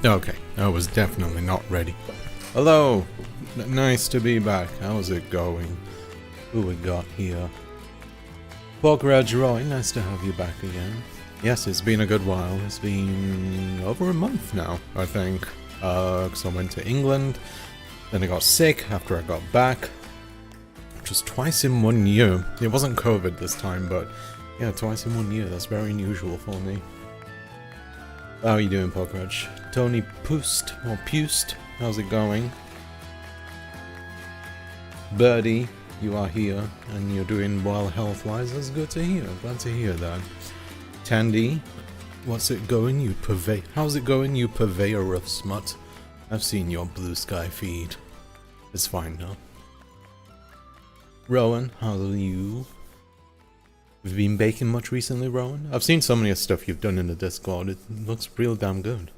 Okay, I was definitely not ready. Hello! Nice to be back. How's it going? Who we got here? Porkridge Roy, nice to have you back again. Yes, it's been a good while. It's been over a month now, I think. Because I went to England, then I got sick after I got back. Which was twice in 1 year. It wasn't COVID this time, but yeah, twice in 1 year. That's very unusual for me. How are you doing, Porkridge? Tony Pust, or Pust, how's it going? Birdie, you are here, and you're doing well health-wise. That's good to hear. Glad to hear that. Tandy, what's it going, you how's it going, you purveyor of smut? I've seen your blue sky feed. It's fine now. Rowan, how are you? Have you been baking much recently, Rowan? I've seen so many stuff you've done in the Discord. It looks real damn good.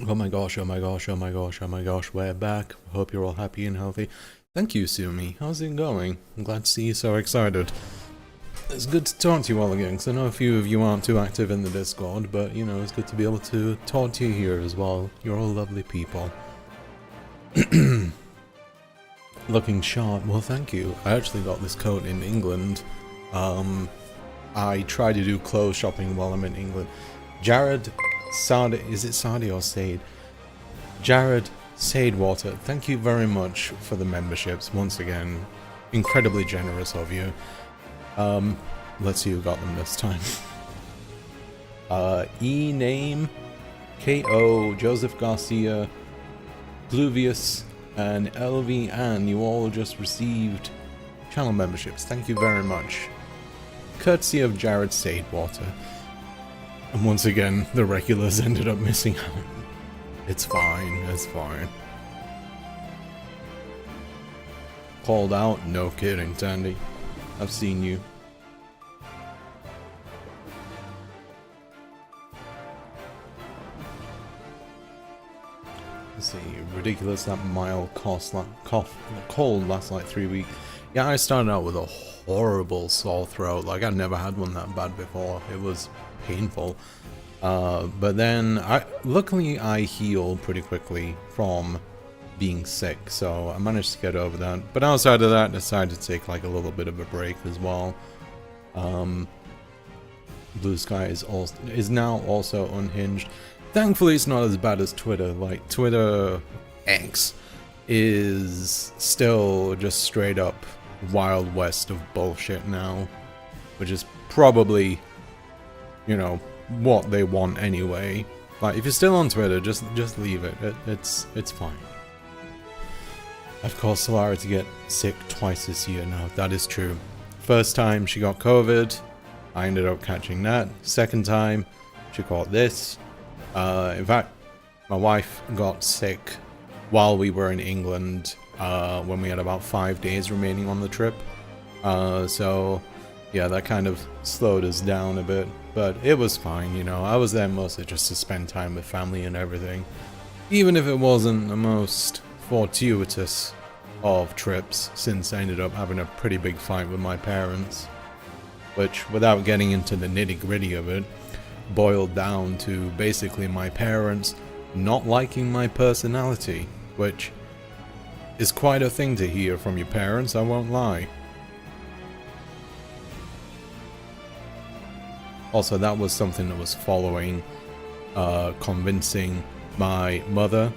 Oh my gosh, oh my gosh, oh my gosh, oh my gosh, we're back. Hope you're all happy and healthy. Thank you, Sumi. How's it going? I'm glad to see you so excited. It's good to talk to you all again, because I know a few of you aren't too active in the Discord, but, you know, it's good to be able to talk to you here as well. You're all lovely people. Looking sharp. Well, thank you. I actually got this coat in England. I try to do clothes shopping while I'm in England. Jared Sade, is it Sade or Sade? Jared Sadewater, thank you very much for the memberships once again. Incredibly generous of you. Let's see who got them this time. E-Name, K.O., Joseph Garcia, Pluvius, and LV Ann, you all just received channel memberships. Thank you very much. Courtesy of Jared Sadewater. And once again, the regulars ended up missing out. It's fine, it's fine. Called out? No kidding, Tandy. I've seen you. Let's see, ridiculous that mild cold lasts like 3 weeks. Yeah, I started out with a horrible sore throat. Like, I'd never had one that bad before. It was painful. But then, luckily I healed pretty quickly from being sick, so I managed to get over that. But outside of that, I decided to take like a little bit of a break as well. Blue Sky is now also unhinged. Thankfully, it's not as bad as Twitter. Like, Twitter X is still just straight up Wild West of bullshit now, which is probably, you know, what they want anyway. Like, if you're still on Twitter, just leave it. It's fine. I've caused Salari to get sick twice this year now. That is true. First time she got COVID, I ended up catching that. Second time, she caught this. In fact, my wife got sick while we were in England, when we had about 5 days remaining on the trip. So, yeah, that kind of slowed us down a bit. But it was fine, you know. I was there mostly just to spend time with family and everything. Even if it wasn't the most fortuitous of trips, since I ended up having a pretty big fight with my parents. Which, without getting into the nitty-gritty of it, boiled down to basically my parents not liking my personality. Which is quite a thing to hear from your parents, I won't lie. Also, that was something that was following convincing my mother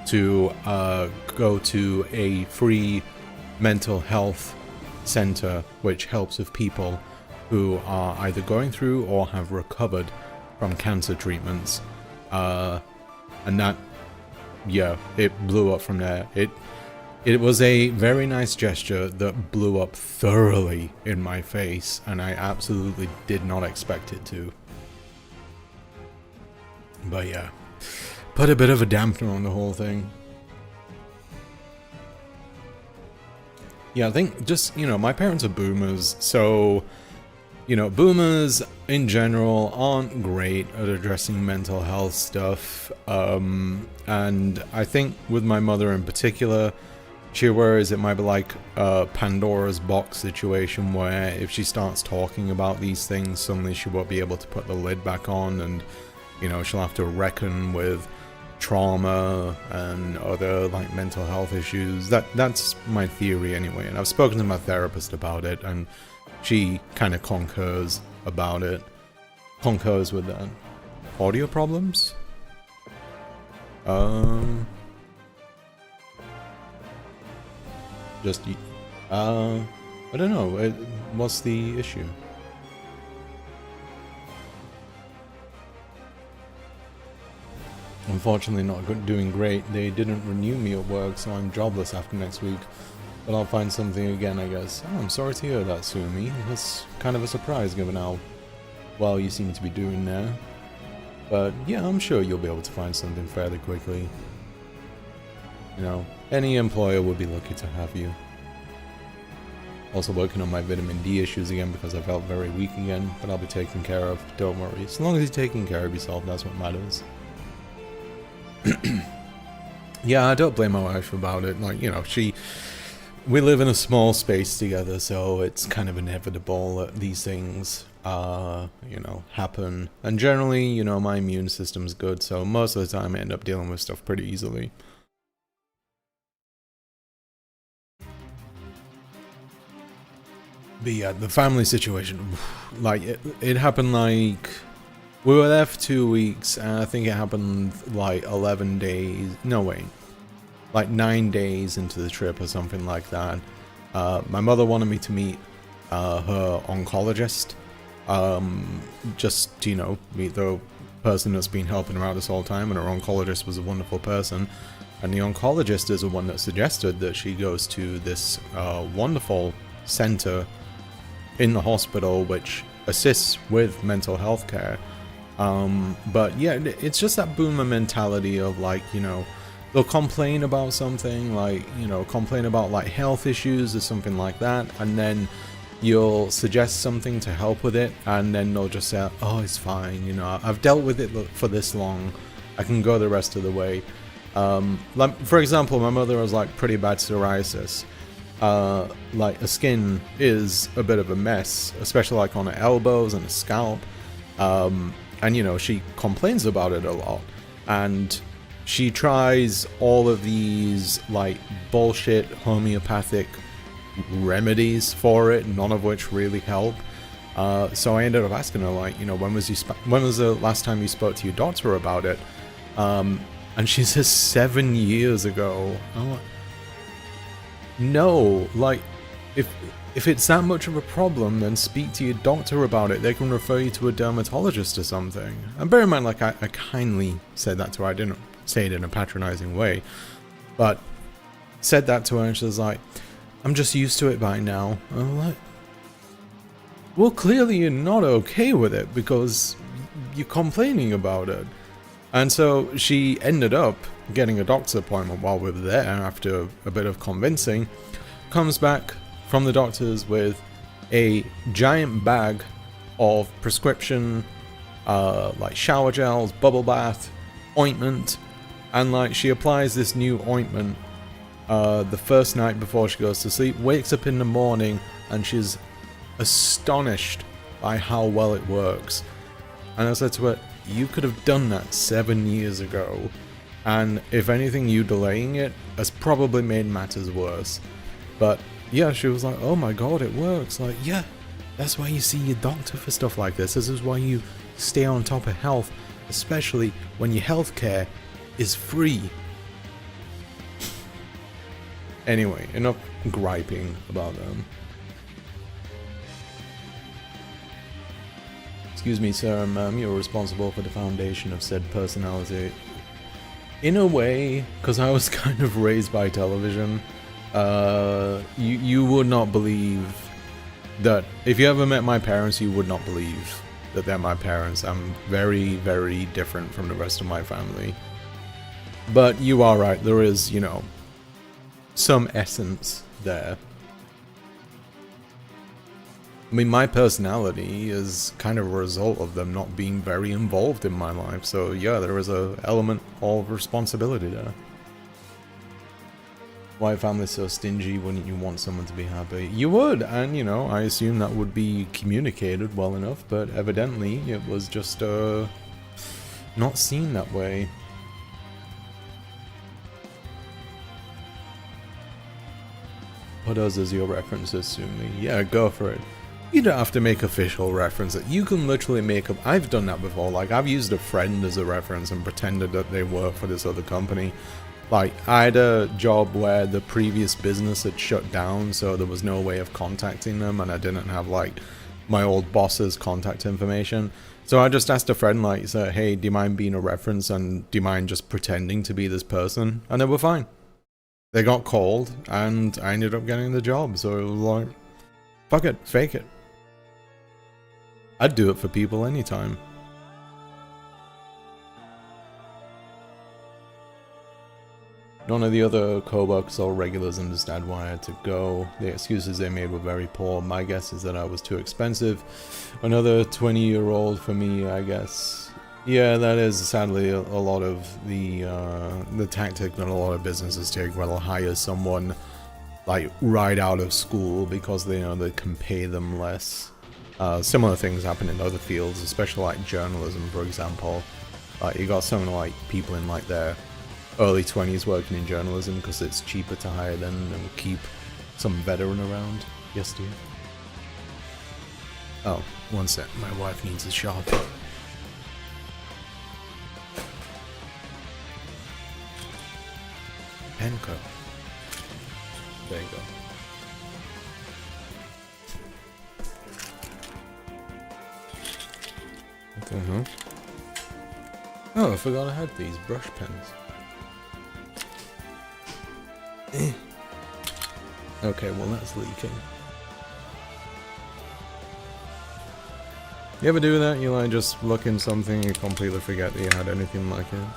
to go to a free mental health center which helps with people who are either going through or have recovered from cancer treatments. And that, yeah, it blew up from there. It was a very nice gesture that blew up thoroughly in my face, and I absolutely did not expect it to. But yeah, put a bit of a dampener on the whole thing. Yeah, I think just, you know, my parents are boomers, so, you know, boomers in general aren't great at addressing mental health stuff. And I think with my mother in particular, she worries it might be like a Pandora's box situation where if she starts talking about these things, suddenly she won't be able to put the lid back on, and you know, she'll have to reckon with trauma and other like mental health issues. That's my theory anyway, and I've spoken to my therapist about it, and she kind of concurs with that. Audio problems? Just I don't know. What's the issue? Unfortunately not doing great. They didn't renew me at work, so I'm jobless after next week. But I'll find something again, I guess. Oh, I'm sorry to hear that, Sumi. That's kind of a surprise given how well you seem to be doing now. But yeah, I'm sure you'll be able to find something fairly quickly. You know, any employer would be lucky to have you. Also working on my vitamin D issues again because I felt very weak again, but I'll be taken care of, don't worry. As long as you're taking care of yourself, that's what matters. Yeah, I don't blame my wife about it. Like, you know, we live in a small space together, so it's kind of inevitable that these things, you know, happen. And generally, you know, my immune system's good, so most of the time I end up dealing with stuff pretty easily. But yeah, the family situation, like, it happened like... We were there for 2 weeks, and I think it happened like 11 days... No, wait. Like 9 days into the trip or something like that. My mother wanted me to meet her oncologist. Just, you know, meet the person that's been helping her out this whole time, and her oncologist was a wonderful person. And the oncologist is the one that suggested that she goes to this wonderful center in the hospital which assists with mental health care. But yeah, it's just that boomer mentality of like, you know, they'll complain about something, like, you know, complain about like health issues or something like that, and then you'll suggest something to help with it, and then they'll just say, oh, it's fine, you know, I've dealt with it for this long, I can go the rest of the way. Like, for example, my mother has like pretty bad psoriasis. Like, her skin is a bit of a mess, especially like on her elbows and her scalp. And, you know, she complains about it a lot. And she tries all of these, like, bullshit homeopathic remedies for it, none of which really help. So I ended up asking her, like, you know, when was the last time you spoke to your doctor about it? And she says 7 years ago. I'm like, no, like, if it's that much of a problem, then speak to your doctor about it. They can refer you to a dermatologist or something. And bear in mind, like, I kindly said that to her. I didn't say it in a patronizing way, but said that to her, and she was like, I'm just used to it by now. And I'm like, well, clearly you're not okay with it because you're complaining about it. And so she ended up getting a doctor's appointment while we were there after a bit of convincing. Comes back from the doctor's with a giant bag of prescription, like shower gels, bubble bath, ointment, and like she applies this new ointment the first night before she goes to sleep, wakes up in the morning, and she's astonished by how well it works. And I said to her, you could have done that 7 years ago, and if anything, you delaying it has probably made matters worse. But yeah, she was like, oh my god, it works. Like, yeah, that's why you see your doctor for stuff like this. This is why you stay on top of health, especially when your healthcare is free. Anyway, enough griping about them. Excuse me, sir and ma'am, you're responsible for the foundation of said personality. In a way, because I was kind of raised by television, you would not believe that, if you ever met my parents, you would not believe that they're my parents. I'm very, very different from the rest of my family. But you are right, there is, you know, some essence there. I mean, my personality is kind of a result of them not being very involved in my life, so yeah, there is an element of responsibility there. Why family so stingy? Wouldn't you want someone to be happy? You would, and you know, I assume that would be communicated well enough, but evidently it was just you not seen that way. Put us as your references, Sumi. Yeah, go for it. You don't have to make official references. You can literally make up. I've done that before. Like, I've used a friend as a reference and pretended that they work for this other company. Like, I had a job where the previous business had shut down, so there was no way of contacting them, and I didn't have, like, my old boss's contact information. So I just asked a friend, like, so, hey, do you mind being a reference, and do you mind just pretending to be this person? And they were fine. They got called, and I ended up getting the job, so it was like, fuck it, fake it. I'd do it for people anytime. None of the other co-workers or regulars understand why I had to go. The excuses they made were very poor. My guess is that I was too expensive. Another 20-year-old for me, I guess. Yeah, that is sadly a lot of the tactic that a lot of businesses take, where they'll hire someone like right out of school because they know they can pay them less. Similar things happen in other fields, especially like journalism, for example. Like, you got some like people in like their early 20s working in journalism because it's cheaper to hire them and keep some veteran around. Yes, dear. Oh, one sec. My wife needs a sharpie. Penco. There you go. What the hell? Oh, I forgot I had these brush pens. Okay, well that's leaking. You ever do that? You like just look in something, you completely forget that you had anything like it.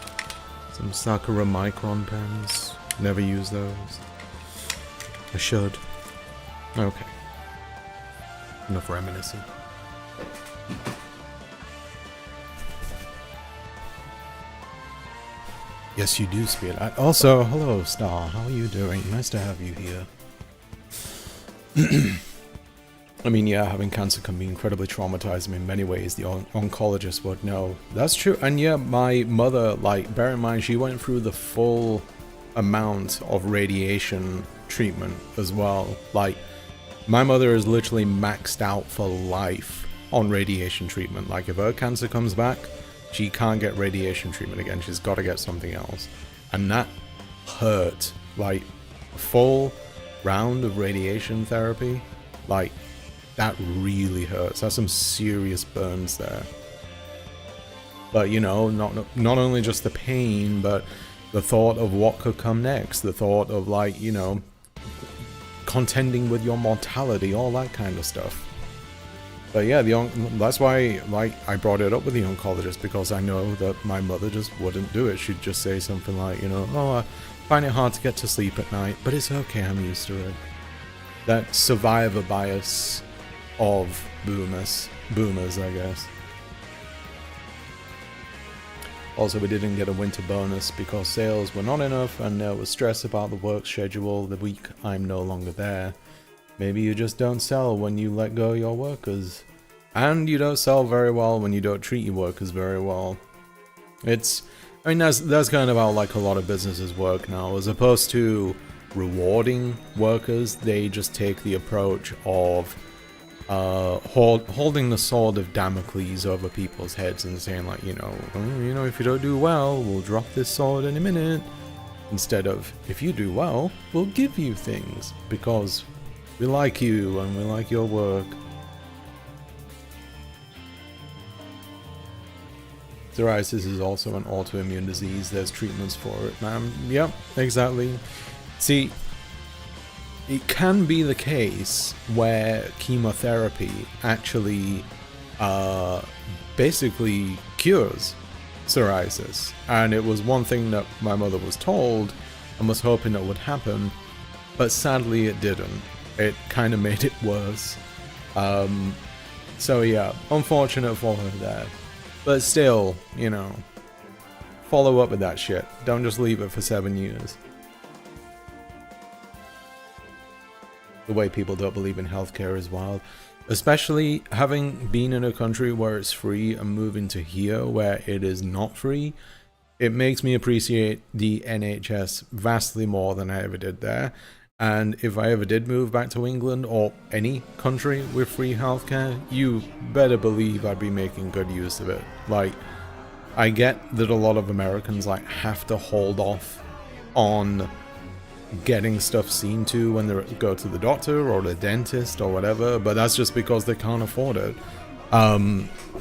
Some Sakura Micron pens. Never use those. I should. Okay. Enough reminiscing. Yes, you do, Speed. Also, hello, Star. How are you doing? Nice to have you here. I mean, yeah, having cancer can be incredibly traumatizing in many ways. The oncologist would know. That's true. And yeah, my mother, like, bear in mind, she went through the full amount of radiation treatment as well. Like, my mother is literally maxed out for life on radiation treatment. Like, if her cancer comes back, she can't get radiation treatment again. She's got to get something else. And that hurt. Like, a full round of radiation therapy, like, that really hurts. That's some serious burns there. But, you know, not only just the pain, but the thought of what could come next. The thought of, like, you know, contending with your mortality, all that kind of stuff. But yeah, that's why, like, I brought it up with the oncologist, because I know that my mother just wouldn't do it. She'd just say something like, you know, oh, I find it hard to get to sleep at night, but it's okay, I'm used to it. That survivor bias of boomers, I guess. Also, we didn't get a winter bonus because sales were not enough, and there was stress about the work schedule the week I'm no longer there. Maybe you just don't sell when you let go your workers. And you don't sell very well when you don't treat your workers very well. I mean, that's kind of how, like, a lot of businesses work now. As opposed to rewarding workers, they just take the approach of holding the sword of Damocles over people's heads and saying, like, you know, if you don't do well, we'll drop this sword in a minute. Instead of, if you do well, we'll give you things, because we like you and we like your work. Psoriasis is also an autoimmune disease. There's treatments for it, man. Yep, exactly. See, it can be the case where chemotherapy actually basically cures psoriasis. And it was one thing that my mother was told and was hoping that would happen, but sadly it didn't. It kind of made it worse. So yeah, unfortunate for her there. But still, you know, follow up with that shit. Don't just leave it for 7 years. The way people don't believe in healthcare is wild. Especially having been in a country where it's free and moving to here where it is not free, it makes me appreciate the NHS vastly more than I ever did there. And if I ever did move back to England or any country with free healthcare, you better believe I'd be making good use of it. Like, I get that a lot of Americans like have to hold off on getting stuff seen to when they go to the doctor or the dentist or whatever, but that's just because they can't afford it.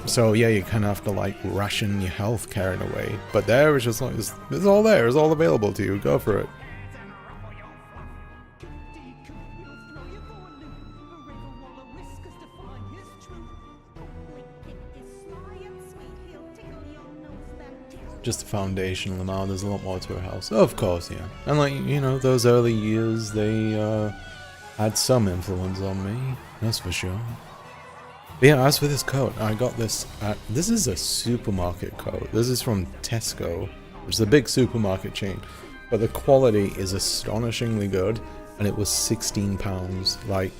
So yeah, you kind of have to like ration your healthcare in a way. But there, it's just like it's all there, it's all available to you. Go for it. Just a foundational amount. There's a lot more to a house, of course, yeah. And like, you know, those early years, they had some influence on me, that's for sure. But yeah, as for this coat, I got this at, this is a supermarket coat. This is from Tesco, which is a big supermarket chain. But the quality is astonishingly good, and it was £16. Like,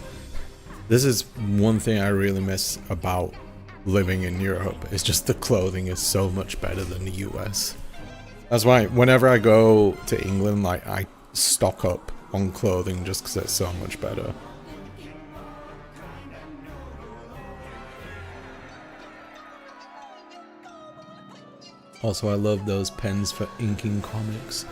this is one thing I really miss about living in Europe. It's just the clothing is so much better than the US. That's why whenever I go to England, like, I stock up on clothing just because it's so much better. Also, I love those pens for inking comics.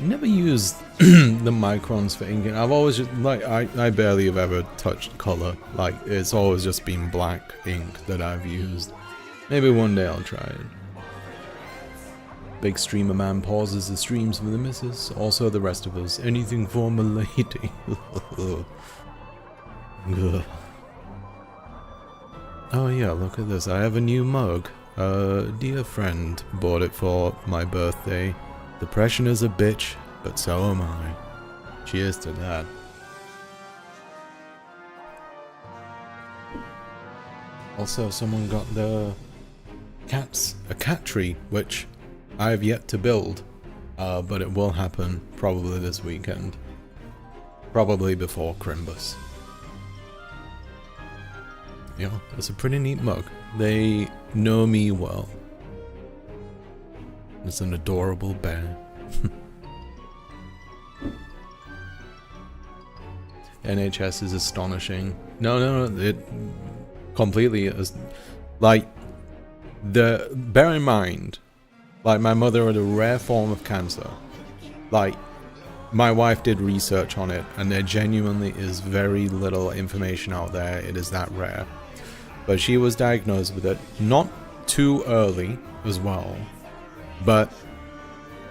Never used the microns for inking. I've always just, like, I barely have ever touched color. Like, it's always just been black ink that I've used. Maybe one day I'll try it. Big streamer man pauses the streams for the missus. Also the rest of us. Anything for my lady. Oh yeah, look at this. I have a new mug. Dear friend bought it for my birthday. Depression is a bitch, but so am I. Cheers to that. Also, someone got a cat tree, which I have yet to build, but it will happen probably this weekend. Probably before Crimbus. Yeah, it's a pretty neat mug. They know me well. It's an adorable bear. NHS is astonishing. No, it completely is. Like, bear in mind, like, my mother had a rare form of cancer. Like, my wife did research on it, and there genuinely is very little information out there. It is that rare. But she was diagnosed with it not too early as well. But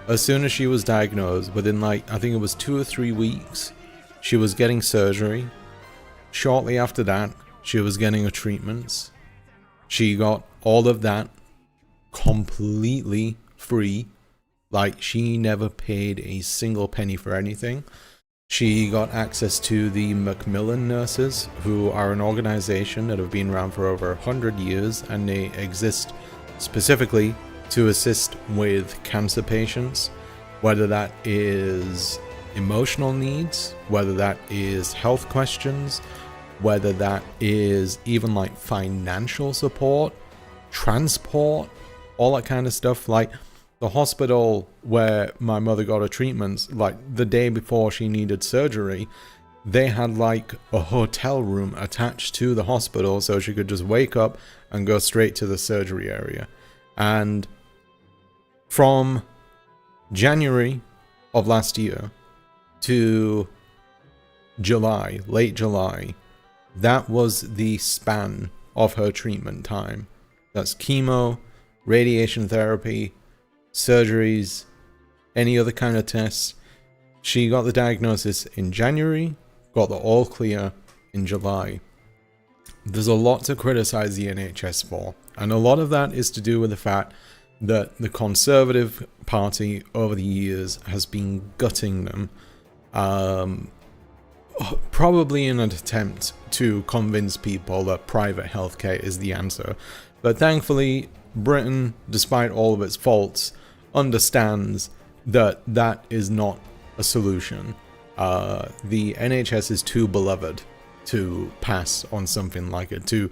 as soon as she was diagnosed, within like, I think it was 2 or 3 weeks, she was getting surgery. Shortly after that, she was getting her treatments. She got all of that completely free. Like, she never paid a single penny for anything. She got access to the Macmillan nurses, who are an organization that have been around for over 100 years, and they exist specifically to assist with cancer patients, whether that is emotional needs, whether that is health questions, whether that is even like financial support, transport, all that kind of stuff. Like, the hospital where my mother got her treatments, like the day before she needed surgery, they had like a hotel room attached to the hospital so she could just wake up and go straight to the surgery area. And from January of last year to July, late July, that was the span of her treatment time. That's chemo, radiation therapy, surgeries, any other kind of tests. She got the diagnosis in January, got the all clear in July. There's a lot to criticize the NHS for, and a lot of that is to do with the fact that the Conservative Party over the years has been gutting them, probably in an attempt to convince people that private healthcare is the answer. But thankfully, Britain, despite all of its faults, understands that that is not a solution. The NHS is too beloved to pass on something like it, to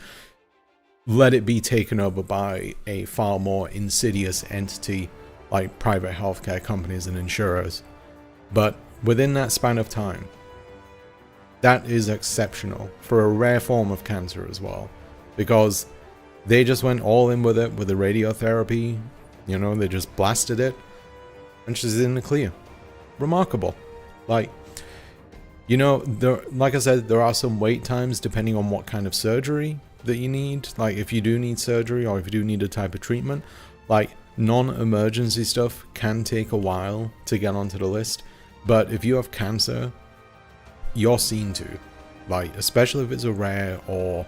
let it be taken over by a far more insidious entity like private healthcare companies and insurers. But within that span of time, that is exceptional for a rare form of cancer as well, because they just went all in with it with the radiotherapy. You know, they just blasted it, and she's in the clear. Remarkable. Like, you know, like I said, there are some wait times depending on what kind of surgery that you need. Like, if you do need surgery or if you do need a type of treatment, like non-emergency stuff can take a while to get onto the list. But if you have cancer, you're seen to. Like, especially if it's a rare or,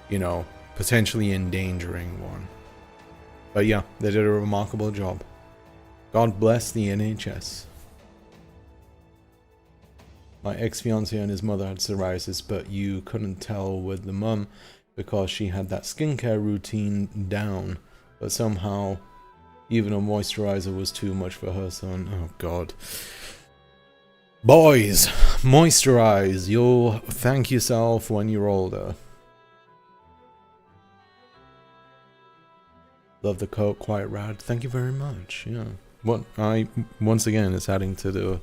you know, potentially endangering one. But yeah, they did a remarkable job. God bless the NHS. My ex-fiancé and his mother had psoriasis, but you couldn't tell with the mum because she had that skincare routine down. But somehow, even a moisturizer was too much for her son. Oh God. Boys, moisturize. You'll thank yourself when you're older. Love the coat, quite rad. Thank you very much. Yeah. Once again, it's adding to the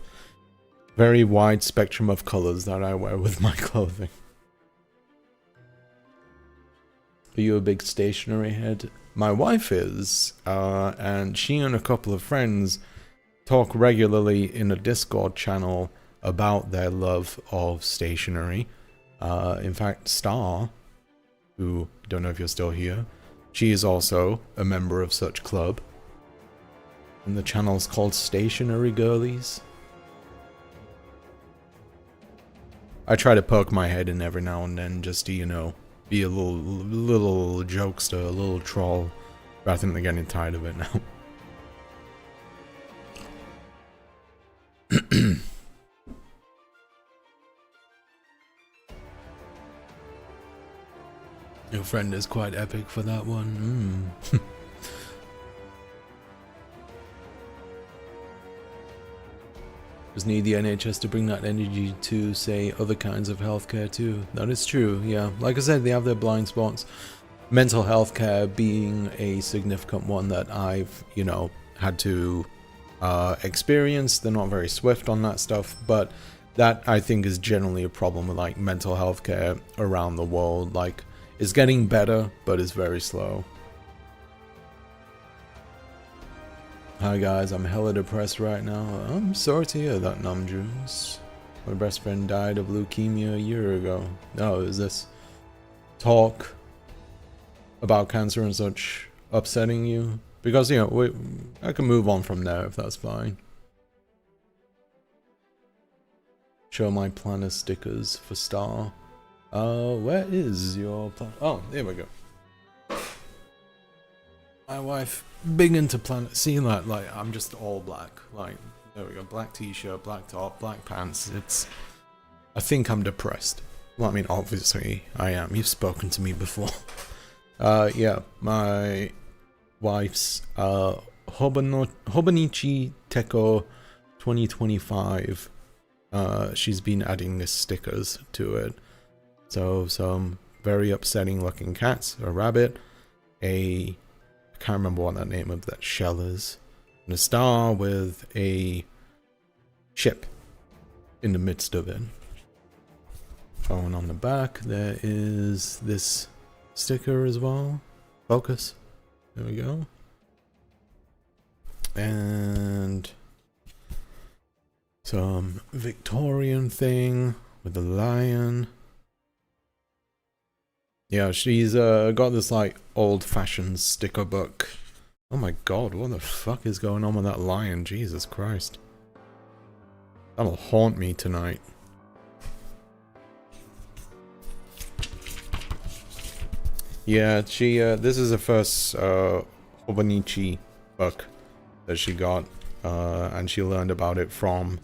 very wide spectrum of colors that I wear with my clothing. Are you a big stationery head? My wife is, and she and a couple of friends talk regularly in a Discord channel about their love of stationery. In fact, Star, who, don't know if you're still here, she is also a member of such club. And the channel's called Stationery Girlies. I try to poke my head in every now and then just to, you know, be a little jokester, a little troll. But I think they're getting tired of it now. Your friend is quite epic for that one. Just need the NHS to bring that energy to, say, other kinds of healthcare too. That is true, yeah. Like I said, they have their blind spots. Mental health care being a significant one that I've, you know, had to experience. They're not very swift on that stuff, but that I think is generally a problem with like mental health care around the world. Like, it's getting better, but it's very slow. Hi guys, I'm hella depressed right now. I'm sorry to hear that, Namjoons. My best friend died of leukemia a year ago. Oh, is this talk about cancer and such upsetting you? Because, you know, I can move on from there if that's fine. Show my planner stickers for Star. Where is your plan? Oh, there we go. My wife, big into planet. See that? Like, I'm just all black. Like, there we go. Black t-shirt, black top, black pants. It's. I think I'm depressed. Well, I mean, obviously I am. You've spoken to me before. Yeah, my wife's Hobonichi Teko 2025. She's been adding this stickers to it. So some very upsetting looking cats, a rabbit, I can't remember what that name of that shell is, and a star with a ship in the midst of it. Going on the back, there is this sticker as well. Focus. There we go. And some Victorian thing with the lion. Yeah, she's got this like old-fashioned sticker book. Oh my god, what the fuck is going on with that lion? Jesus Christ. That'll haunt me tonight. Yeah, she this is the first Hobonichi book that she got, and she learned about it from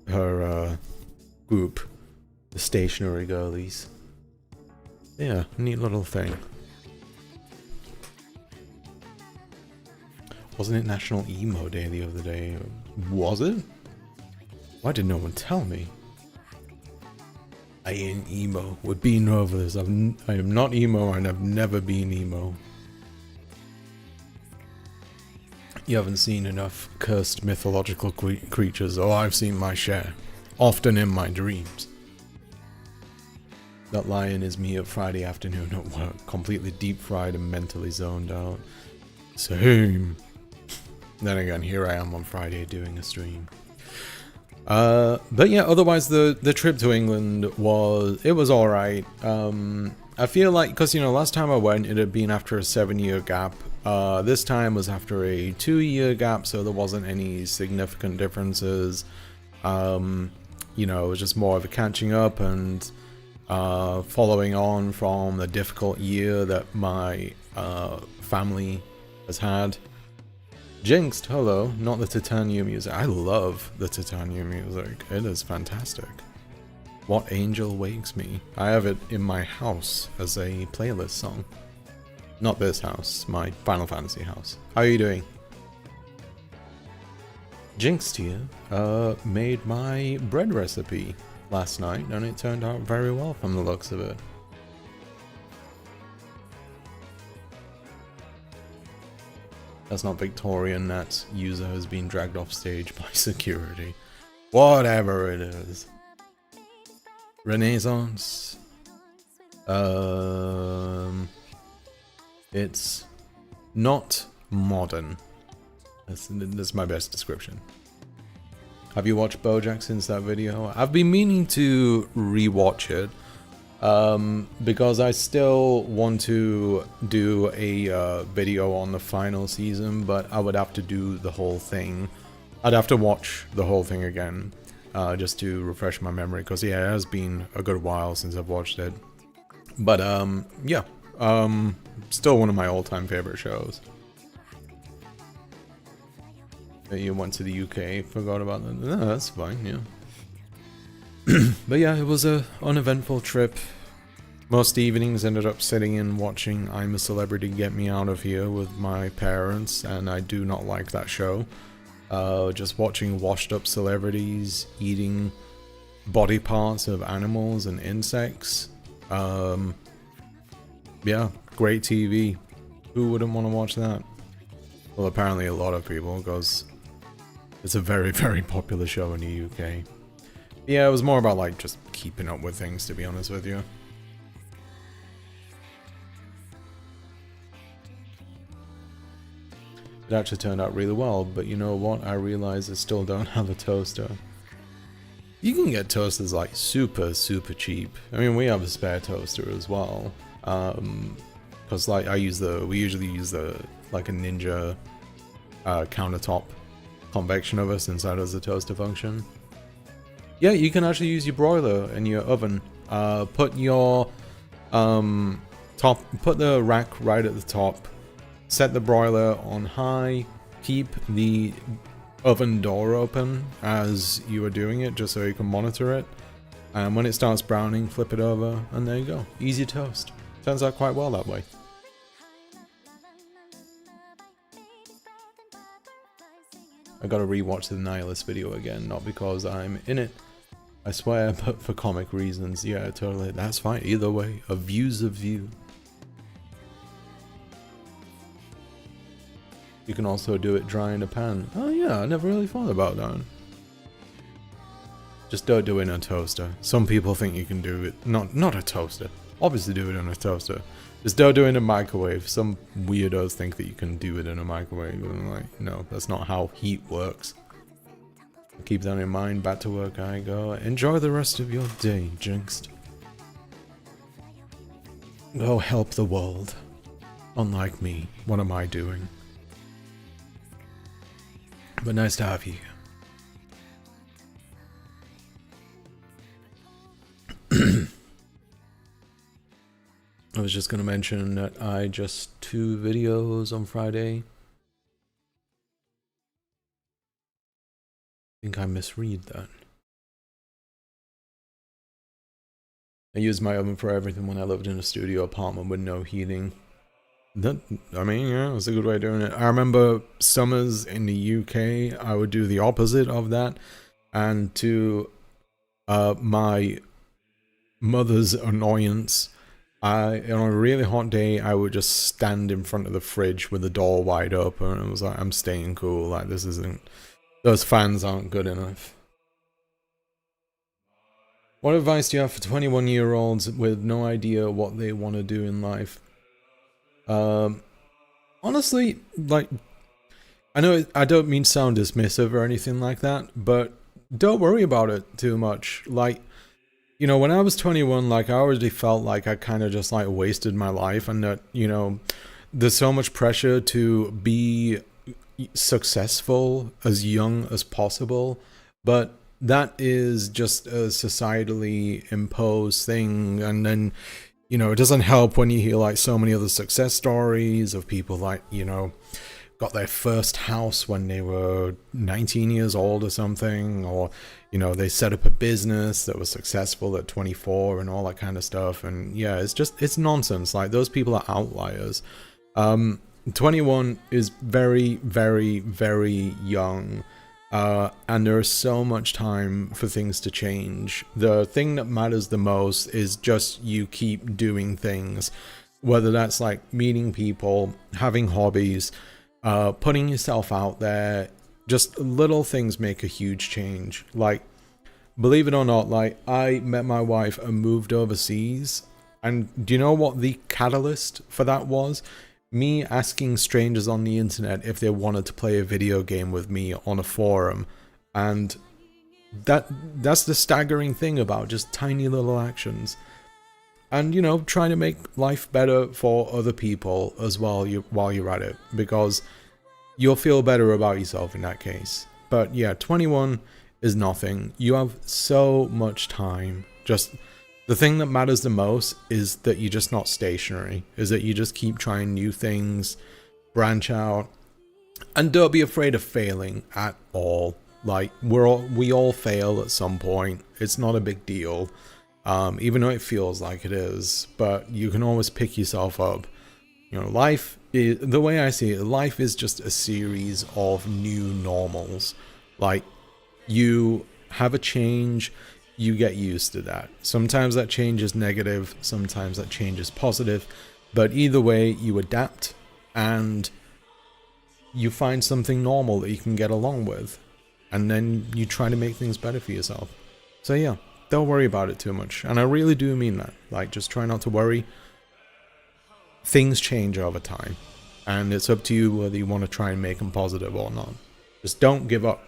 her group, the Stationery Girlies. Yeah, neat little thing. Wasn't it National Emo Day the other day? Was it? Why did no one tell me? I ain't emo. We're being over this. I am not emo and I've never been emo. You haven't seen enough cursed mythological creatures. Oh, I've seen my share. Often in my dreams. That lion is me at Friday afternoon at work. Completely deep fried and mentally zoned out. Same. Then again, here I am on Friday doing a stream. But yeah, otherwise the trip to England was alright. I feel like, because you know, last time I went it had been after a 7-year gap. This time was after a 2-year gap, so there wasn't any significant differences. You know, it was just more of a catching up and following on from the difficult year that my family has had. Jinxed, hello, not the Titanium music. I love the Titanium music. It is fantastic. What Angel Wakes Me. I have it in my house as a playlist song. Not this house, my Final Fantasy house. How are you doing? Jinxed here made my bread recipe last night and it turned out very well from the looks of it. That's not Victorian, that user has been dragged off stage by security. Whatever it is. Renaissance. It's not modern. That's my best description. Have you watched BoJack since that video? I've been meaning to rewatch it. Because I still want to do a video on the final season, but I would have to do the whole thing. I'd have to watch the whole thing again, just to refresh my memory, because yeah, it has been a good while since I've watched it. But yeah, still one of my all-time favorite shows. You went to the UK, forgot about that. No, that's fine, yeah. But yeah, it was a uneventful trip. Most evenings ended up sitting in watching I'm a Celebrity Get Me Out of Here with my parents, and I do not like that show. Just watching washed up celebrities eating body parts of animals and insects. Yeah, great TV. Who wouldn't want to watch that? Well, apparently a lot of people, because it's a very, very popular show in the UK. Yeah, it was more about like just keeping up with things, to be honest with you. It actually turned out really well, but you know what? I realized I still don't have a toaster. You can get toasters like super, super cheap. I mean, we have a spare toaster as well. Because like we usually use like a Ninja countertop convection oven since that has a toaster function. Yeah, you can actually use your broiler in your oven. Put your put the rack right at the top. Set the broiler on high. Keep the oven door open as you are doing it, just so you can monitor it. And when it starts browning, flip it over, and there you go. Easy toast. Turns out quite well that way. I gotta rewatch the Nihilist video again, not because I'm in it, I swear, but for comic reasons. Yeah, totally. That's fine. Either way, a view's a view. You can also do it dry in a pan. Oh yeah, I never really thought about that. Just don't do it in a toaster. Some people think you can do it. Not a toaster. Obviously do it in a toaster. Just don't do it in a microwave. Some weirdos think that you can do it in a microwave. And like, no, that's not how heat works. Keep that in mind. Back to work I go. Enjoy the rest of your day, Jinxed. Go help the world. Unlike me, what am I doing? But nice to have you. I was just going to mention that I just 2 videos on Friday. I think I misread that. I used my oven for everything when I lived in a studio apartment with no heating. I mean, yeah, it's a good way of doing it. I remember summers in the UK, I would do the opposite of that. And to my mother's annoyance. On a really hot day, I would just stand in front of the fridge with the door wide open, and it was like, I'm staying cool. Like, this isn't, those fans aren't good enough. What advice do you have for 21-year-olds with no idea what they want to do in life? Honestly, like, I know I don't mean to sound dismissive or anything like that, but don't worry about it too much. Like, you know, when I was 21, like, I already felt like I kind of just like wasted my life, and that, you know, there's so much pressure to be successful as young as possible, but that is just a societally imposed thing. And then, you know, it doesn't help when you hear like so many other success stories of people like, you know, got their first house when they were 19 years old or something, or, you know, they set up a business that was successful at 24 and all that kind of stuff. And yeah, it's nonsense. Like, those people are outliers. 21 is very, very, very young. And there is so much time for things to change. The thing that matters the most is just you keep doing things, whether that's like meeting people, having hobbies, putting yourself out there. Just little things make a huge change. Like, believe it or not, like, I met my wife and moved overseas, and do you know what the catalyst for that was? Me asking strangers on the internet if they wanted to play a video game with me on a forum. And that's the staggering thing about just tiny little actions. And, you know, trying to make life better for other people as well while you're at it, because you'll feel better about yourself in that case. But yeah, 21 is nothing. You have so much time. Just the thing that matters the most is that you're just not stationary, is that you just keep trying new things, branch out, and don't be afraid of failing at all. Like, we all fail at some point. It's not a big deal, even though it feels like it is, but you can always pick yourself up. You know, life is, the way I see it, life is just a series of new normals. Like, you have a change, you get used to that. Sometimes that change is negative, sometimes that change is positive, but either way, you adapt and you find something normal that you can get along with, and then you try to make things better for yourself. So yeah, don't worry about it too much, and I really do mean that. Like, just try not to worry. Things change over time, and it's up to you whether you want to try and make them positive or not. Just don't give up.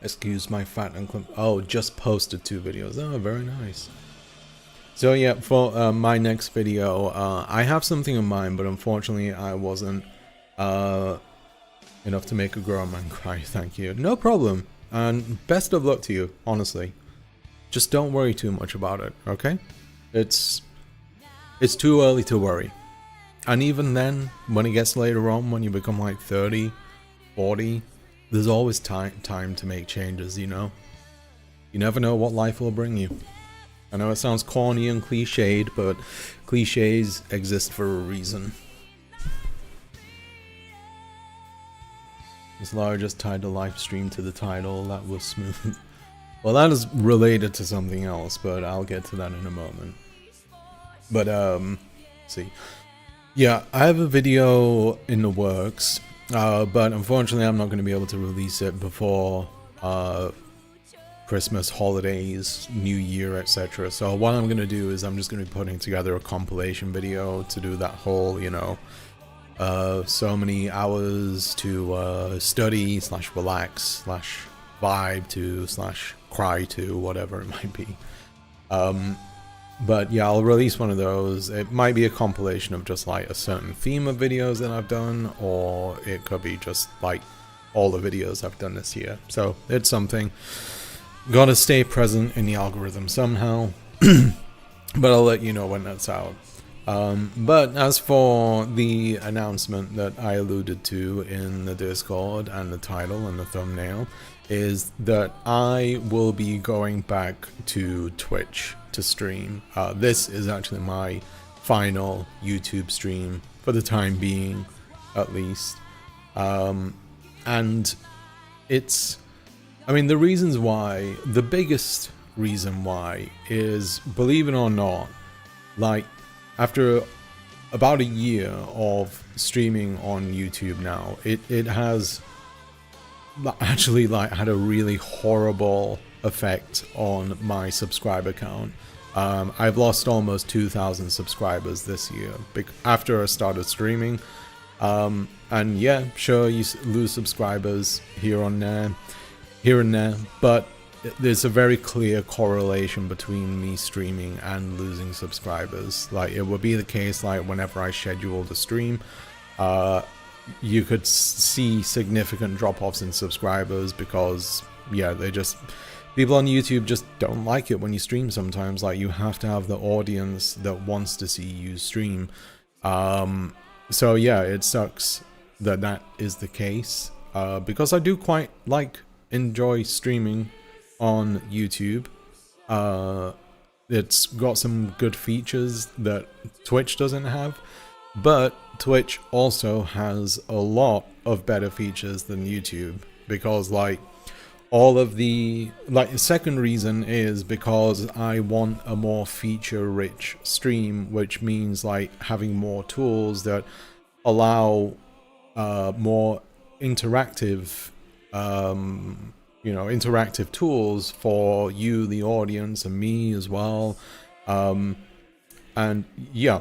Excuse my fat and clump. Oh, just posted 2 videos. Oh, very nice. So yeah, for my next video, I have something in mind, but unfortunately I wasn't enough to make a grown man cry. Thank you. No problem. And best of luck to you, honestly. Just don't worry too much about it, okay? It's too early to worry. And even then, when it gets later on, when you become like 30, 40, there's always time to make changes, you know? You never know what life will bring you. I know it sounds corny and cliched, but cliches exist for a reason. Salari just tied the live stream to the title. That was smooth. Well, that is related to something else, but I'll get to that in a moment. But let's see. Yeah, I have a video in the works, but unfortunately I'm not going to be able to release it before Christmas, holidays, New Year, etc. So what I'm going to do is I'm just going to be putting together a compilation video to do that whole, you know, so many hours to study / relax / vibe to / cry to, whatever it might be. But yeah, I'll release one of those. It might be a compilation of just like a certain theme of videos that I've done, or it could be just like all the videos I've done this year. So it's something. Gotta stay present in the algorithm somehow. But I'll let you know when that's out. But as for the announcement that I alluded to in the Discord and the title and the thumbnail, is that I will be going back to Twitch to stream. This is actually my final YouTube stream for the time being, at least. And it's, I mean, the reasons why, the biggest reason why is, believe it or not, like, after about a year of streaming on YouTube now, it has actually like had a really horrible effect on my subscriber count. I've lost almost 2,000 subscribers this year after I started streaming. And yeah, sure, you lose subscribers here and there, but there's a very clear correlation between me streaming and losing subscribers. Like, it would be the case like whenever I scheduled a stream, you could see significant drop-offs in subscribers because, yeah, people on YouTube just don't like it when you stream sometimes. Like, you have to have the audience that wants to see you stream. So yeah, it sucks that is the case, because I do quite enjoy streaming on YouTube. It's got some good features that Twitch doesn't have, but Twitch also has a lot of better features than YouTube, because all of the second reason is because I want a more feature rich stream, which means having more tools that allow more interactive interactive tools for you, the audience, and me as well. And yeah,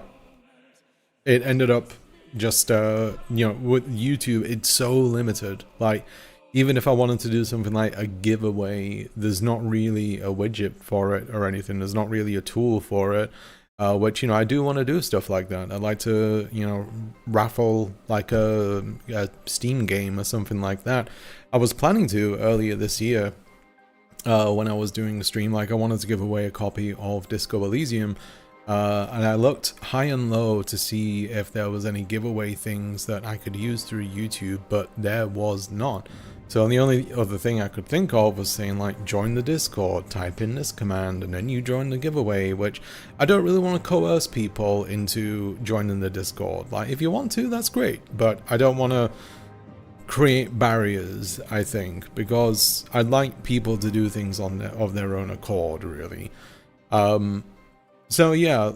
it ended up just with YouTube, it's so limited. Even if I wanted to do something like a giveaway, there's not really a widget for it or anything. There's not really a tool for it, which, I do want to do stuff like that. I'd like to, raffle a Steam game or something like that. I was planning to earlier this year, when I was doing the stream. I wanted to give away a copy of Disco Elysium, and I looked high and low to see if there was any giveaway things that I could use through YouTube, but there was not. So the only other thing I could think of was saying join the Discord, type in this command, and then you join the giveaway, which I don't really want to coerce people into joining the Discord. If you want to, that's great, but I don't want to create barriers, I think, because I'd like people to do things of their own accord, really. So yeah,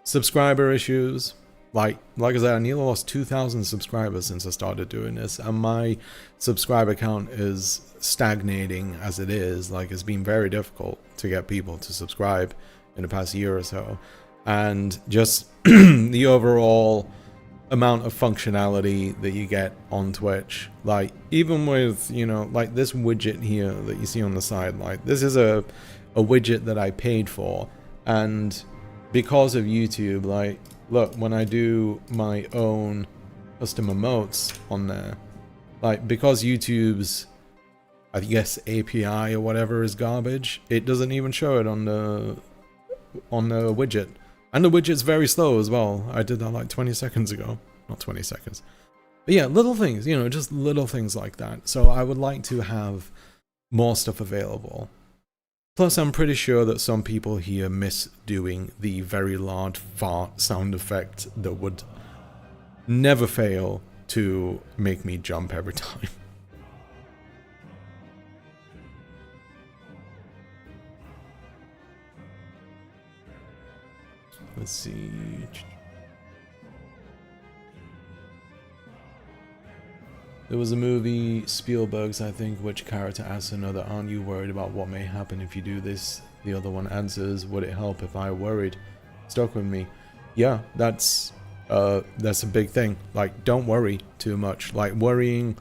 subscriber issues. Like I said, I nearly lost 2,000 subscribers since I started doing this, and my subscriber count is stagnating as it is. It's been very difficult to get people to subscribe in the past year or so, and just the overall amount of functionality that you get on Twitch, even with this widget here that you see on the side, this is a widget that I paid for, and because of YouTube, look, when I do my own custom emotes on there, because YouTube's, I guess, API or whatever is garbage, it doesn't even show it on the widget. And the widget's very slow as well. I did that 20 seconds ago. Not 20 seconds. But yeah, little things, just little things like that. So I would like to have more stuff available. Plus, I'm pretty sure that some people here miss doing the very loud fart sound effect that would never fail to make me jump every time. Let's see. There was a movie, Spielberg's, I think, which character asks another, "Aren't you worried about what may happen if you do this?" The other one answers, "Would it help if I worried?" Stuck with me. Yeah, that's a big thing. Don't worry too much. Worrying,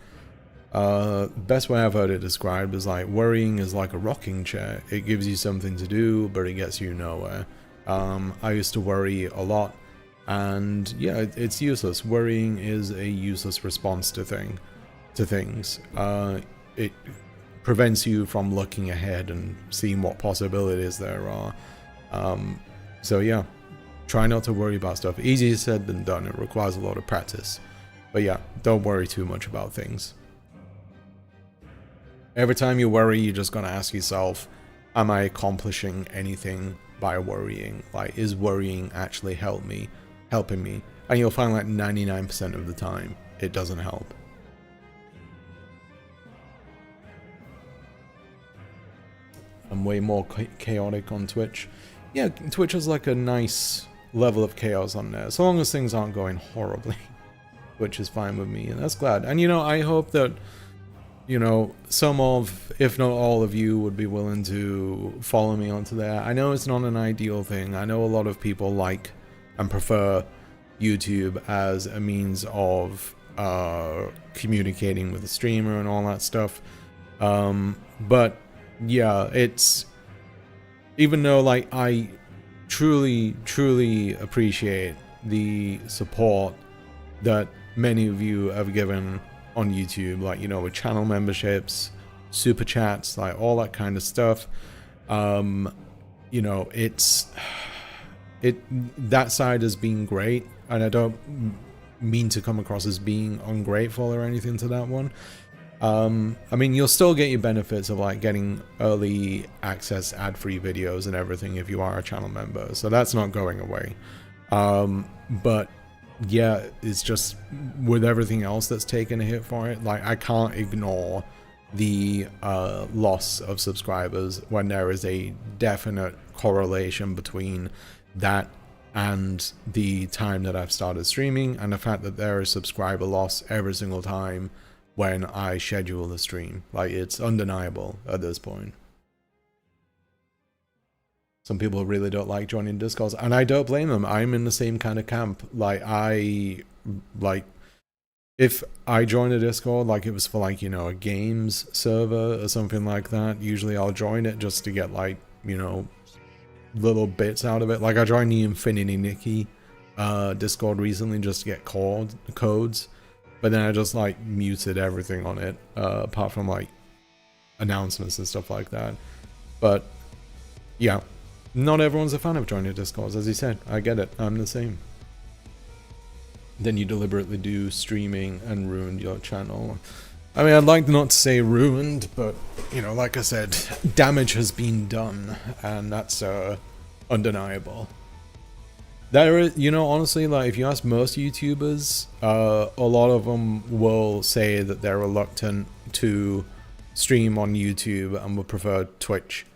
best way I've heard it described is worrying is like a rocking chair. It gives you something to do, but it gets you nowhere. I used to worry a lot, and yeah, it's useless. Worrying is a useless response to things. It prevents you from looking ahead and seeing what possibilities there are. So yeah, try not to worry about stuff. Easier said than done. It requires a lot of practice. But yeah, don't worry too much about things. Every time you worry, you're just gonna ask yourself, am I accomplishing anything by worrying? Is worrying actually helping me? And you'll find 99% of the time it doesn't help. I'm way more chaotic on Twitch. Yeah, Twitch is like a nice level of chaos on there, so long as things aren't going horribly, which is fine with me, and that's glad. And you know, I hope that, you know, some of, if not all of you, would be willing to follow me onto there. I know it's not an ideal thing. I know a lot of people like and prefer YouTube as a means of communicating with the streamer and all that stuff. But yeah, it's, even though like I truly appreciate the support that many of you have given on YouTube, like, you know, with channel memberships, super chats, like all that kind of stuff. You know, that side has been great, and I don't mean to come across as being ungrateful or anything to that one. I mean, you'll still get your benefits of like getting early access ad-free videos and everything if you are a channel member, so that's not going away. But yeah, it's just with everything else that's taken a hit for it, like I can't ignore the loss of subscribers when there is a definite correlation between that and the time that I've started streaming, and the fact that there is subscriber loss every single time when I schedule the stream. Like, it's undeniable at this point. Some people really don't like joining Discords, and I don't blame them. I'm in the same kind of camp. Like, if I join a Discord, like it was for like, you know, a games server or something like that, usually I'll join it just to get like, you know, little bits out of it. Like I joined the Infinity Nikki Discord recently just to get codes, but then I just like muted everything on it, apart from like announcements and stuff like that. But yeah, not everyone's a fan of joining Discords, as you said. I get it, I'm the same. Then you deliberately do streaming and ruined your channel. I mean, I'd like not to say ruined, but, you know, like I said, damage has been done, and that's undeniable. There is, you know, honestly, like, if you ask most YouTubers, a lot of them will say that they're reluctant to stream on YouTube and would prefer Twitch,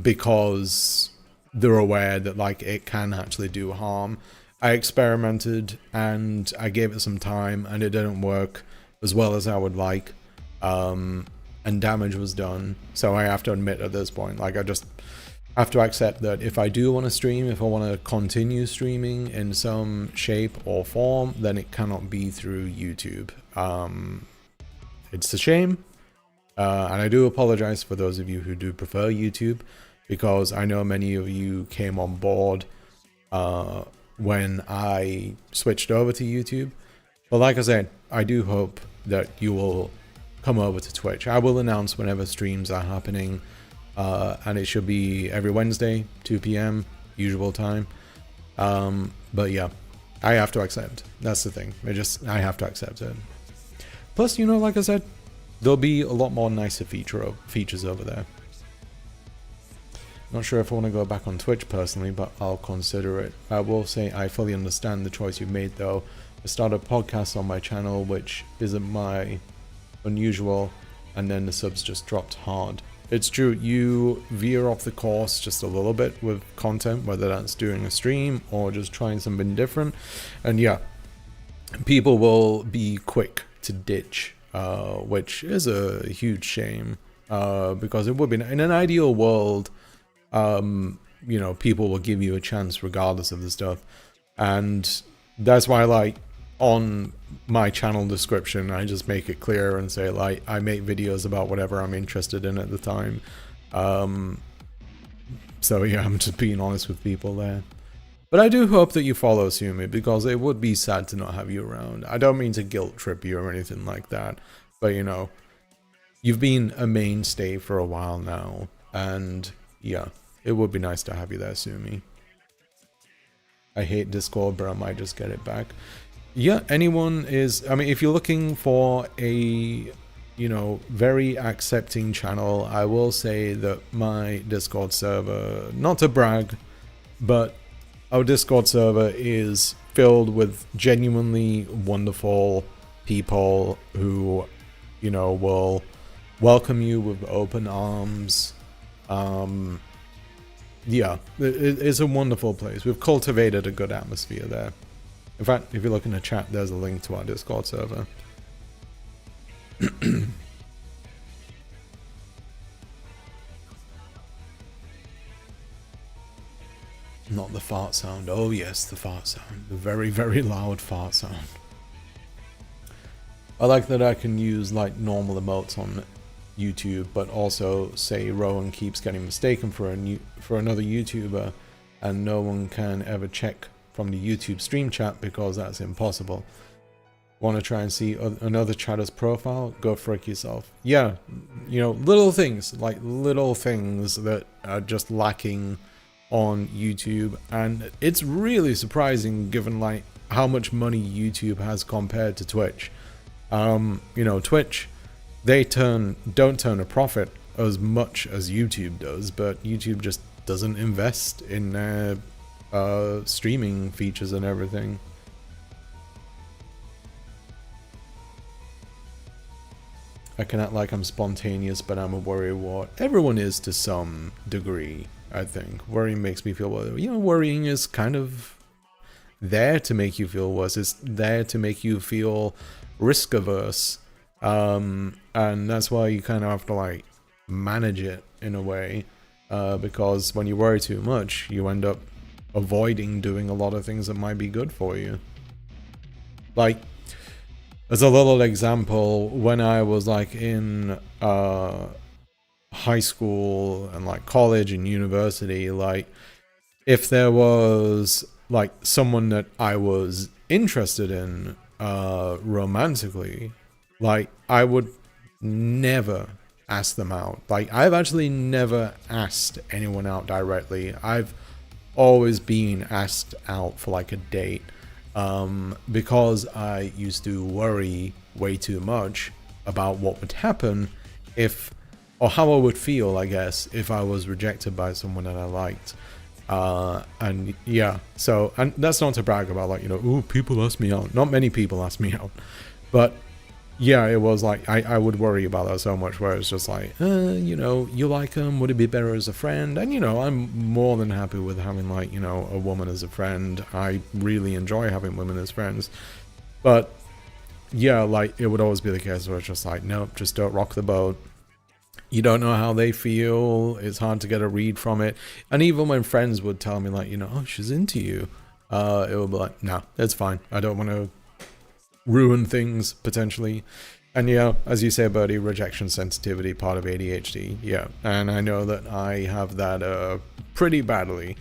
because they're aware that, like, it can actually do harm. I experimented, and I gave it some time, and it didn't work as well as I would like, and damage was done. So I have to admit at this point, like, I just have to accept that if I do want to stream, if I want to continue streaming in some shape or form, then it cannot be through YouTube. It's a shame, and I do apologize for those of you who do prefer YouTube, because I know many of you came on board when I switched over to YouTube. But like I said, I do hope that you will come over to Twitch. I will announce whenever streams are happening, and it should be every Wednesday, 2 p.m, usual time. But yeah, I have to accept. That's the thing. I have to accept it. Plus, you know, like I said, there'll be a lot more nicer features over there. Not sure if I want to go back on Twitch personally, but I'll consider it. I will say I fully understand the choice you've made, though. I started a podcast on my channel, which isn't my unusual, and then the subs just dropped hard. It's true, you veer off the course just a little bit with content, whether that's doing a stream or just trying something different. And yeah, people will be quick to ditch, which is a huge shame, because it would be, in an ideal world, you know, people will give you a chance regardless of the stuff. And that's why, like, on my channel description, I just make it clear and say, like, I make videos about whatever I'm interested in at the time. So yeah, I'm just being honest with people there. But I do hope that you follow Sumi, because it would be sad to not have you around. I don't mean to guilt trip you or anything like that, but you know, you've been a mainstay for a while now, and yeah, it would be nice to have you there, Sumi. I hate Discord, but I might just get it back. Yeah, anyone is, I mean, if you're looking for a, you know, very accepting channel, I will say that my Discord server, not to brag, but our Discord server is filled with genuinely wonderful people who, you know, will welcome you with open arms. Yeah, it's a wonderful place. We've cultivated a good atmosphere there. In fact, if you look in the chat, there's a link to our Discord server. Not the fart sound. Oh yes, the fart sound. The very, very loud fart sound. I like that I can use like normal emotes on YouTube, but also say Rowan keeps getting mistaken for another YouTuber, and no one can ever check from the YouTube stream chat because that's impossible. Want to try and see another chatter's profile? Go frick yourself. Yeah, you know, little things that are just lacking on YouTube, and it's really surprising given like how much money YouTube has compared to Twitch. You know, Twitch, they don't turn a profit as much as YouTube does, but YouTube just doesn't invest in their streaming features and everything. I can act like I'm spontaneous, but I'm a worrywart. Everyone is to some degree, I think. Worrying makes me feel well. You know, worrying is kind of there to make you feel worse. It's there to make you feel risk averse. And that's why you kind of have to like manage it in a way. Because when you worry too much, you end up avoiding doing a lot of things that might be good for you. Like, as a little example, when I was like in high school and like college and university, like if there was like someone that I was interested in romantically, like I would never ask them out. Like I've actually never asked anyone out directly. I've always been asked out for like a date. Because I used to worry way too much about what would happen if, or how I would feel, I guess, if I was rejected by someone that I liked. And yeah, so, and that's not to brag about like, you know, ooh, people ask me out. Not many people ask me out, but yeah, it was like, I would worry about that so much where it's just like, you know, you like them, would it be better as a friend? And, you know, I'm more than happy with having like, you know, a woman as a friend. I really enjoy having women as friends. But yeah, like it would always be the case where it's just like, nope, just don't rock the boat. You don't know how they feel. It's hard to get a read from it. And even when friends would tell me like, you know, oh, she's into you, it would be like, no, it's fine. I don't want to ruin things potentially. And yeah, as you say, Birdie, rejection sensitivity, part of ADHD. Yeah, and I know that I have that pretty badly,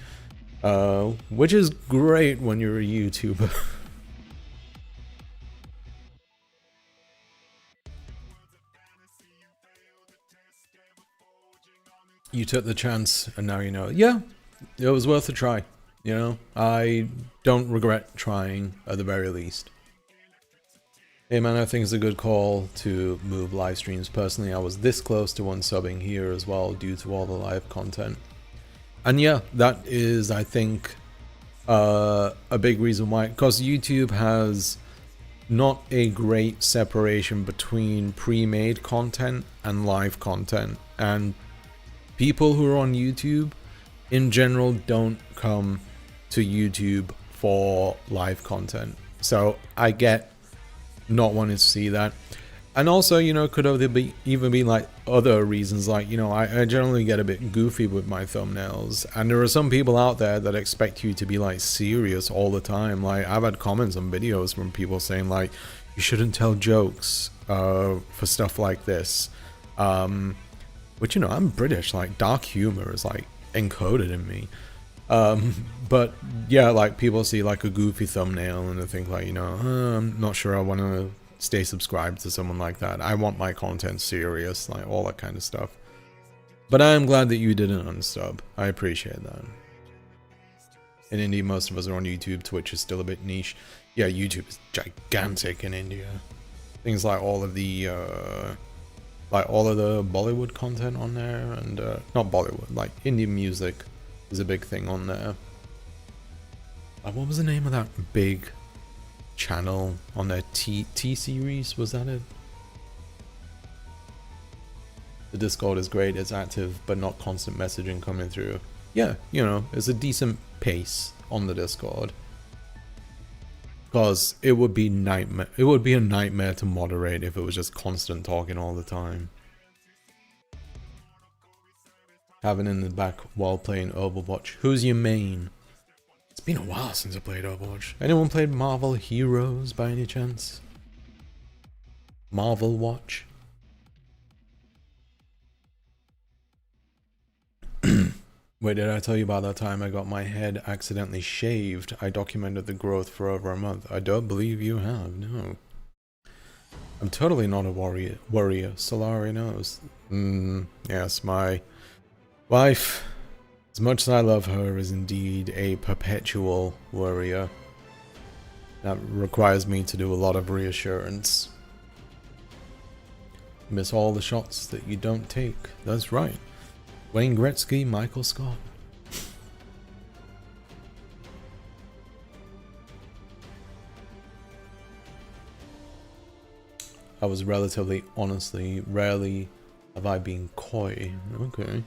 which is great when you're a YouTuber. You took the chance and now you know. Yeah, it was worth a try. You know, I don't regret trying at the very least. Hey man, I think it's a good call to move live streams. Personally, I was this close to unsubbing here as well due to all the live content. And yeah, that is, I think, a big reason why. Because YouTube has not a great separation between pre-made content and live content. And people who are on YouTube, in general, don't come to YouTube for live content. So I get not wanting to see that. And also, you know, could even be like other reasons, like, you know, I generally get a bit goofy with my thumbnails, and there are some people out there that expect you to be like serious all the time. Like I've had comments on videos from people saying like, you shouldn't tell jokes for stuff like this, which, you know, I'm British, like dark humor is like encoded in me. But yeah, like people see like a goofy thumbnail and they think like, you know, I'm not sure I want to stay subscribed to someone like that. I want my content serious, like all that kind of stuff. But I am glad that you didn't unsub. I appreciate that. In India, most of us are on YouTube. Twitch is still a bit niche. Yeah, YouTube is gigantic in India. Things like all of the Bollywood content on there, and not Bollywood, like Indian music is a big thing on there. What was the name of that big channel on their T series? Was that it? The Discord is great, it's active, but not constant messaging coming through. Yeah, you know, it's a decent pace on the Discord. Because it would be nightmare. It would be a nightmare to moderate if it was just constant talking all the time. Having in the back while playing Overwatch. Who's your main? It's been a while since I played Overwatch. Anyone played Marvel Heroes by any chance? Marvel Watch? Wait, did I tell you about that time I got my head accidentally shaved? I documented the growth for over a month. I don't believe you have, no. I'm totally not a warrior. Salari knows. Yes, my wife, as much as I love her, is indeed a perpetual warrior. That requires me to do a lot of reassurance. Miss all the shots that you don't take. That's right. Wayne Gretzky, Michael Scott. I was relatively honestly, rarely have I been coy. Okay.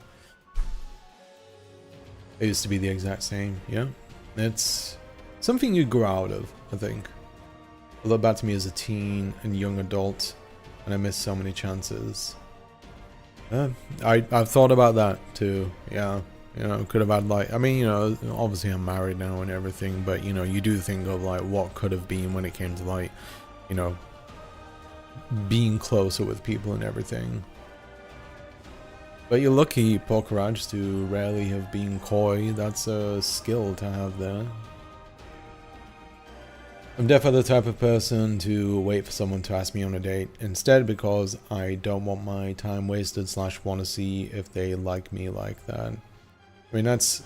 It used to be the exact same, yeah. It's something you grow out of, I think. I look back to me as a teen and young adult, and I missed so many chances. I've thought about that too, yeah. You know, could have had like, I mean, you know, obviously I'm married now and everything, but you know, you do think of like what could have been when it came to like, you know, being closer with people and everything. But you're lucky, Pokeraj, to rarely have been coy. That's a skill to have there. I'm definitely the type of person to wait for someone to ask me on a date instead, because I don't want my time wasted / want to see if they like me like that. I mean, that's,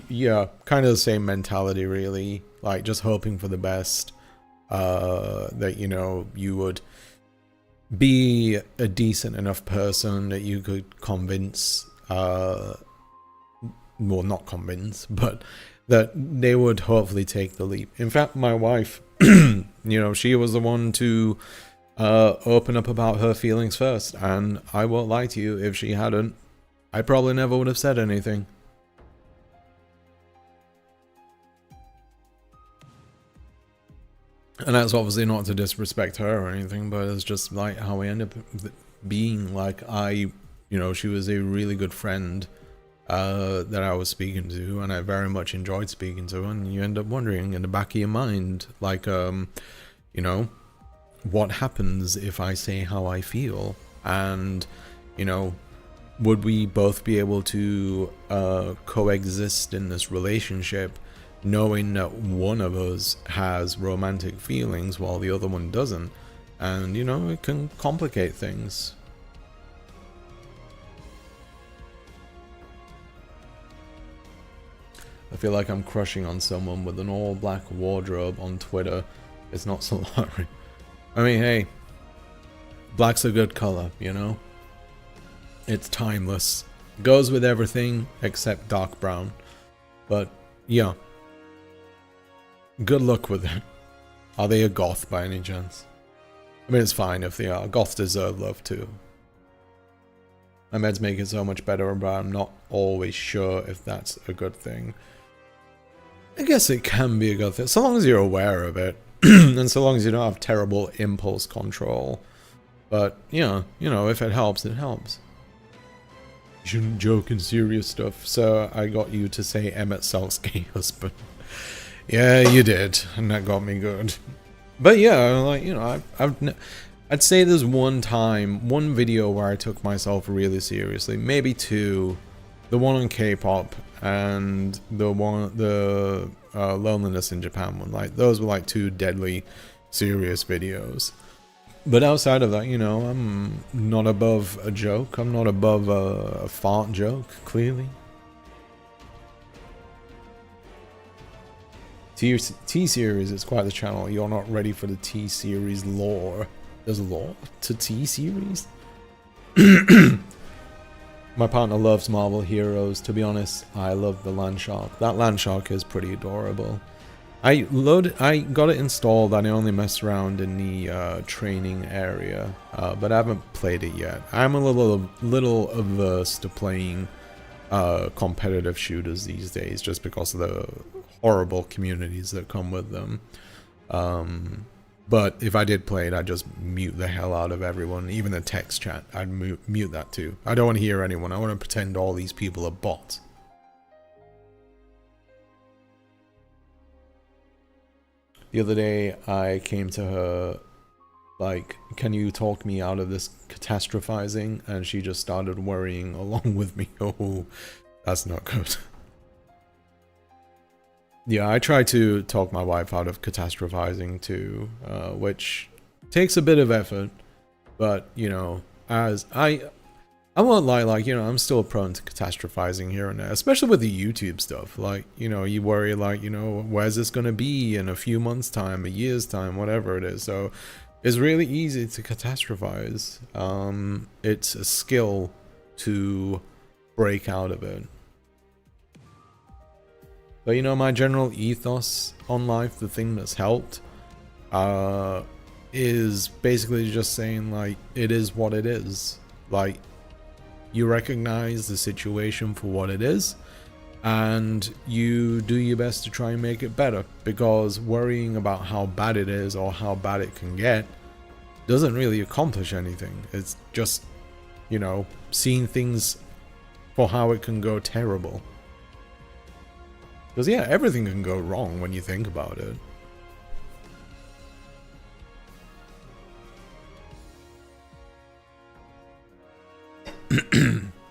yeah, kind of the same mentality really, like just hoping for the best, that, you know, you would be a decent enough person that you could convince, well, not convince, but that they would hopefully take the leap. In fact, my wife, you know, she was the one to open up about her feelings first, and I won't lie to you, if she hadn't, I probably never would have said anything. And that's obviously not to disrespect her or anything, but it's just like how I end up being. Like, you know, she was a really good friend that I was speaking to, and I very much enjoyed speaking to, and you end up wondering in the back of your mind, like, you know, what happens if I say how I feel? And, you know, would we both be able to coexist in this relationship, knowing that one of us has romantic feelings while the other one doesn't? And, you know, it can complicate things. I feel like I'm crushing on someone with an all-black wardrobe on Twitter. It's not Salari. I mean, hey, black's a good color, you know? It's timeless. Goes with everything except dark brown. But, yeah. Good luck with it. Are they a goth by any chance? I mean, it's fine if they are. Goths deserve love too. My meds make it so much better, but I'm not always sure if that's a good thing. I guess it can be a good thing, so long as you're aware of it, and so long as you don't have terrible impulse control. But, yeah, you know, if it helps, it helps. You shouldn't joke in serious stuff, so I got you to say Emmett Salt's gay husband. Yeah, you did, and that got me good. But yeah, like, you know, I'd say there's one video where I took myself really seriously, maybe two. The one on K-pop and the loneliness in Japan one. Like, those were like two deadly serious videos. But outside of that, you know, I'm not above a joke. I'm not above a fart joke, clearly. T-Series is quite the channel. You're not ready for the T-Series lore. There's lore to T-Series? My partner loves Marvel Heroes. To be honest, I love the Land Shark. That Land Shark is pretty adorable. I got it installed and I only messed around in the training area, but I haven't played it yet. I'm a little averse to playing competitive shooters these days, just because of the horrible communities that come with them. But if I did play it, I'd just mute the hell out of everyone, even the text chat. I'd mute that too. I don't want to hear anyone. I want to pretend all these people are bots. The other day, I came to her, like, can you talk me out of this catastrophizing? And she just started worrying along with me. Oh, that's not good. Yeah, I try to talk my wife out of catastrophizing too, which takes a bit of effort. But, you know, as I won't lie, like, you know, I'm still prone to catastrophizing here and there, especially with the YouTube stuff. Like, you know, you worry, like, you know, where's this going to be in a few months' time, a year's time, whatever it is. So it's really easy to catastrophize. It's a skill to break out of it. But, you know, my general ethos on life, the thing that's helped, is basically just saying, like, it is what it is. Like, you recognize the situation for what it is, and you do your best to try and make it better, because worrying about how bad it is or how bad it can get doesn't really accomplish anything. It's just, you know, seeing things for how it can go terrible. Because, yeah, everything can go wrong when you think about it.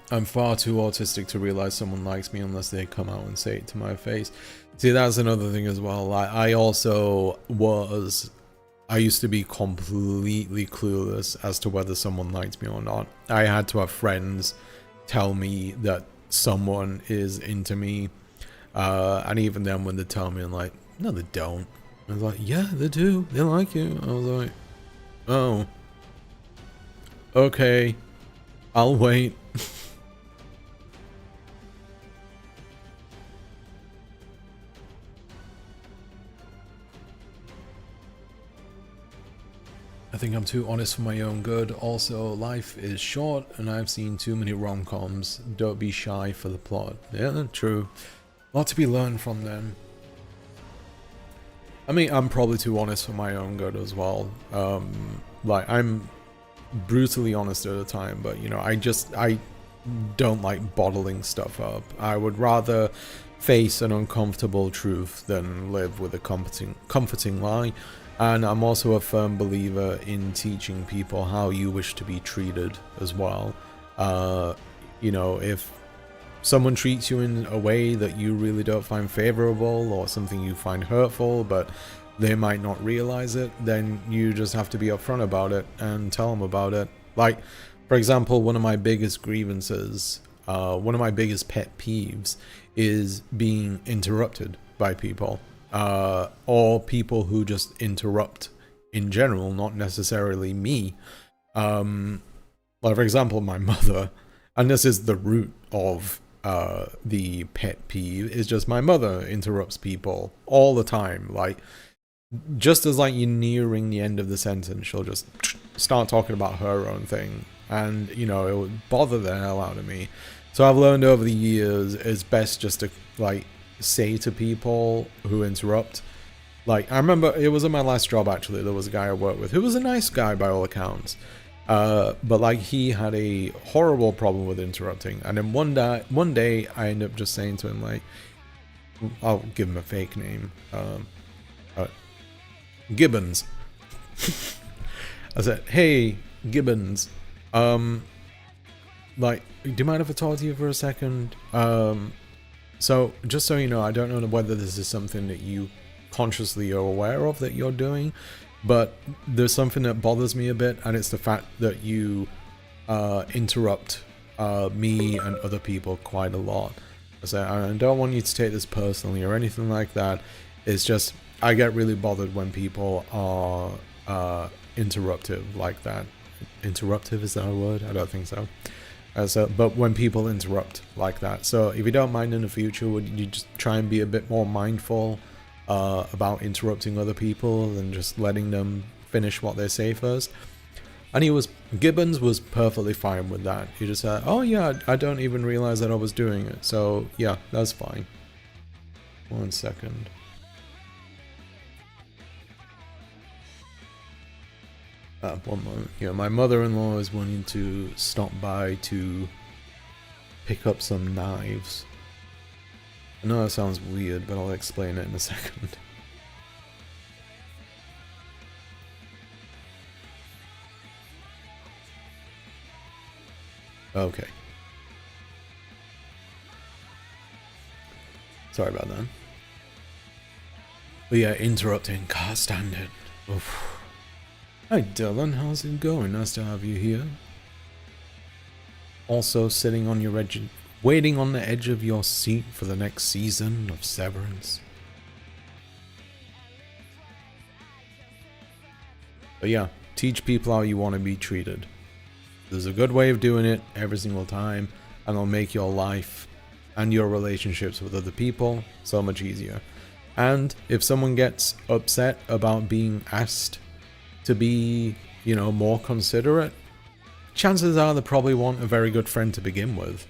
I'm far too autistic to realize someone likes me unless they come out and say it to my face. See, that's another thing as well. I used to be completely clueless as to whether someone likes me or not. I had to have friends tell me that someone is into me. And even then when they tell me, I'm like, no, they don't. I was like, yeah, they do. They like you. I was like, oh, okay, I'll wait. I think I'm too honest for my own good. Also, life is short and I've seen too many rom-coms. Don't be shy for the plot. Yeah, true. A lot to be learned from them. I mean, I'm probably too honest for my own good as well. Like, I'm brutally honest at a time, but, you know, I don't like bottling stuff up. I would rather face an uncomfortable truth than live with a comforting lie. And I'm also a firm believer in teaching people how you wish to be treated as well. You know, if someone treats you in a way that you really don't find favorable, or something you find hurtful, but they might not realize it, then you just have to be upfront about it and tell them about it. Like, for example, one of my biggest grievances, one of my biggest pet peeves is being interrupted by people, or people who just interrupt in general, not necessarily me. Like, for example, my mother, and this is the root of the pet peeve, is just my mother interrupts people all the time. Like, just as like you're nearing the end of the sentence, she'll just start talking about her own thing, and, you know, it would bother the hell out of me. So I've learned over the years it's best just to, like, say to people who interrupt. Like, I remember it was in my last job, actually, there was a guy I worked with who was a nice guy by all accounts. But, like, he had a horrible problem with interrupting. And then one day I ended up just saying to him, like, I'll give him a fake name. Gibbons. I said, hey, Gibbons. Like, do you mind if I talk to you for a second? So, just so you know, I don't know whether this is something that you consciously are aware of that you're doing, but there's something that bothers me a bit, and it's the fact that you interrupt me and other people quite a lot. So I don't want you to take this personally or anything like that. It's just, I get really bothered when people are interruptive like that. Interruptive, is that a word? I don't think so. But when people interrupt like that, so if you don't mind in the future, would you just try and be a bit more mindful about interrupting other people and just letting them finish what they say first? And Gibbons was perfectly fine with that. He just said, oh yeah, I don't even realize that I was doing it. So yeah, that's fine. 1 second. One moment. Yeah, my mother-in-law is wanting to stop by to pick up some knives. I know that sounds weird, but I'll explain it in a second. Okay. Sorry about that. But yeah, interrupting. Can't stand it. Oof. Hi Dylan, how's it going? Nice to have you here. Also sitting on your edge, waiting on the edge of your seat for the next season of Severance. But yeah, teach people how you want to be treated. There's a good way of doing it every single time, and it'll make your life and your relationships with other people so much easier. And if someone gets upset about being asked to be, you know, more considerate, chances are they probably want a very good friend to begin with.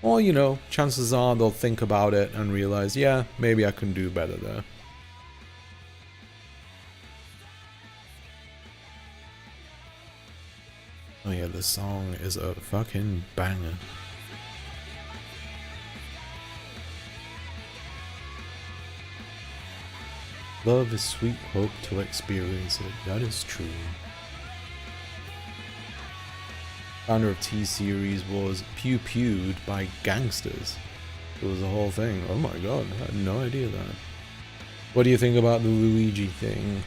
Or, you know, chances are they'll think about it and realize, yeah, maybe I can do better there. Oh yeah, this song is a fucking banger. Love is sweet hope to experience it. That is true. Founder of T-Series was pew-pewed by gangsters. It was a whole thing. Oh my god, I had no idea that. What do you think about the Luigi thing?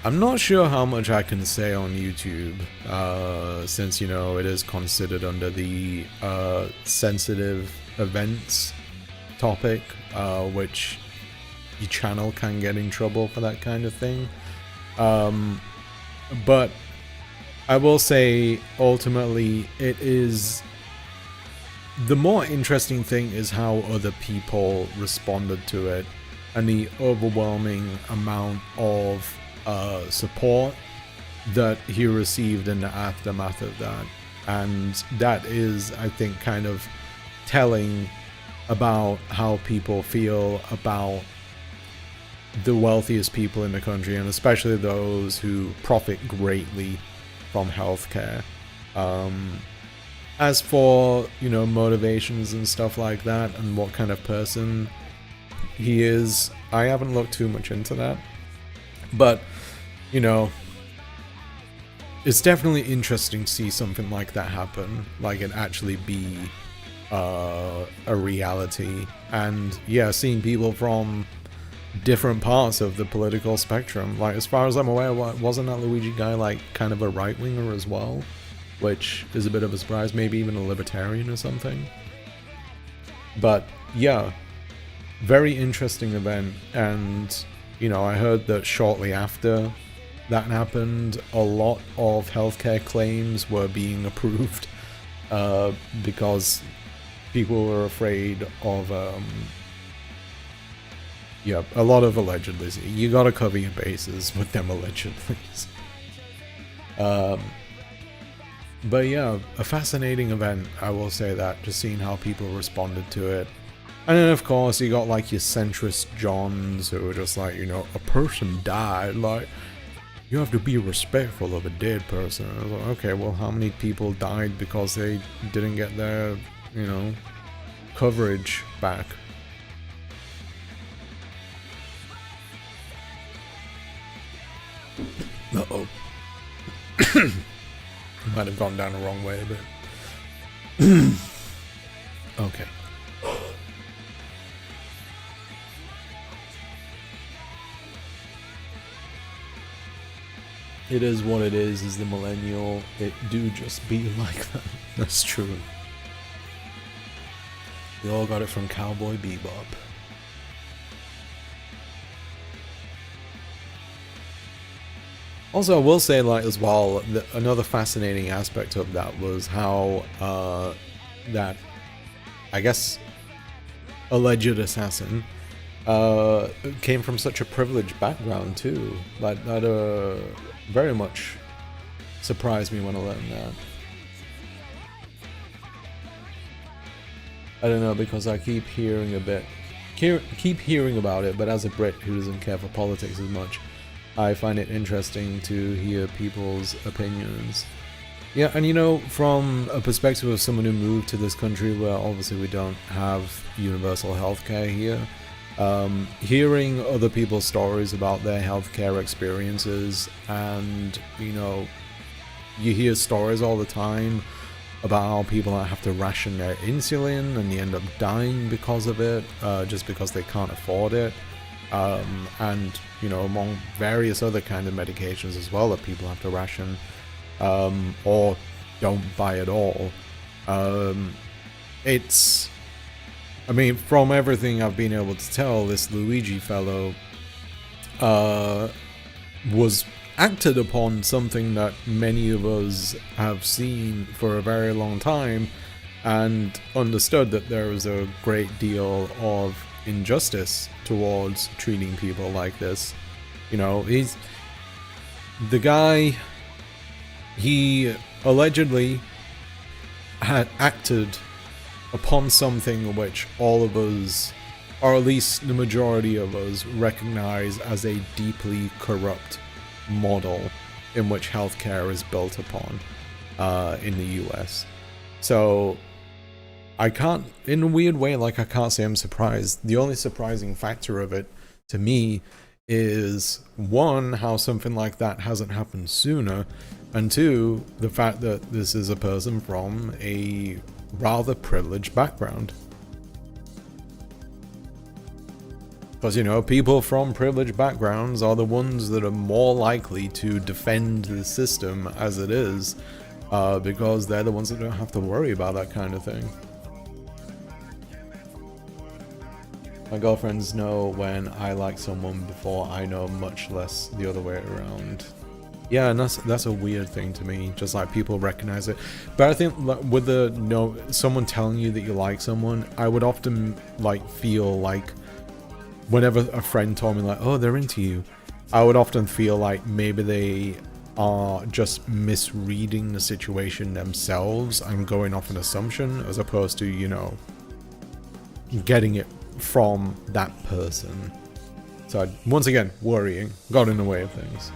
I'm not sure how much I can say on YouTube, since, you know, it is considered under the sensitive events topic, which your channel can get in trouble for that kind of thing. But I will say, ultimately, it is... The more interesting thing is how other people responded to it, and the overwhelming amount of support that he received in the aftermath of that. And that is, I think, kind of telling about how people feel about the wealthiest people in the country, and especially those who profit greatly from healthcare. As for, you know, motivations and stuff like that, and what kind of person he is, I haven't looked too much into that. But, you know, it's definitely interesting to see something like that happen, like it actually be a reality. And yeah, seeing people from different parts of the political spectrum, like as far as I'm aware, wasn't that Luigi guy like kind of a right-winger as well, which is a bit of a surprise, maybe even a libertarian or something. But yeah, very interesting event. And you know, I heard that shortly after that happened, a lot of healthcare claims were being approved because people were afraid of yeah, a lot of allegedly. You gotta cover your bases with them allegedly. But yeah, a fascinating event, I will say that, just seeing how people responded to it. And then of course you got like your centrist Johns who were just like, you know, a person died, like, you have to be respectful of a dead person. I was like, okay, well, how many people died because they didn't get their, you know, coverage back? Uh-oh. Might have gone down the wrong way a bit. Okay. It is what it is the millennial. It do just be like that. That's true. We all got it from Cowboy Bebop. Also, I will say, like, as well, another fascinating aspect of that was how that, I guess, alleged assassin came from such a privileged background too. Like, that very much surprised me when I learned that. I don't know, because I keep hearing about it, but as a Brit who doesn't care for politics as much, I find it interesting to hear people's opinions. Yeah, and you know, from a perspective of someone who moved to this country where obviously we don't have universal healthcare here, hearing other people's stories about their healthcare experiences, and you know, you hear stories all the time about how people have to ration their insulin and they end up dying because of it, just because they can't afford it. And you know, among various other kind of medications as well that people have to ration, or don't buy at all. It's, I mean, from everything I've been able to tell, this Luigi fellow was acted upon something that many of us have seen for a very long time, and understood that there is a great deal of injustice towards treating people like this. You know, he's the guy, he allegedly had acted upon something which all of us, or at least the majority of us, recognize as a deeply corrupt model in which healthcare is built upon in the US. So I can't, in a weird way, like, I can't say I'm surprised. The only surprising factor of it to me is, one, how something like that hasn't happened sooner, and two, the fact that this is a person from a rather privileged background. Because, you know, people from privileged backgrounds are the ones that are more likely to defend the system as it is, because they're the ones that don't have to worry about that kind of thing. My girlfriends know when I like someone before I know, much less the other way around. Yeah, and that's a weird thing to me, just like people recognize it. But I think with someone telling you that you like someone, I would often like feel like, whenever a friend told me like, oh, they're into you, I would often feel like maybe they are just misreading the situation themselves and going off an assumption, as opposed to, you know, getting it from that person. So once again, worrying got in the way of things.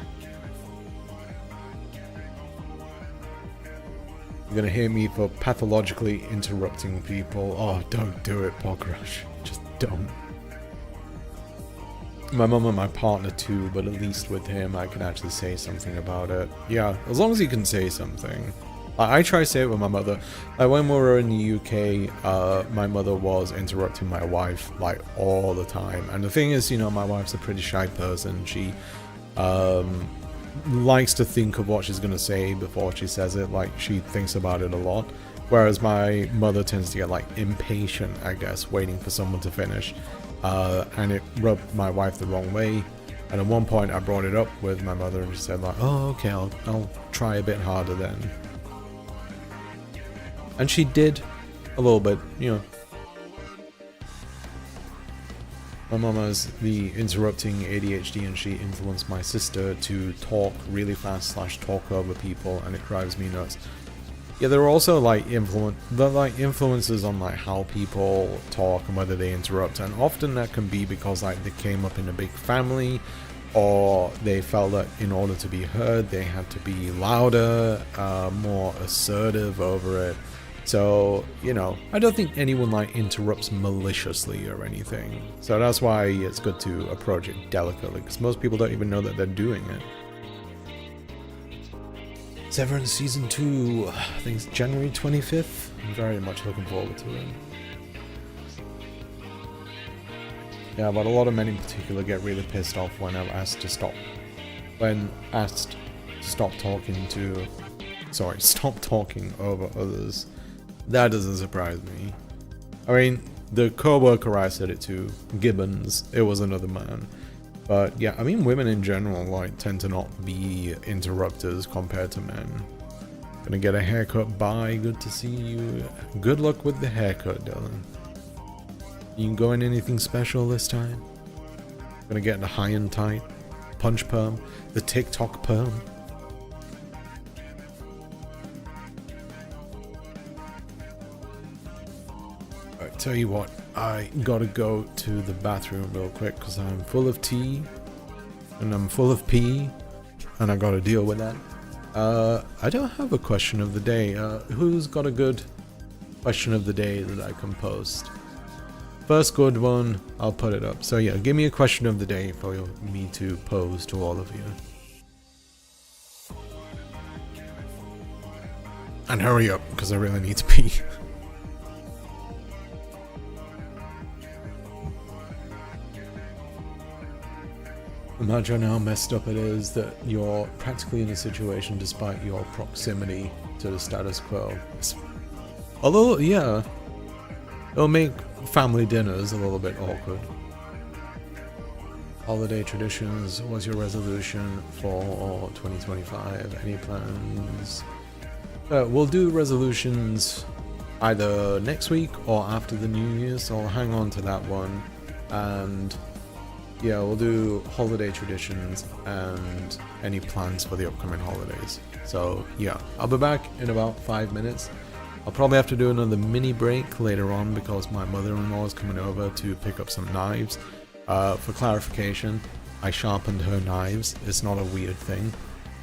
You're gonna hear me for pathologically interrupting people. Oh, don't do it, Pogrush. Just don't. My mum and my partner too, but at least with him I can actually say something about it. Yeah, as long as you can say something. I try to say it with my mother. Like, when we were in the UK, my mother was interrupting my wife like all the time. And the thing is, you know, my wife's a pretty shy person. She likes to think of what she's gonna say before she says it. Like, she thinks about it a lot. Whereas my mother tends to get like impatient, I guess, waiting for someone to finish. And it rubbed my wife the wrong way. And at one point I brought it up with my mother and she said like, oh, okay, I'll try a bit harder then. And she did a little bit, you know. My mum has the interrupting ADHD, and she influenced my sister to talk really fast / talk over people, and it drives me nuts. Yeah, there are also like influences on like how people talk and whether they interrupt, and often that can be because like they came up in a big family, or they felt that in order to be heard they had to be louder, more assertive over it. So, you know, I don't think anyone like interrupts maliciously or anything. So that's why it's good to approach it delicately, because most people don't even know that they're doing it. Severance Season 2, I think it's January 25th. I'm very much looking forward to it. Yeah, but a lot of men in particular get really pissed off when I'm asked to stop. When asked to stop talking over others. That doesn't surprise me. I mean, the co-worker I said it to, Gibbons, it was another man. But yeah, I mean, women in general like tend to not be interrupters compared to men. Gonna get a haircut. Bye. Good to see you. Good luck with the haircut, Dylan. You going anything special this time? Gonna get the high and tight punch perm, the TikTok perm. Alright, tell you what, I gotta go to the bathroom real quick because I'm full of tea and I'm full of pee and I gotta deal with that. I don't have a question of the day. Who's got a good question of the day that I can post? First good one, I'll put it up. So yeah, give me a question of the day for me to pose to all of you. And hurry up, because I really need to pee. Imagine how messed up it is that you're practically in a situation despite your proximity to the status quo. Although, yeah, it'll make family dinners a little bit awkward. Holiday traditions. What's your resolution for 2025? Any plans? We'll do resolutions either next week or after the New Year, so I'll hang on to that one. And yeah, we'll do holiday traditions and any plans for the upcoming holidays. So yeah, I'll be back in about 5 minutes. I'll probably have to do another mini break later on because my mother-in-law is coming over to pick up some knives. For clarification, I sharpened her knives. It's not a weird thing.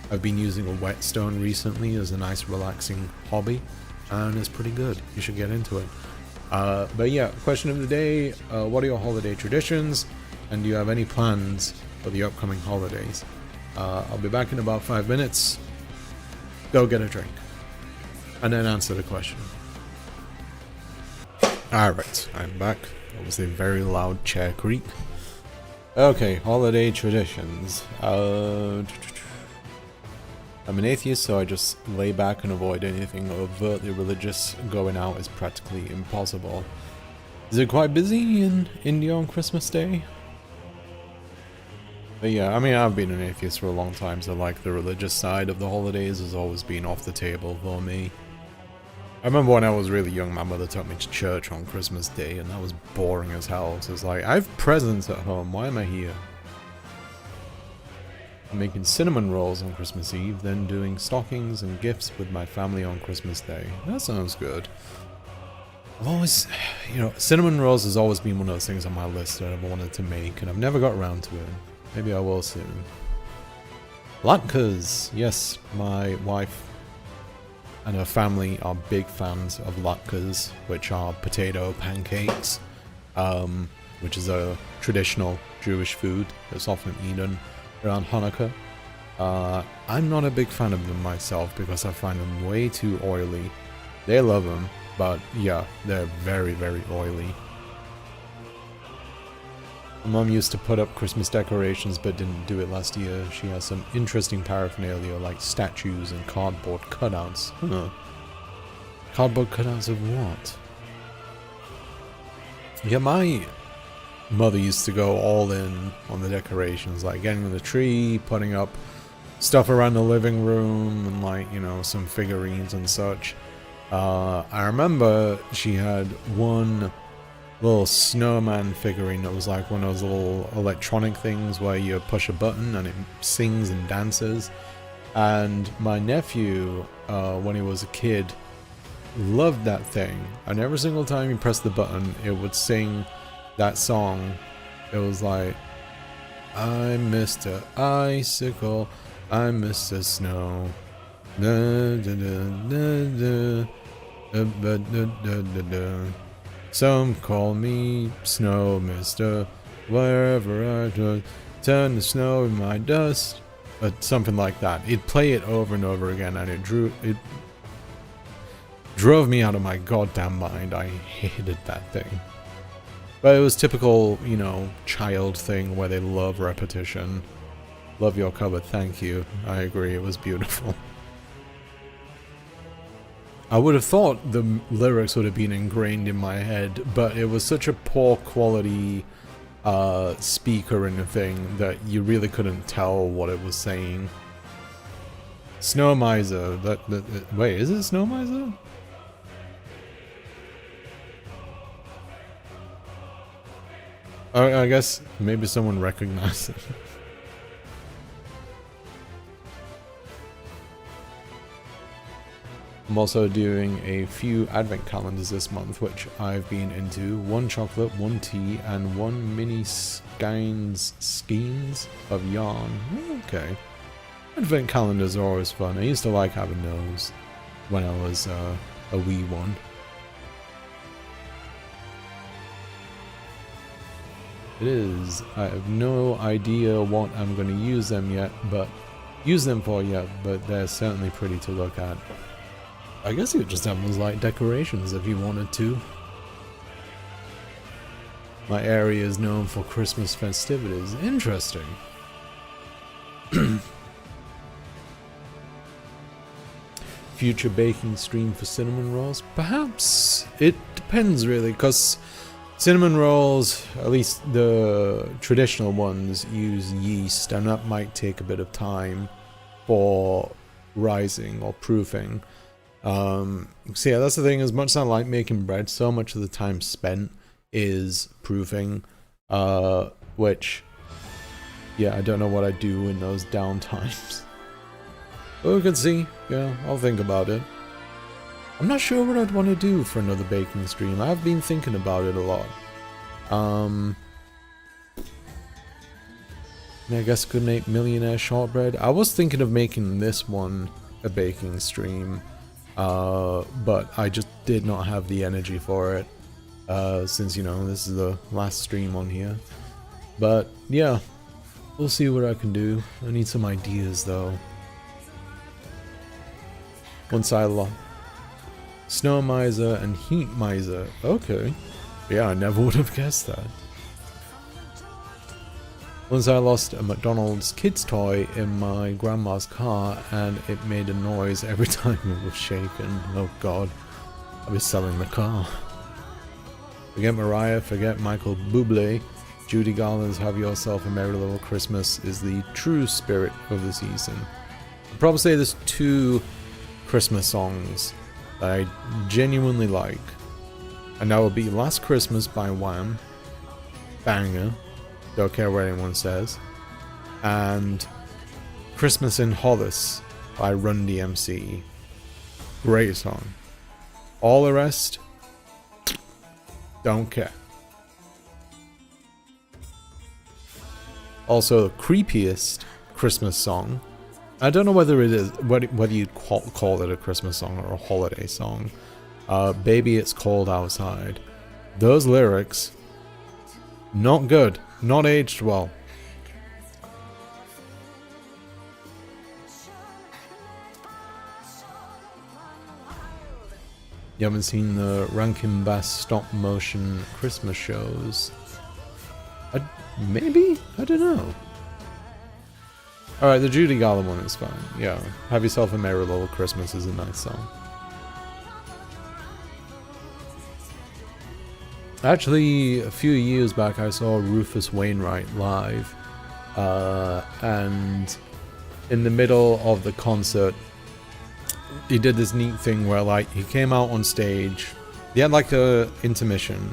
I've been using a whetstone recently as a nice relaxing hobby, and it's pretty good. You should get into it. But yeah, question of the day, what are your holiday traditions? And do you have any plans for the upcoming holidays? I'll be back in about 5 minutes. Go get a drink. And then answer the question. Alright, I'm back. That was a very loud chair creak. Okay, holiday traditions. I'm an atheist, so I just lay back and avoid anything overtly religious. Going out is practically impossible. Is it quite busy in India on Christmas Day? But yeah, I mean, I've been an atheist for a long time, so like the religious side of the holidays has always been off the table for me. I remember when I was really young, my mother took me to church on Christmas Day, and that was boring as hell. So it's like, I have presents at home, why am I here? I'm making cinnamon rolls on Christmas Eve, then doing stockings and gifts with my family on Christmas Day. That sounds good. I've always, you know, cinnamon rolls has always been one of those things on my list that I've wanted to make, and I've never got around to it. Maybe I will soon. Latkes. Yes, my wife and her family are big fans of latkes, which are potato pancakes, which is a traditional Jewish food that's often eaten around Hanukkah. I'm not a big fan of them myself because I find them way too oily. They love them, but yeah, they're very, very oily. My mom used to put up Christmas decorations but didn't do it last year. She has some interesting paraphernalia like statues and cardboard cutouts. Huh. Cardboard cutouts of what? Yeah, my mother used to go all in on the decorations, like getting the tree, putting up stuff around the living room, and like, you know, some figurines and such. I remember she had one little snowman figurine that was like one of those little electronic things where you push a button and it sings and dances. And my nephew, when he was a kid, loved that thing. And every single time you press the button, it would sing that song. It was like, I'm Mr. Icicle, I'm Mr. Snow. Da, da, da, da, da, da, da, da, da. Some call me Snow Mister, wherever I go, turn the snow in my dust. Something like that. It'd play it over and over again, and it drove me out of my goddamn mind. I hated that thing. But it was typical, you know, child thing where they love repetition. Love your cover, thank you. I agree, it was beautiful. I would have thought the lyrics would have been ingrained in my head, but it was such a poor quality speaker in the thing that you really couldn't tell what it was saying. Snow Miser. Wait, is it Snow Miser? I guess maybe someone recognized it. I'm also doing a few advent calendars this month, which I've been into. 1 chocolate, 1 tea, and 1 mini skeins of yarn. Okay. Advent calendars are always fun. I used to like having those when I was a wee one. It is. I have no idea what I'm going to use them for yet, but they're certainly pretty to look at. I guess you would just have them as like decorations if you wanted to. My area is known for Christmas festivities. Interesting. Future baking stream for cinnamon rolls? Perhaps. It depends really, because cinnamon rolls, at least the traditional ones, use yeast, and that might take a bit of time for rising or proofing. So yeah, that's the thing. As much as I like making bread, so much of the time spent is proofing, which, yeah, I don't know what I do in those down times. But we can see. Yeah, I'll think about it. I'm not sure what I'd want to do for another baking stream. I've been thinking about it a lot. I guess could make millionaire shortbread. I was thinking of making this one a baking stream, but I just did not have the energy for it, since, you know, this is the last stream on here. But yeah, we'll see what I can do. I need some ideas though. Once I Snow Miser and Heat Miser. Okay. Yeah, I never would have guessed that. Once I lost a McDonald's kids toy in my grandma's car and it made a noise every time it was shaken. Oh god. I'll be selling the car. Forget Mariah, forget Michael Bublé. Judy Garland's Have Yourself a Merry Little Christmas is the true spirit of the season. I'd probably say there's 2 Christmas songs that I genuinely like. And that would be Last Christmas by Wham. Banger. Don't care what anyone says. And Christmas in Hollis by Run DMC. Great song. All the rest, don't care. Also, the creepiest Christmas song. I don't know whether it is whether you'd call it a Christmas song or a holiday song. Baby, It's Cold Outside. Those lyrics, not good. Not aged well. You haven't seen the Rankin Bass stop motion Christmas shows? Maybe? I don't know. Alright, the Judy Garland one is fine. Yeah. Have Yourself a Merry Little Christmas is a nice song. Actually, a few years back I saw Rufus Wainwright live, and in the middle of the concert he did this neat thing where, like, he came out on stage, he had like a intermission,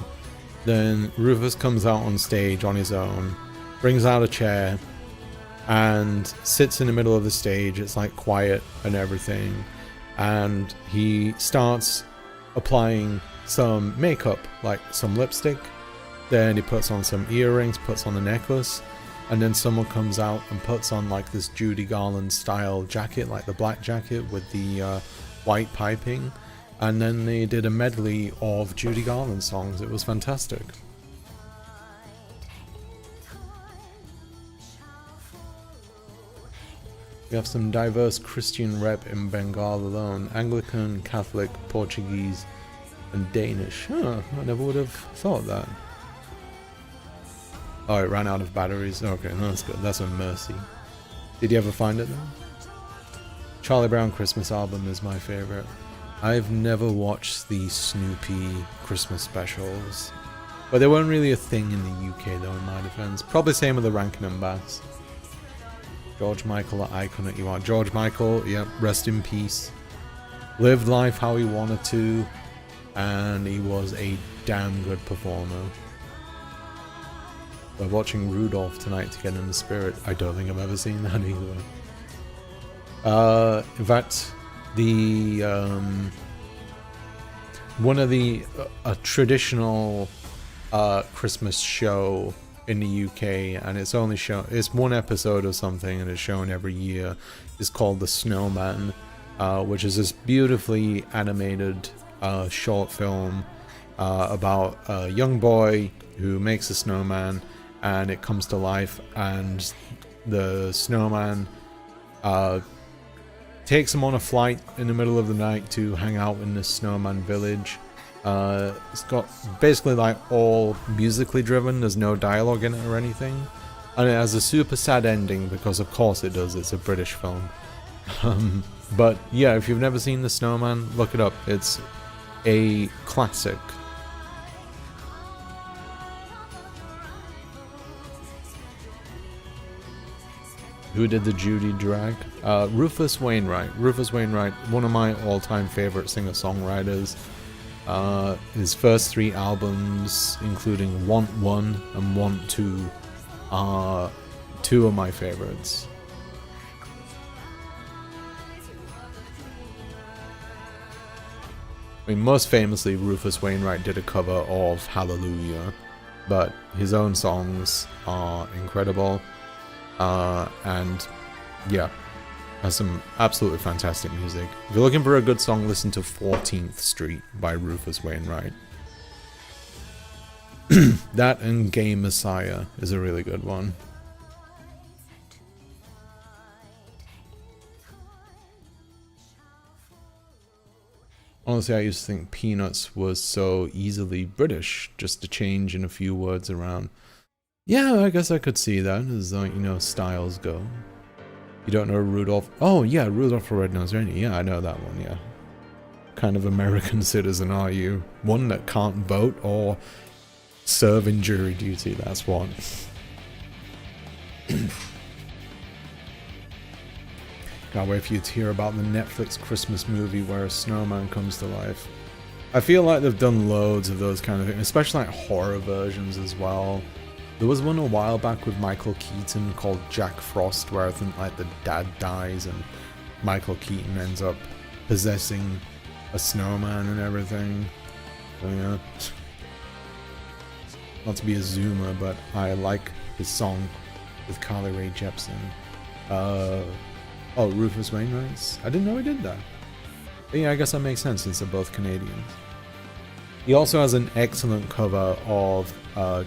then Rufus comes out on stage on his own, brings out a chair and sits in the middle of the stage. It's like quiet and everything, and he starts applying some makeup, like some lipstick, then he puts on some earrings, puts on a necklace, and then someone comes out and puts on like this Judy Garland style jacket, like the black jacket with the white piping, and then they did a medley of Judy Garland songs. It was fantastic. We have some diverse Christian rep in Bengal alone. Anglican, Catholic, Portuguese, and Danish. Huh, I never would have thought that. Oh, it ran out of batteries. Okay, no, that's good. That's a mercy. Did you ever find it though? Charlie Brown Christmas album is my favorite. I've never watched the Snoopy Christmas specials. But they weren't really a thing in the UK though, in my defense. Probably same with the Rankin and Bass. George Michael, the icon that you are. George Michael, yep, rest in peace. Lived life how he wanted to, and he was a damn good performer. We're watching Rudolph tonight to get in the spirit. I don't think I've ever seen that either. In fact, the one of the traditional Christmas show in the UK, and it's only shown, it's one episode of something, and it's shown every year. Is called The Snowman, which is this beautifully animated short film about a young boy who makes a snowman, and it comes to life, and the snowman takes him on a flight in the middle of the night to hang out in this snowman village. It's got basically like all musically driven, there's no dialogue in it or anything, and it has a super sad ending because of course it does, it's a British film. But yeah, if you've never seen The Snowman, look it up, it's a classic. Who did the Judy drag? Rufus Wainwright. Rufus Wainwright, one of my all-time favorite singer-songwriters. His first 3 albums, including Want 1 and Want 2, are 2 of my favorites. I mean, most famously, Rufus Wainwright did a cover of Hallelujah, but his own songs are incredible. And yeah, has some absolutely fantastic music. If you're looking for a good song, listen to 14th Street by Rufus Wainwright. That and Gay Messiah is a really good one. Honestly, I used to think Peanuts was so easily British, just to change in a few words around. Yeah, I guess I could see that, as like, you know, styles go. You don't know Rudolph? Oh yeah, Rudolph the Red-Nosed Reindeer. Yeah, I know that one, yeah. What kind of American citizen are you? One that can't vote or serve in jury duty, that's what. Can't wait for you to hear about the Netflix Christmas movie where a snowman comes to life. I feel like they've done loads of those kind of things, especially like horror versions as well. There was one a while back with Michael Keaton called Jack Frost, where I think like the dad dies and Michael Keaton ends up possessing a snowman and everything. So yeah. Not to be a zoomer, but I like his song with Carly Rae Jepsen. Oh, Rufus Wainwright? I didn't know he did that. But yeah, I guess that makes sense since they're both Canadians. He also has an excellent cover of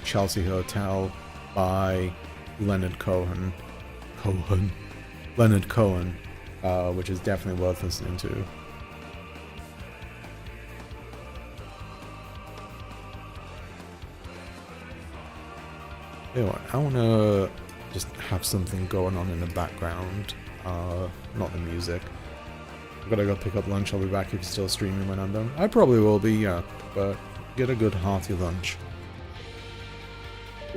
Chelsea Hotel by Leonard Cohen. Leonard Cohen, which is definitely worth listening to. You know what, I want to just have something going on in the background. Not the music. I've got to go pick up lunch. I'll be back if you're still streaming when I'm done. I probably will be, yeah, but get a good hearty lunch.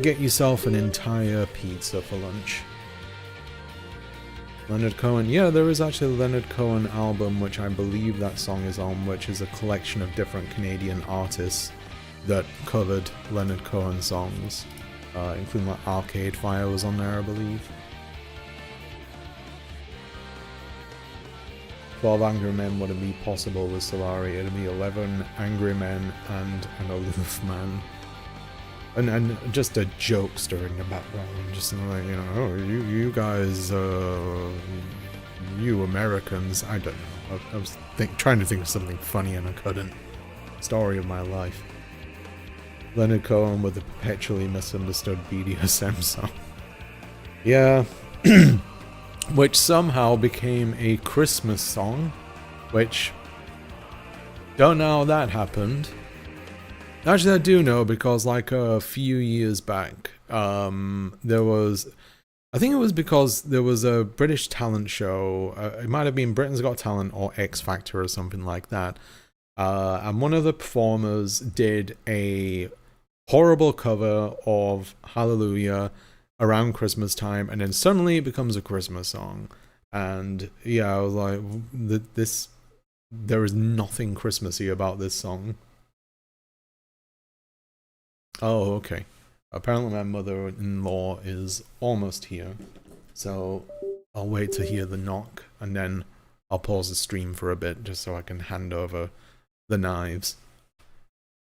Get yourself an entire pizza for lunch. Leonard Cohen. Yeah, there is actually a Leonard Cohen album, which I believe that song is on, which is a collection of different Canadian artists that covered Leonard Cohen songs, including like Arcade Fire was on there, I believe. 12 Angry Men wouldn't be possible with Salari. It'd be 11 Angry Men and an aloof man. And just a jokester in the background. Just like, you know, oh, you guys, you Americans. I don't know. I was trying to think of something funny and I couldn't. Story of my life. Leonard Cohen with the perpetually misunderstood BDSM song. Yeah. Which somehow became a Christmas song, which, don't know how that happened. Actually, I do know, because like a few years back, there was, I think it was because there was a British talent show, it might have been Britain's Got Talent or X Factor or something like that, and one of the performers did a horrible cover of Hallelujah around Christmas time, and then suddenly it becomes a Christmas song. And yeah, I was like, there is nothing Christmassy about this song. Oh, okay. Apparently my mother-in-law is almost here, so I'll wait to hear the knock, and then I'll pause the stream for a bit just so I can hand over the knives.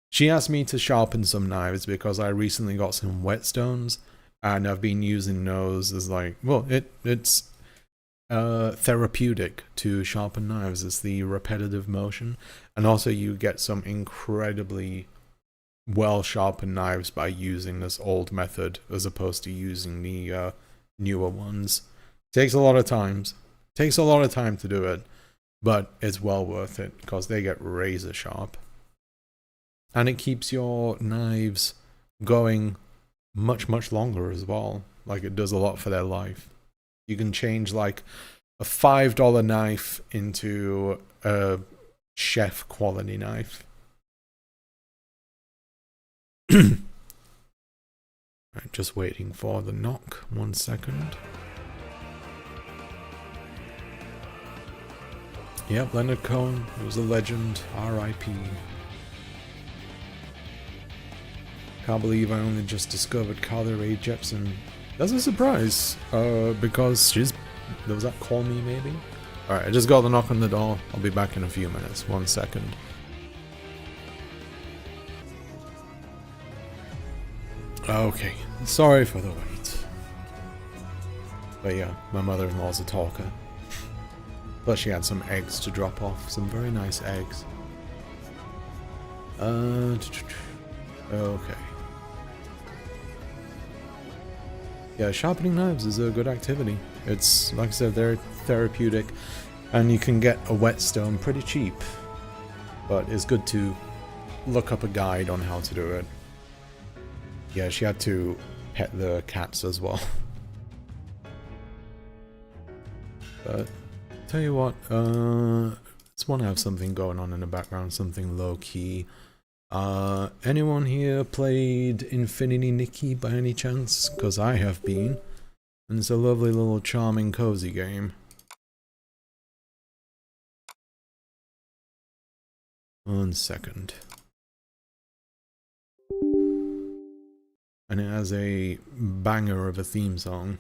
She asked me to sharpen some knives because I recently got some whetstones, and I've been using those as like, well, it's therapeutic to sharpen knives. It's the repetitive motion, and also you get some incredibly well sharpened knives by using this old method as opposed to using the newer ones. Takes a lot of time to do it, but it's well worth it because they get razor sharp, and it keeps your knives going much longer as well. Like, it does a lot for their life. You can change like a $5 knife into a chef quality knife. Right, just waiting for the knock. 1 second. Yep, Leonard Cohen, he was a legend. R.I.P. Can't believe I only just discovered Carly Rae Jepsen. That's a surprise, because there was that Call Me maybe? Alright, I just got the knock on the door. I'll be back in a few minutes. 1 second. Okay, sorry for the wait. But yeah, my mother-in-law's a talker. Plus she had some eggs to drop off, some very nice eggs. Okay. Yeah, sharpening knives is a good activity. It's, like I said, they're therapeutic, and you can get a whetstone pretty cheap. But it's good to look up a guide on how to do it. Yeah, she had to pet the cats as well. But, tell you what, just want to have something going on in the background, something low-key. Anyone here played Infinity Nikki by any chance? Because I have been. And it's a lovely little charming cozy game. 1 second. And it has a banger of a theme song.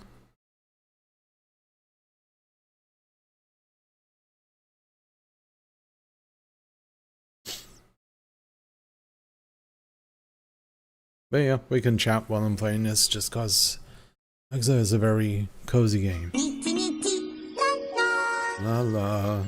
But yeah, we can chat while I'm playing this, just cause, like I said, it's a very cozy game. La la.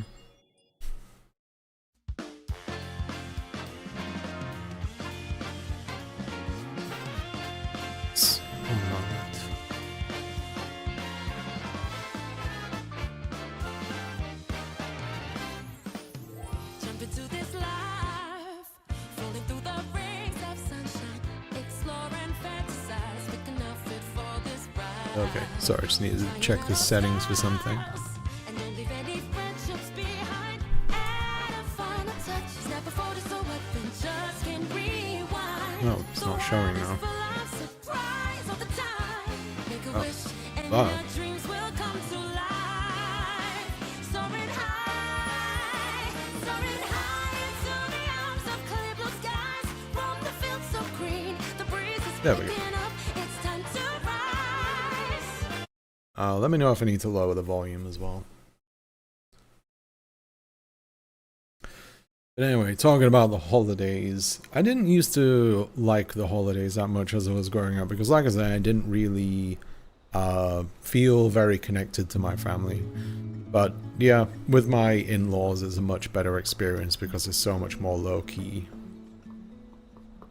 Okay, sorry, I just needed to check the settings for something. No, it's not showing now. Oh, wow. There we go. Let me know if I need to lower the volume as well. But anyway, talking about the holidays, I didn't used to like the holidays that much as I was growing up, because like I said, I didn't really feel very connected to my family. But yeah, with my in-laws it's a much better experience because it's so much more low-key.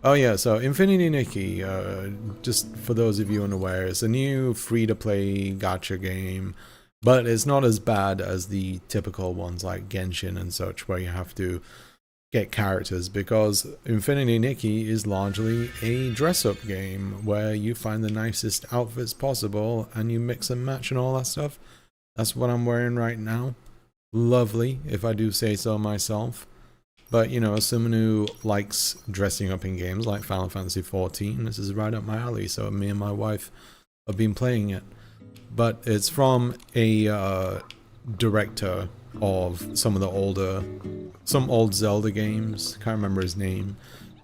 Oh yeah, so Infinity Nikki, just for those of you unaware, it's a new free-to-play gacha game, but it's not as bad as the typical ones like Genshin and such, where you have to get characters, because Infinity Nikki is largely a dress-up game where you find the nicest outfits possible and you mix and match and all that stuff. That's what I'm wearing right now. Lovely, if I do say so myself. But, you know, as someone who likes dressing up in games like Final Fantasy XIV, this is right up my alley. So me and my wife have been playing it. But it's from a director of some of the some old Zelda games. Can't remember his name.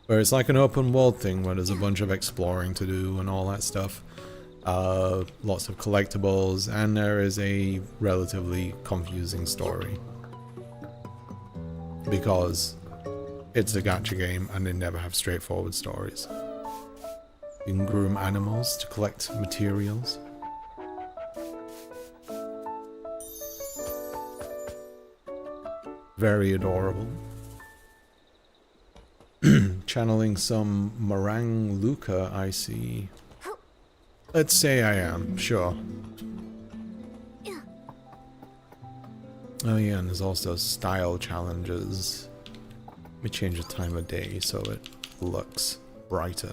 Where it's like an open world thing where there's a bunch of exploring to do and all that stuff. Lots of collectibles, and there is a relatively confusing story. Because it's a gacha game and they never have straightforward stories. You can groom animals to collect materials. Very adorable. Channeling some meringue Luca, I see. Let's say I am, sure. Oh yeah, and there's also style challenges. Let me change the time of day so it looks brighter.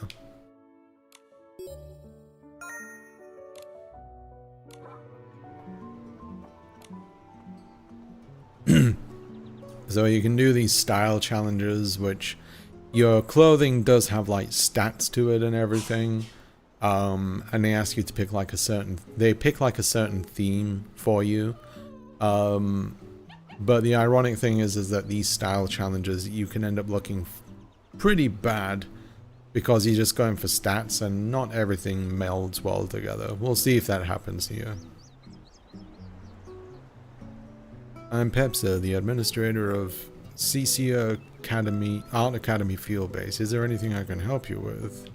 So you can do these style challenges, which your clothing does have like stats to it and everything. And they ask you to pick like a certain, they pick like a certain theme for you. But the ironic thing is that these style challenges, you can end up looking pretty bad because you're just going for stats and not everything melds well together. We'll see if that happens here. I'm Pepsa, the administrator of CCA Academy, Art Academy Field Base. Is there anything I can help you with?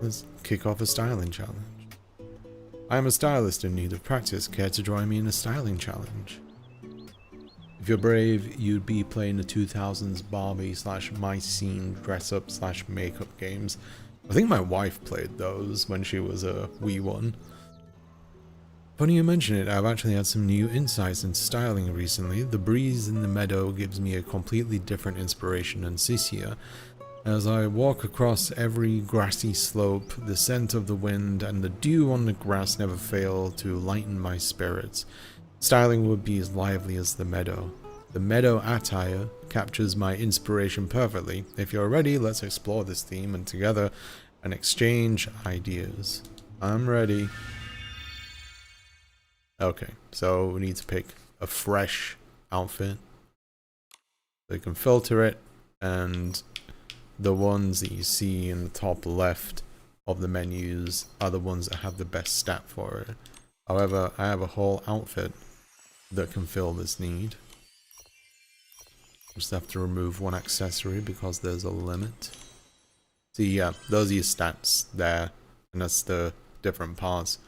Let's kick off a styling challenge. I am a stylist in need of practice. Care to join me in a styling challenge? If you're brave, you'd be playing the 2000s Barbie / My Scene dress up / makeup games. I think my wife played those when she was a wee one. Funny you mention it, I've actually had some new insights into styling recently. The breeze in the meadow gives me a completely different inspiration than Cisia. As I walk across every grassy slope, the scent of the wind and the dew on the grass never fail to lighten my spirits. Styling would be as lively as the meadow. The meadow attire captures my inspiration perfectly. If you're ready, let's explore this theme and together and exchange ideas. I'm ready. Okay, so we need to pick a fresh outfit. So you can filter it, and the ones that you see in the top left of the menus are the ones that have the best stat for it. However, I have a whole outfit that can fill this need. Just have to remove one accessory because there's a limit. See, yeah, those are your stats there, and that's the different parts.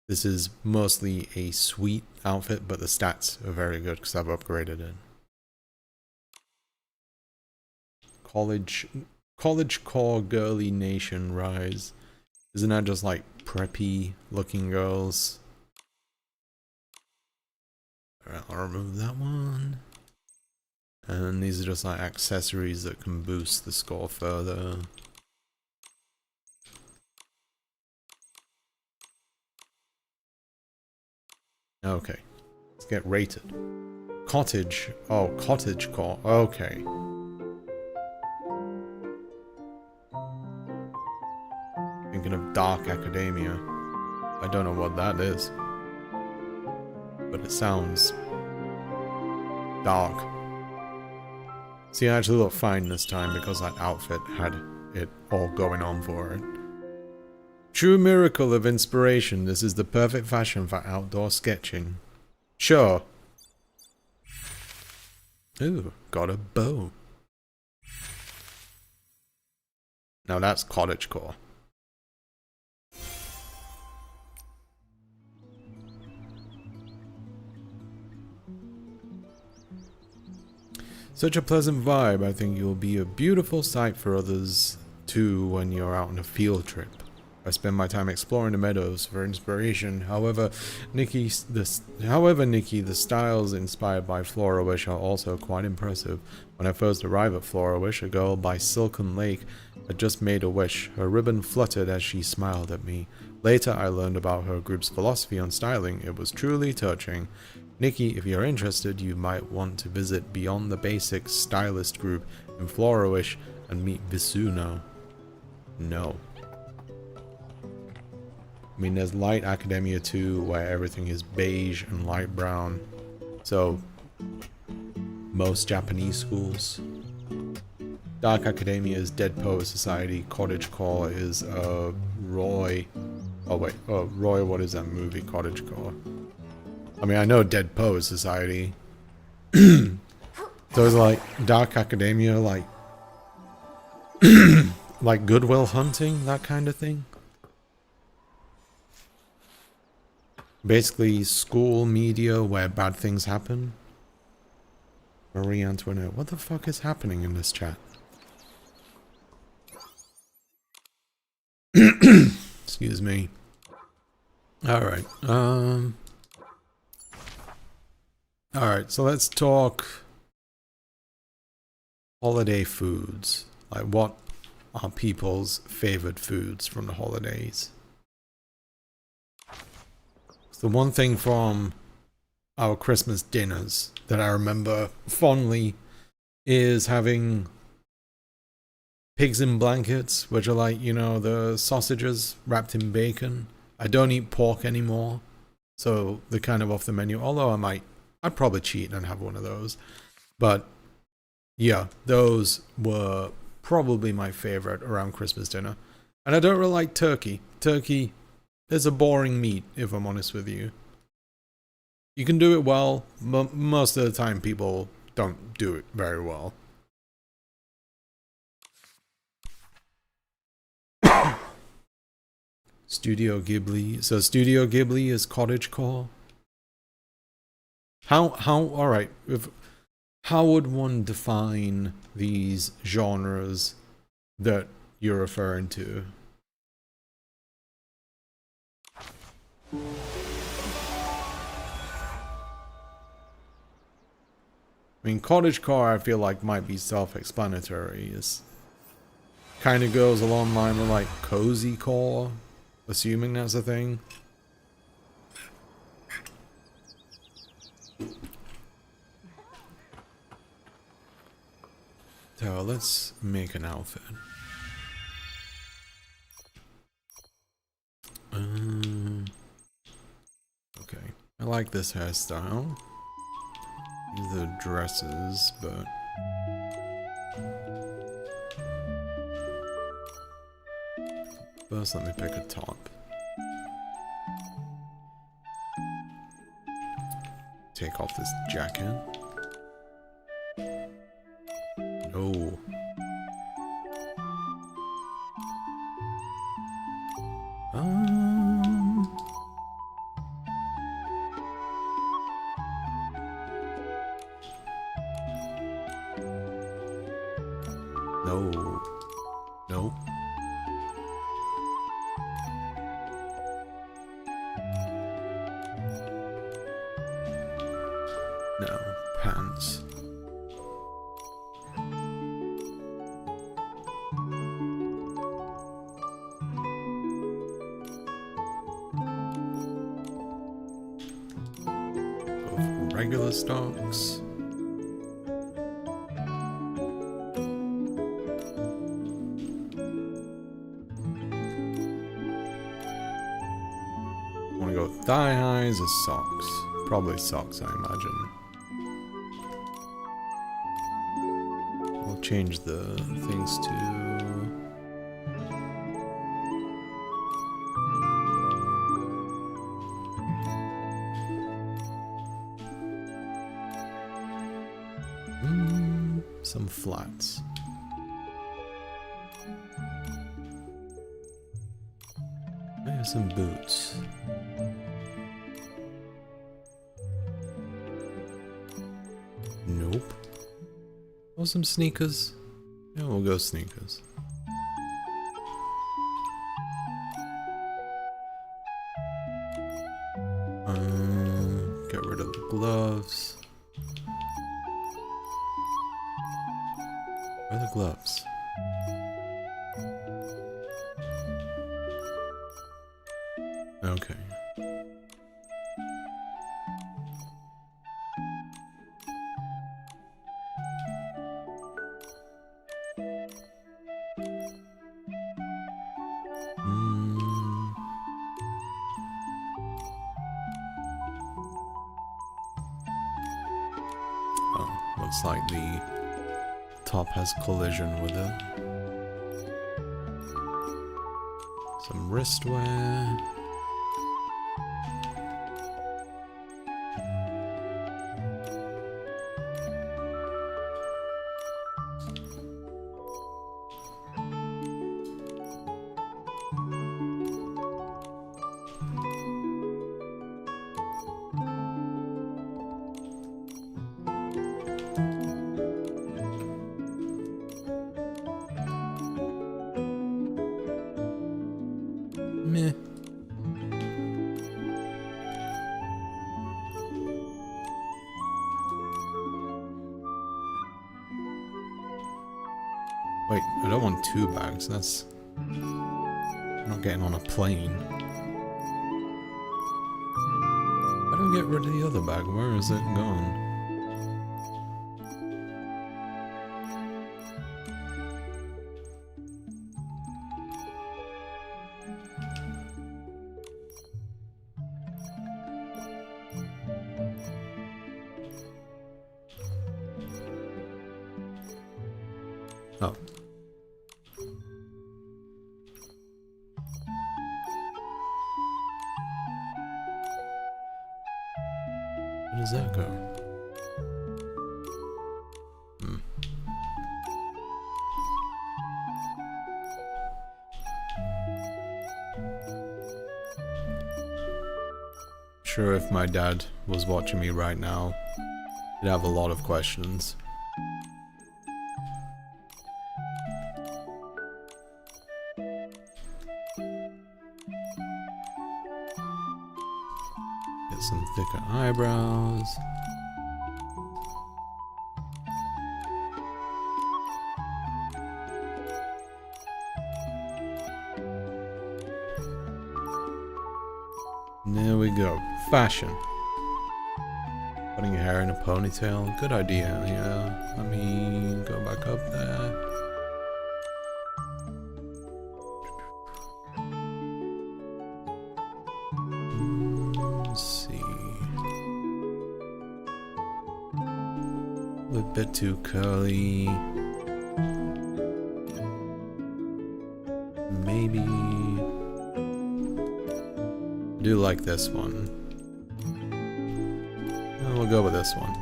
This is mostly a sweet outfit, but the stats are very good because I've upgraded it. College core girly nation rise. Isn't that just like preppy looking girls? Alright, I'll remove that one. And these are just like accessories that can boost the score further. Okay, let's get rated. Cottage. Oh, cottage core. Okay. Thinking of Dark Academia. I don't know what that is, but it sounds dark. See, I actually looked fine this time because that outfit had it all going on for it. True miracle of inspiration. This is the perfect fashion for outdoor sketching. Sure. Ooh, got a bow. Now that's cottagecore. Such a pleasant vibe. I think you'll be a beautiful sight for others too when you're out on a field trip. I spend my time exploring the meadows for inspiration. However, Nikki, the styles inspired by Flora Wish are also quite impressive. When I first arrived at Flora Wish, a girl by Silken Lake had just made a wish. Her ribbon fluttered as she smiled at me. Later, I learned about her group's philosophy on styling. It was truly touching. Nikki, if you're interested, you might want to visit Beyond the Basics Stylist Group in Florowish and meet Visuno. No. I mean, there's Light Academia too, where everything is beige and light brown. So, most Japanese schools. Dark Academia is Dead Poet Society. Cottagecore is Roy. Oh wait, Roy, what is that movie? Cottagecore. I mean, I know Dead Poet Society. So it's like Dark Academia, like like Goodwill Hunting, that kind of thing. Basically, school media where bad things happen. Marie Antoinette, what the fuck is happening in this chat? Excuse me. Alright, alright, so let's talk holiday foods. Like, what are people's favorite foods from the holidays? The one thing from our Christmas dinners that I remember fondly is having pigs in blankets, which are like, you know, the sausages wrapped in bacon. I don't eat pork anymore, so they're kind of off the menu. Although I'd probably cheat and have one of those. But yeah, those were probably my favorite around Christmas dinner. And I don't really like turkey. Turkey is a boring meat, if I'm honest with you. You can do it well, but most of the time people don't do it very well. Studio Ghibli. So Studio Ghibli is cottagecore. Alright, how would one define these genres that you're referring to? I mean, cottagecore I feel like might be self-explanatory. It kind of goes along the line with like cozy core, assuming that's a thing. So let's make an outfit. Okay, I like this hairstyle. These are dresses, but first let me pick a top. Take off this jacket. No. No. No. No. Pants. Go for regular stocks. Thigh highs or socks? Probably socks, I imagine. We'll change the things to... some flats. I have some boots. Nope. Oh, some sneakers. Yeah, we'll go sneakers. Get rid of the gloves. Where are the gloves? Okay. looks like the top has collision with it. Some wristwear. Meh. Wait, I don't want 2 bags, that's... I'm not getting on a plane. How do I get rid of the other bag? Where is it gone? Oh. Where does that go? Sure, if my dad was watching me right now, he'd have a lot of questions. Get some thicker eyebrows. There we go. Fashion. Putting your hair in a ponytail. Good idea, yeah. Let me go back up there. Let's see. A bit too curly. Maybe. I do like this one. We'll go with this one.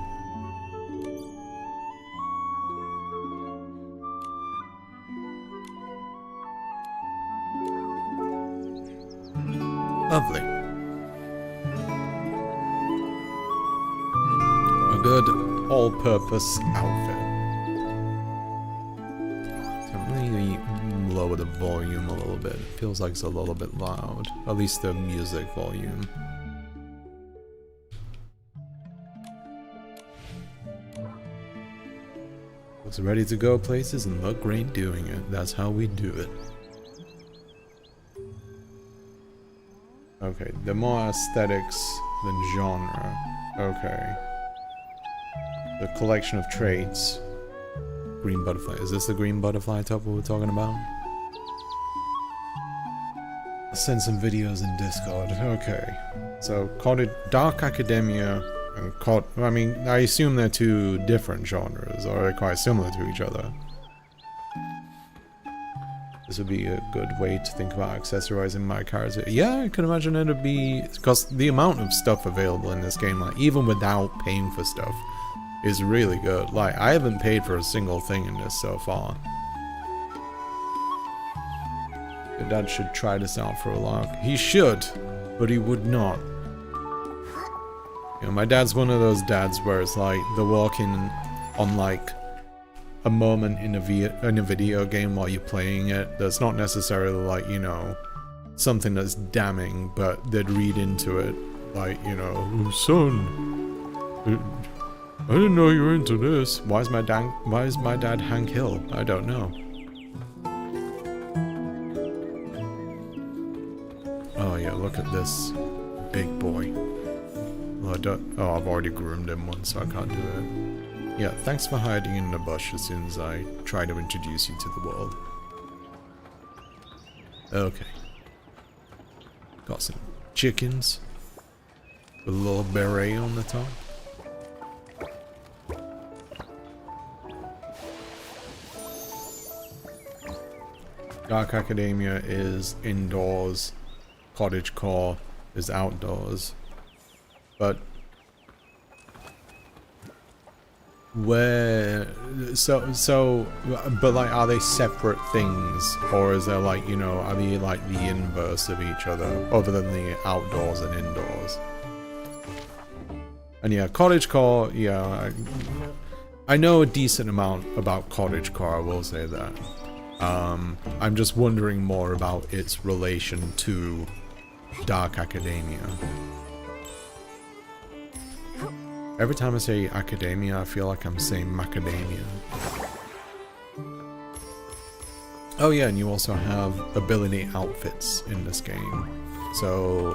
Lovely. A good all-purpose outfit. Can we lower the volume a little bit? It feels like it's a little bit loud. At least the music volume. Looks ready to go places and look great doing it. That's how we do it. Okay, the more aesthetics than genre. Okay. The collection of traits. Green butterfly. Is this the green butterfly top we were talking about? I'll send some videos in Discord. Okay. So, Dark Academia and I mean, I assume they're 2 different genres, or they're quite similar to each other. This would be a good way to think about accessorizing my character. Yeah, I can imagine it'd be... because the amount of stuff available in this game, like, even without paying for stuff, is really good. Like, I haven't paid for a single thing in this so far. Your dad should try this out for a lark. He should, but he would not. You know, my dad's one of those dads where it's like they're walking on like a moment in a video game while you're playing it that's not necessarily like, you know, something that's damning, but they'd read into it like, you know, son, I didn't know you were into this. Why is my dad Hank Hill? I don't know. Oh yeah, look at this big boy. Well, I've already groomed him once, so I can't do it. Yeah, thanks for hiding in the bush as soon as I try to introduce you to the world. Okay. Got some chickens. With a little beret on the top. Dark Academia is indoors. Cottagecore is outdoors. But where but like, are they separate things, or is there like, you know, are they like the inverse of each other other than the outdoors and indoors? And yeah, cottagecore, yeah, I know a decent amount about cottagecore, I will say that. I'm just wondering more about its relation to Dark Academia. Every time I say academia, I feel like I'm saying macadamia. Oh yeah, and you also have ability outfits in this game. So,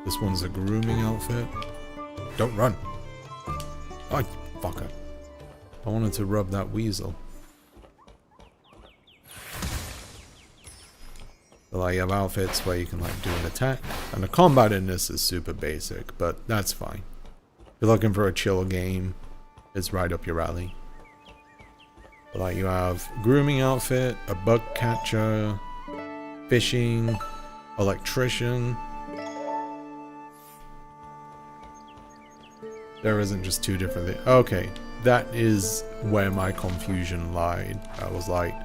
this one's a grooming outfit. Don't run! Oh, fucker. I wanted to rub that weasel. So, like, you have outfits where you can like do an attack. And the combat in this is super basic, but that's fine. If you're looking for a chill game, it's right up your alley. But, like, you have grooming outfit, a bug catcher, fishing, electrician. There isn't just two different things. Okay, that is where my confusion lied. I was like,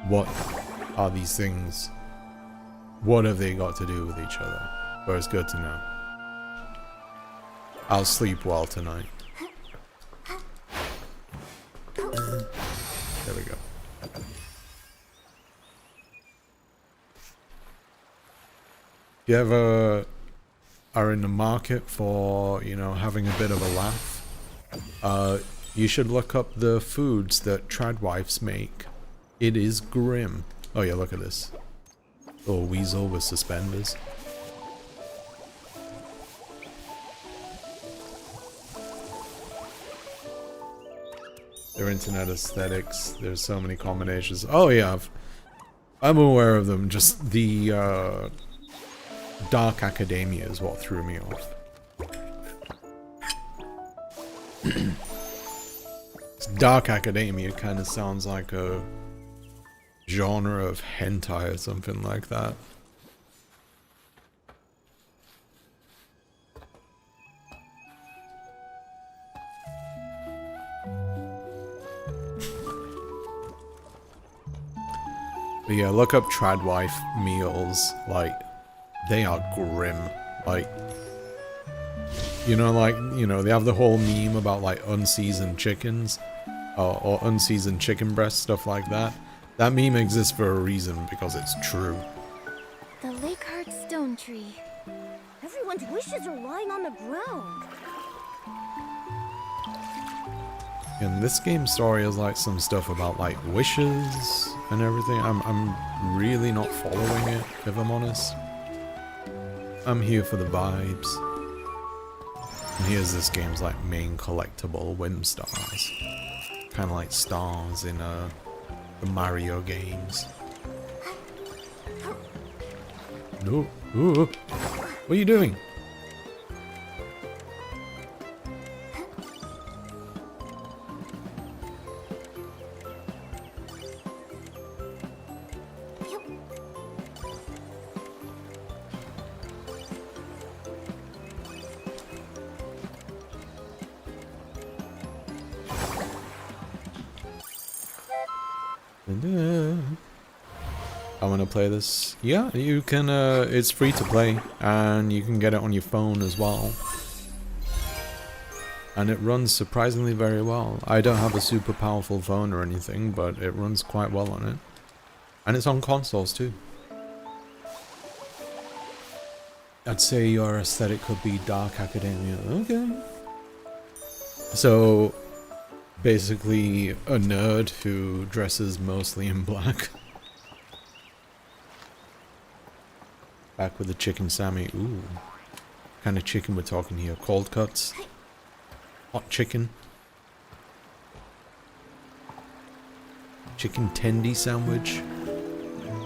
what are these things? What have they got to do with each other? But it's good to know. I'll sleep well tonight. There we go. If you ever are in the market for, you know, having a bit of a laugh, you should look up the foods that tradwives make. It is grim. Oh yeah, look at this. Little weasel with suspenders. Their internet aesthetics, there's so many combinations. Oh yeah, I'm aware of them, just the Dark Academia is what threw me off. Dark Academia kind of sounds like a genre of hentai or something like that. But yeah, look up tradwife meals, like, they are grim. Like, you know, they have the whole meme about, like, unseasoned chickens, or unseasoned chicken breast, stuff like that. That meme exists for a reason, because it's true. The Lakeheart Stone Tree. Everyone's wishes are lying on the ground. And this game's story is like some stuff about like wishes and everything. I'm really not following it, if I'm honest. I'm here for the vibes. And here's this game's like main collectible, Whim Stars. Kind of like stars in the Mario games. No. Ooh. What are you doing? I want to play this. Yeah, you can, it's free to play, and you can get it on your phone as well. And it runs surprisingly very well. I don't have a super powerful phone or anything, but it runs quite well on it. And it's on consoles too. I'd say your aesthetic could be Dark Academia. Okay. So, basically a nerd who dresses mostly in black. Back with the chicken Sammy. Ooh. What kind of chicken we're talking here? Cold cuts? Hot chicken? Chicken tendy sandwich?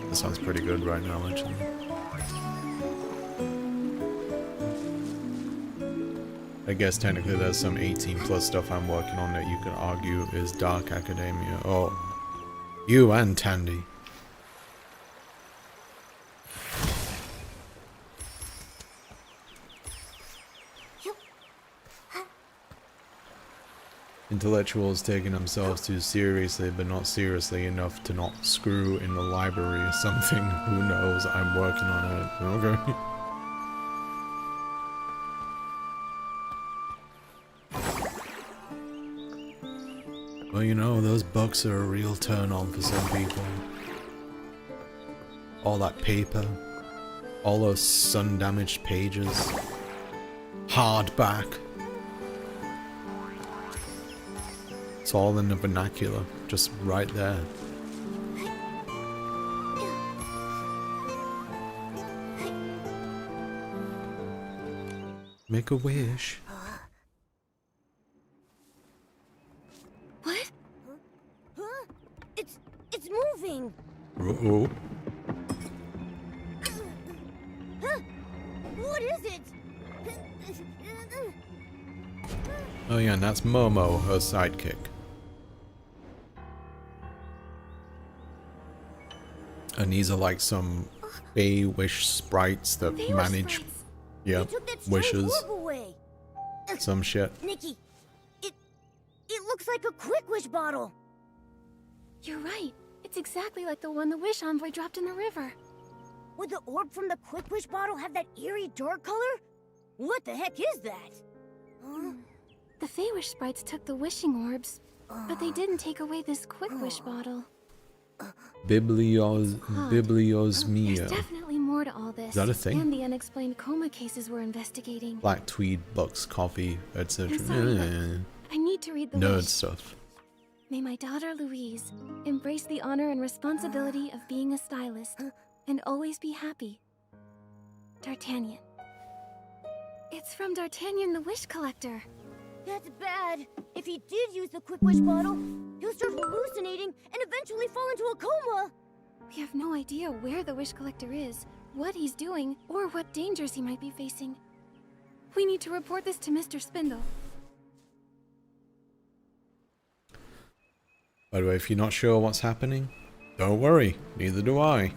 That sounds pretty good right now, actually. I guess technically there's some 18 plus stuff I'm working on that you can argue is Dark Academia. Oh. You and Tandy. intellectuals taking themselves too seriously, but not seriously enough to not screw in the library or something. Who knows? I'm working on it. Okay. Well, you know, those books are a real turn on for some people. All that paper, all those sun-damaged pages, hardback. It's all in the vernacular, just right there. Make a wish. What? Huh? It's moving. Uh-oh. Huh? What is it? Oh yeah, and that's Momo, her sidekick. And these are like some Fey wish sprites that They were manage, sprites. yeah, They took that strange wishes, orb away. some shit. Nikki, it looks like a quick wish bottle. You're right. It's exactly like the one the wish envoy dropped in the river. Would the orb from the quick wish bottle have that eerie dark color? What the heck is that? Huh? The Fey wish sprites took the wishing orbs, but they didn't take away this quick wish bottle. Bibliosmia. There's definitely more to all this. Is that a thing? And the unexplained coma cases we're investigating. Black tweed, books, coffee, etc. I'm sorry, but I need to read the Nerd wish. stuff. May my daughter Louise embrace the honor and responsibility of being a stylist and always be happy. D'Artagnan. It's from D'Artagnan the Wish Collector. That's bad. If he did use the quick wish bottle, he'll start hallucinating and eventually fall into a coma. We have no idea where the Wish Collector is, what he's doing, or what dangers he might be facing. We need to report this to Mr. Spindle. By the way, if you're not sure what's happening, don't worry, neither do I.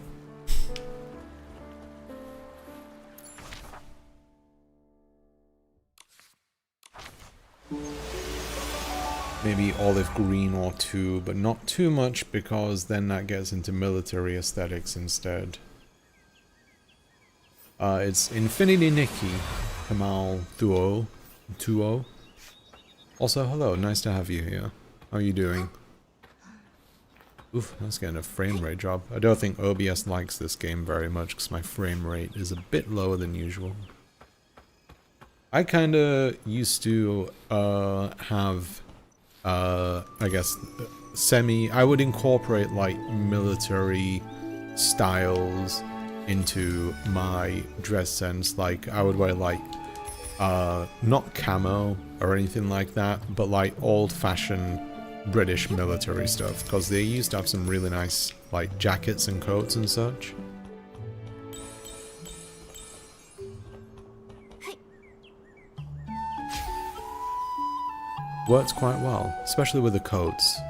Maybe olive green or two, but not too much because then that gets into military aesthetics instead. It's Infinity Nikki, Kamal Tuo. Also, hello, nice to have you here. How are you doing? Oof, that's getting a frame rate drop. I don't think OBS likes this game very much because my frame rate is a bit lower than usual. I kinda used to have I guess I would incorporate like military styles into my dress sense. Like I would wear like not camo or anything like that, but like old-fashioned British military stuff, because they used to have some really nice like jackets and coats and such. Works quite well, especially with the coats.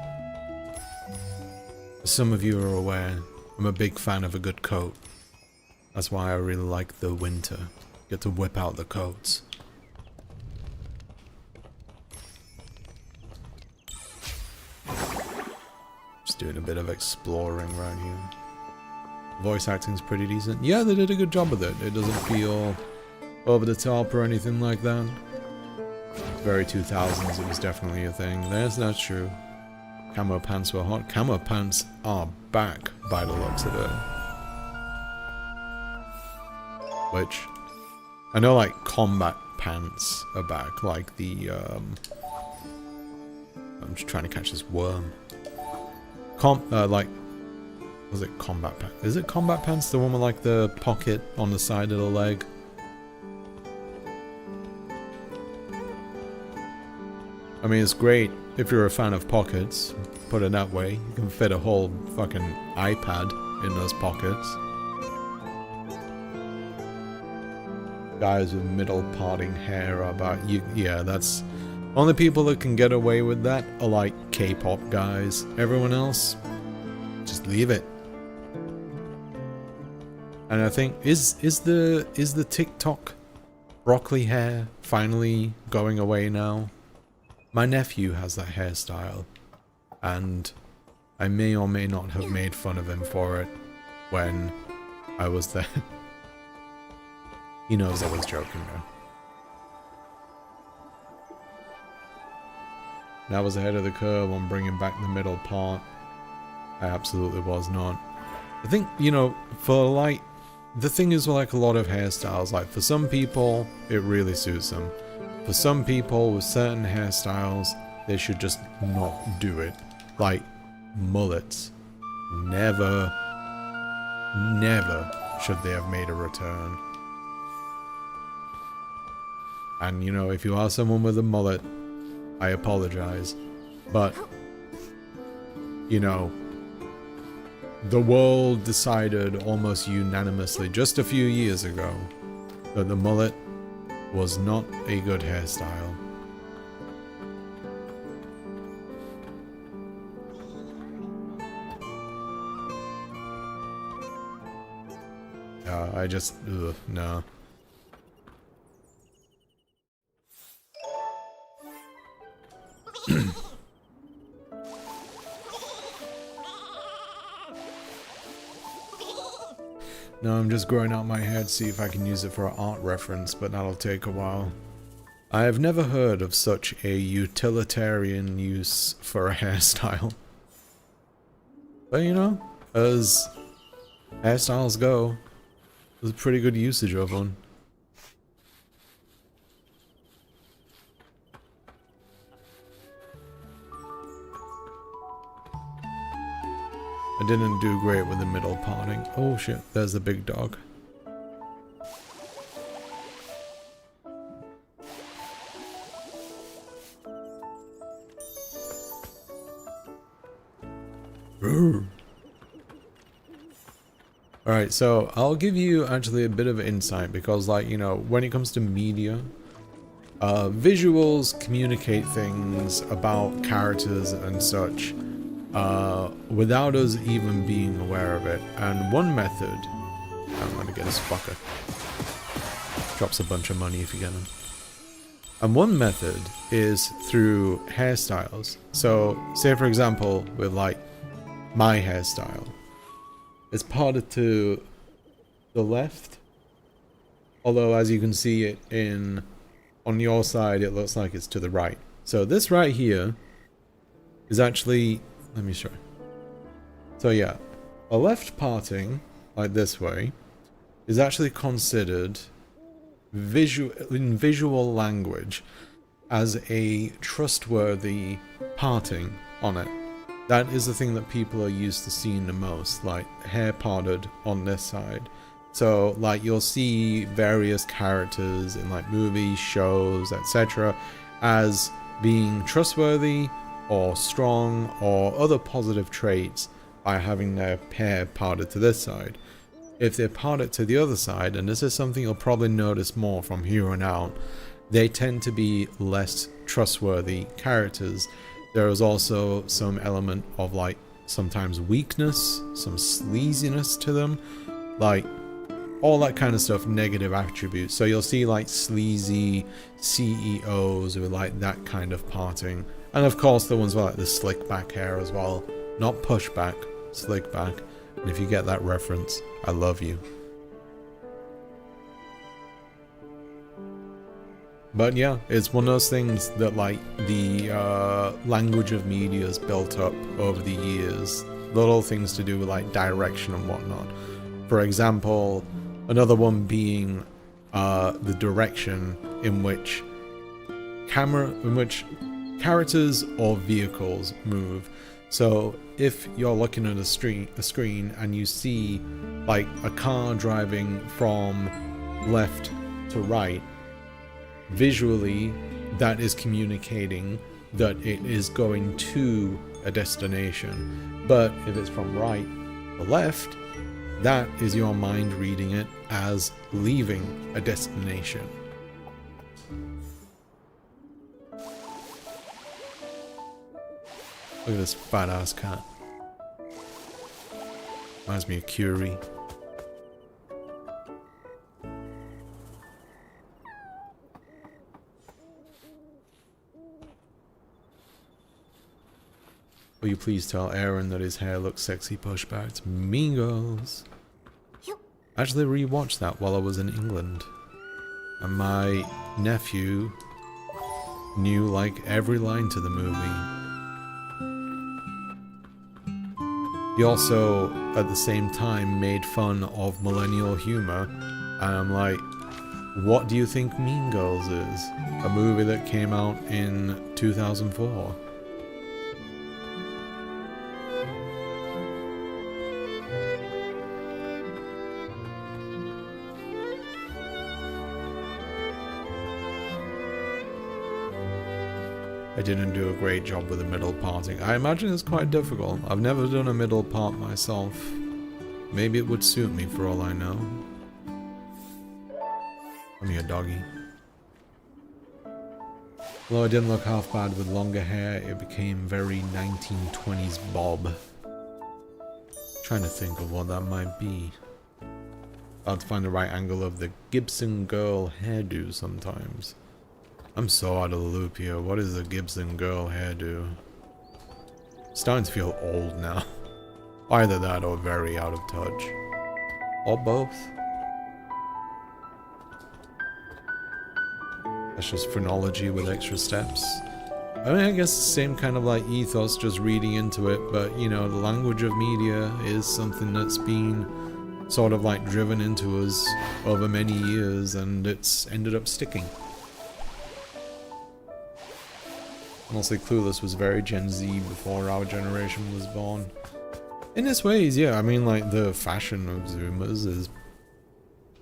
As some of you are aware, I'm a big fan of a good coat. That's why I really like the winter. Get to whip out the coats. Just doing a bit of exploring right here. Voice acting's pretty decent. Yeah, they did a good job with it. It doesn't feel over the top or anything like that. Very 2000s, it was definitely a thing. That's true. Camo pants were hot. Camo pants are back by the looks of it. Which, I know like combat pants are back, like the, I'm just trying to catch this worm. Was it combat pants? Is it combat pants? The one with like the pocket on the side of the leg? I mean, it's great if you're a fan of pockets, put it that way. You can fit a whole fucking iPad in those pockets. Guys with middle parting hair are about you. Yeah, that's only people that can get away with that are like K-pop guys. Everyone else, just leave it. And I think is the TikTok broccoli hair finally going away now? My nephew has that hairstyle, and I may or may not have made fun of him for it when I was there. He knows I was joking though. And I was ahead of the curve on bringing back the middle part. I absolutely was not. I think, you know, for like, the thing is with like a lot of hairstyles, like for some people, it really suits them. For some people with certain hairstyles, they should just not do it. Like mullets. Never should they have made a return. And you know, if you are someone with a mullet, I apologize. But, you know, the world decided almost unanimously just a few years ago that the mullet was not a good hairstyle. I just, ugh, no. No, I'm just growing out my hair to see if I can use it for an art reference, but that'll take a while. I have never heard of such a utilitarian use for a hairstyle. But you know, as hairstyles go, there's a pretty good usage of one. I didn't do great with the middle parting. Oh shit, there's the big dog. Alright, so I'll give you actually a bit of insight because, like, you know, when it comes to media, visuals communicate things about characters and such without us even being aware of it. And one method... I'm gonna get this fucker. Drops a bunch of money if you get him. And one method is through hairstyles. So, say for example, with like my hairstyle. It's parted to the left. Although as you can see it on your side, it looks like it's to the right. So this right here is actually, let me show you. So yeah, a left parting, like this way, is actually considered in visual language as a trustworthy parting on it. That is the thing that people are used to seeing the most, like hair parted on this side. So like you'll see various characters in like movies, shows, etc. as being trustworthy or strong or other positive traits by having their hair parted to this side. If they're parted to the other side, and this is something you'll probably notice more from here on out, they tend to be less trustworthy characters. There is also some element of like sometimes weakness, some sleaziness to them, like all that kind of stuff, negative attributes. So you'll see like sleazy CEOs with like that kind of parting. And of course the ones with like the slick back hair as well. Not pushback, slick back. And if you get that reference, I love you. But yeah, it's one of those things that like the language of media has built up over the years. Little things to do with like direction and whatnot. For example, another one being the direction in which characters or vehicles move. So if you're looking at a screen and you see like a car driving from left to right, visually that is communicating that it is going to a destination. But if it's from right to left, that is your mind reading it as leaving a destination. Look at this fat ass cat. Reminds me of Curie. you please tell Aaron that his hair looks sexy pushback? It's Mean Girls. I actually rewatched that while I was in England. And my nephew knew like every line to the movie. He also, at the same time, made fun of millennial humor. And I'm like, what do you think Mean Girls is? A movie that came out in 2004. I didn't do a great job with the middle parting. I imagine it's quite difficult. I've never done a middle part myself. Maybe it would suit me for all I know. I'm your doggy. Although I didn't look half bad with longer hair, it became very 1920s bob. Trying to think of what that might be. I'll have to find the right angle of the Gibson girl hairdo sometimes. I'm so out of the loop here. What is a Gibson girl hairdo? Starting to feel old now. Either that or very out of touch. Or both. That's just phrenology with extra steps. I mean, I guess same kind of like ethos, just reading into it, but you know, the language of media is something that's been sort of like driven into us over many years, and it's ended up sticking. Honestly, Clueless was very Gen Z before our generation was born. In its ways, yeah, I mean, like, the fashion of Zoomers is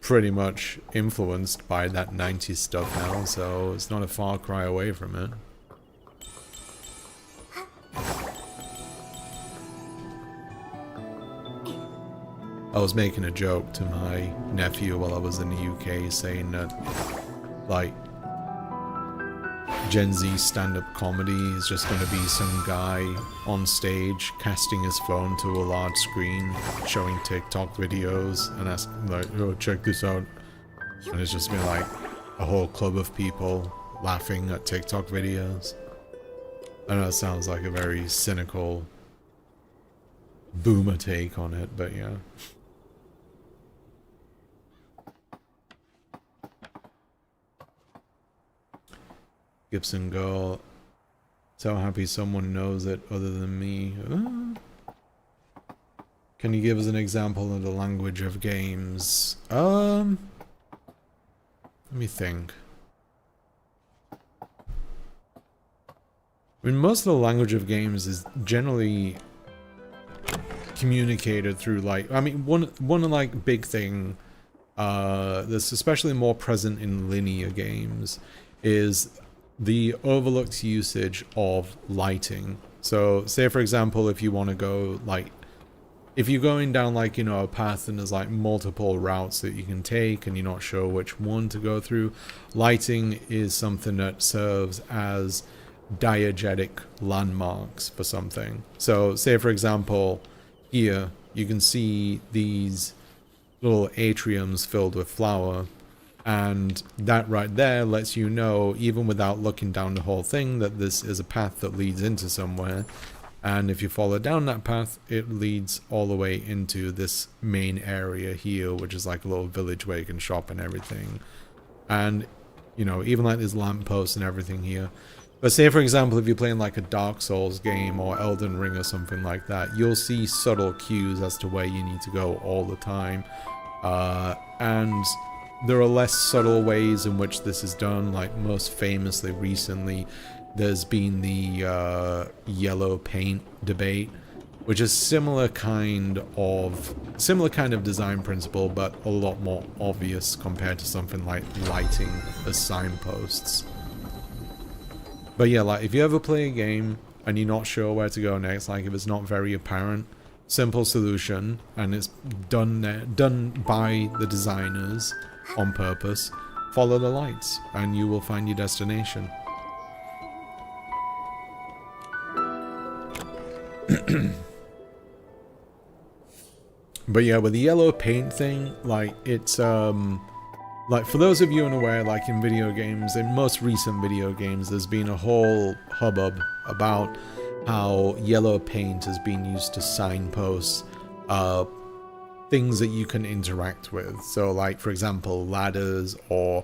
pretty much influenced by that 90s stuff now, so it's not a far cry away from it. I was making a joke to my nephew while I was in the UK, saying that, like, Gen Z stand-up comedy is just going to be some guy on stage casting his phone to a large screen, showing TikTok videos, and asking like, oh, check this out. And it's just been like a whole club of people laughing at TikTok videos. I know it sounds like a very cynical boomer take on it, but yeah. Gibson girl, so happy someone knows it other than me. Can you give us an example of the language of games? Let me think. I mean, most of the language of games is generally communicated through, like, I mean, one like big thing that's especially more present in linear games is the overlooked usage of lighting. So say for example, if you want to go, like, if you're going down, like, you know, a path and there's like multiple routes that you can take and you're not sure which one to go through, lighting is something that serves as diegetic landmarks for something. So say for example, here you can see these little atriums filled with flour, and that right there lets you know, even without looking down the whole thing, that this is a path that leads into somewhere. And if you follow down that path, it leads all the way into this main area here, which is like a little village where you can shop and everything. And, you know, even like there's lampposts and everything here. But say for example, if you're playing like a Dark Souls game or Elden Ring or something like that, you'll see subtle cues as to where you need to go all the time. And there are less subtle ways in which this is done, like most famously recently there's been the yellow paint debate, which is similar kind of design principle, but a lot more obvious compared to something like lighting as signposts. But yeah, like if you ever play a game and you're not sure where to go next, like if it's not very apparent, simple solution, and it's done by the designers on purpose, follow the lights and you will find your destination. But yeah, with the yellow paint thing, like it's like for those of you unaware, like in video games, in most recent video games, there's been a whole hubbub about how yellow paint has been used to signpost things that you can interact with. So like, for example, ladders or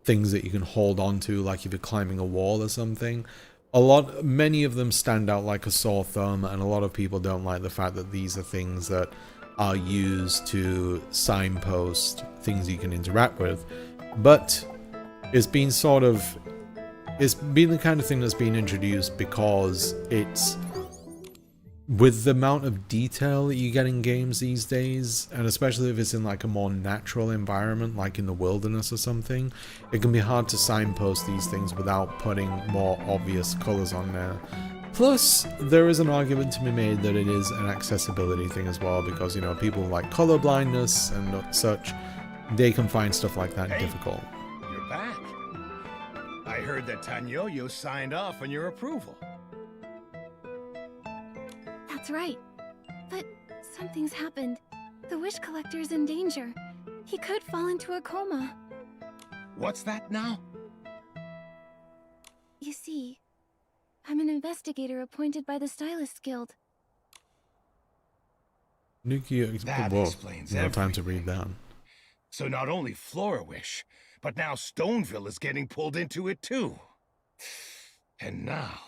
things that you can hold on to, like if you're climbing a wall or something. Many of them stand out like a sore thumb, and a lot of people don't like the fact that these are things that are used to signpost things you can interact with. But it's been the kind of thing that's been introduced because it's, with the amount of detail that you get in games these days, and especially if it's in like a more natural environment, like in the wilderness or something, it can be hard to signpost these things without putting more obvious colors on there. Plus, there is an argument to be made that it is an accessibility thing as well, because, you know, people like color blindness and such, they can find stuff like that difficult. You're back. I heard that Tanyoyo signed off on your approval. That's right. But something's happened. The wish collector is in danger. He could fall into a coma. What's that now? You see, I'm an investigator appointed by the Stylists Guild. That explains no everything. time to read that. So not only Flora-Wish, but now Stoneville is getting pulled into it too. And now,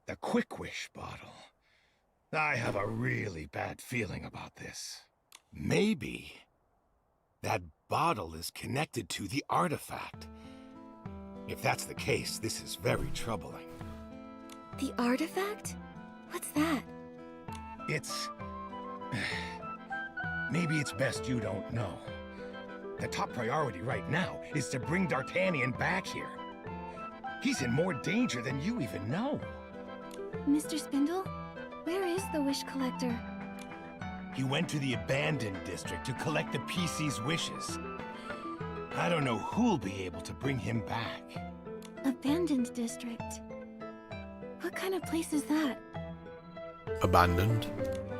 the Quick Wish bottle. I have a really bad feeling about this. Maybe that bottle is connected to the artifact. If that's the case, this is very troubling. The artifact? What's that? It's... Maybe it's best you don't know. The top priority right now is to bring D'Artagnan back here. He's in more danger than you even know. Mr. Spindle? Where is the wish collector? He went to the abandoned district to collect the PC's wishes. I don't know who'll be able to bring him back. Abandoned district? What kind of place is that? Abandoned?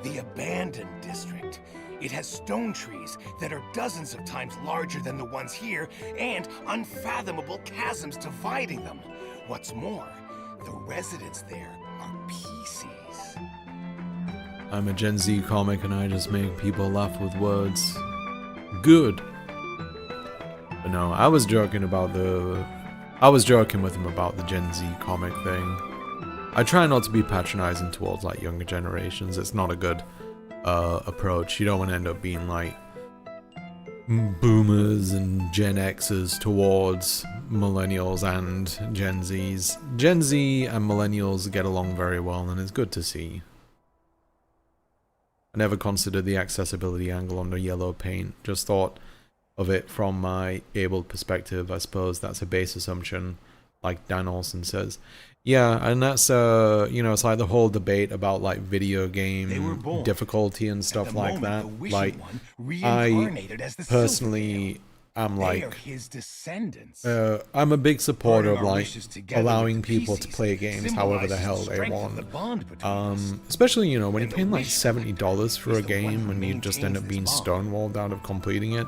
The abandoned district. It has stone trees that are dozens of times larger than the ones here, and unfathomable chasms dividing them. What's more, the residents there are PCs. I'm a Gen Z comic and I just make people laugh with words. Good. But no, I was joking with him about the Gen Z comic thing. I try not to be patronizing towards like younger generations. It's not a good approach. You don't want to end up being like boomers and Gen Xers towards millennials and Gen Zs. Gen Z and millennials get along very well, and it's good to see. I never considered the accessibility angle on the yellow paint, just thought of it from my abled perspective. I suppose that's a base assumption, like Dan Olsen says. Yeah, and that's, you know, it's like the whole debate about like video game difficulty and stuff like that. Like, I personally am like, his descendants. I'm a big supporter of like allowing people to play games however the hell they want. Especially, you know, when you're paying like $70 for a game and you just end up being stonewalled out of completing it.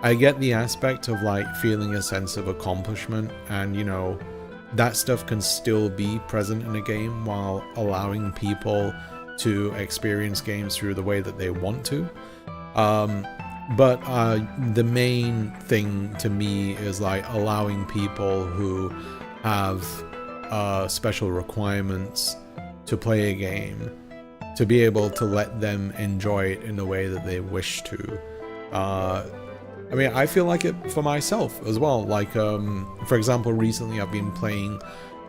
I get the aspect of like feeling a sense of accomplishment, and you know, that stuff can still be present in a game while allowing people to experience games through the way that they want to. But the main thing to me is like allowing people who have special requirements to play a game to be able to let them enjoy it in the way that they wish to. I mean, I feel like it for myself as well. Like, for example, recently I've been playing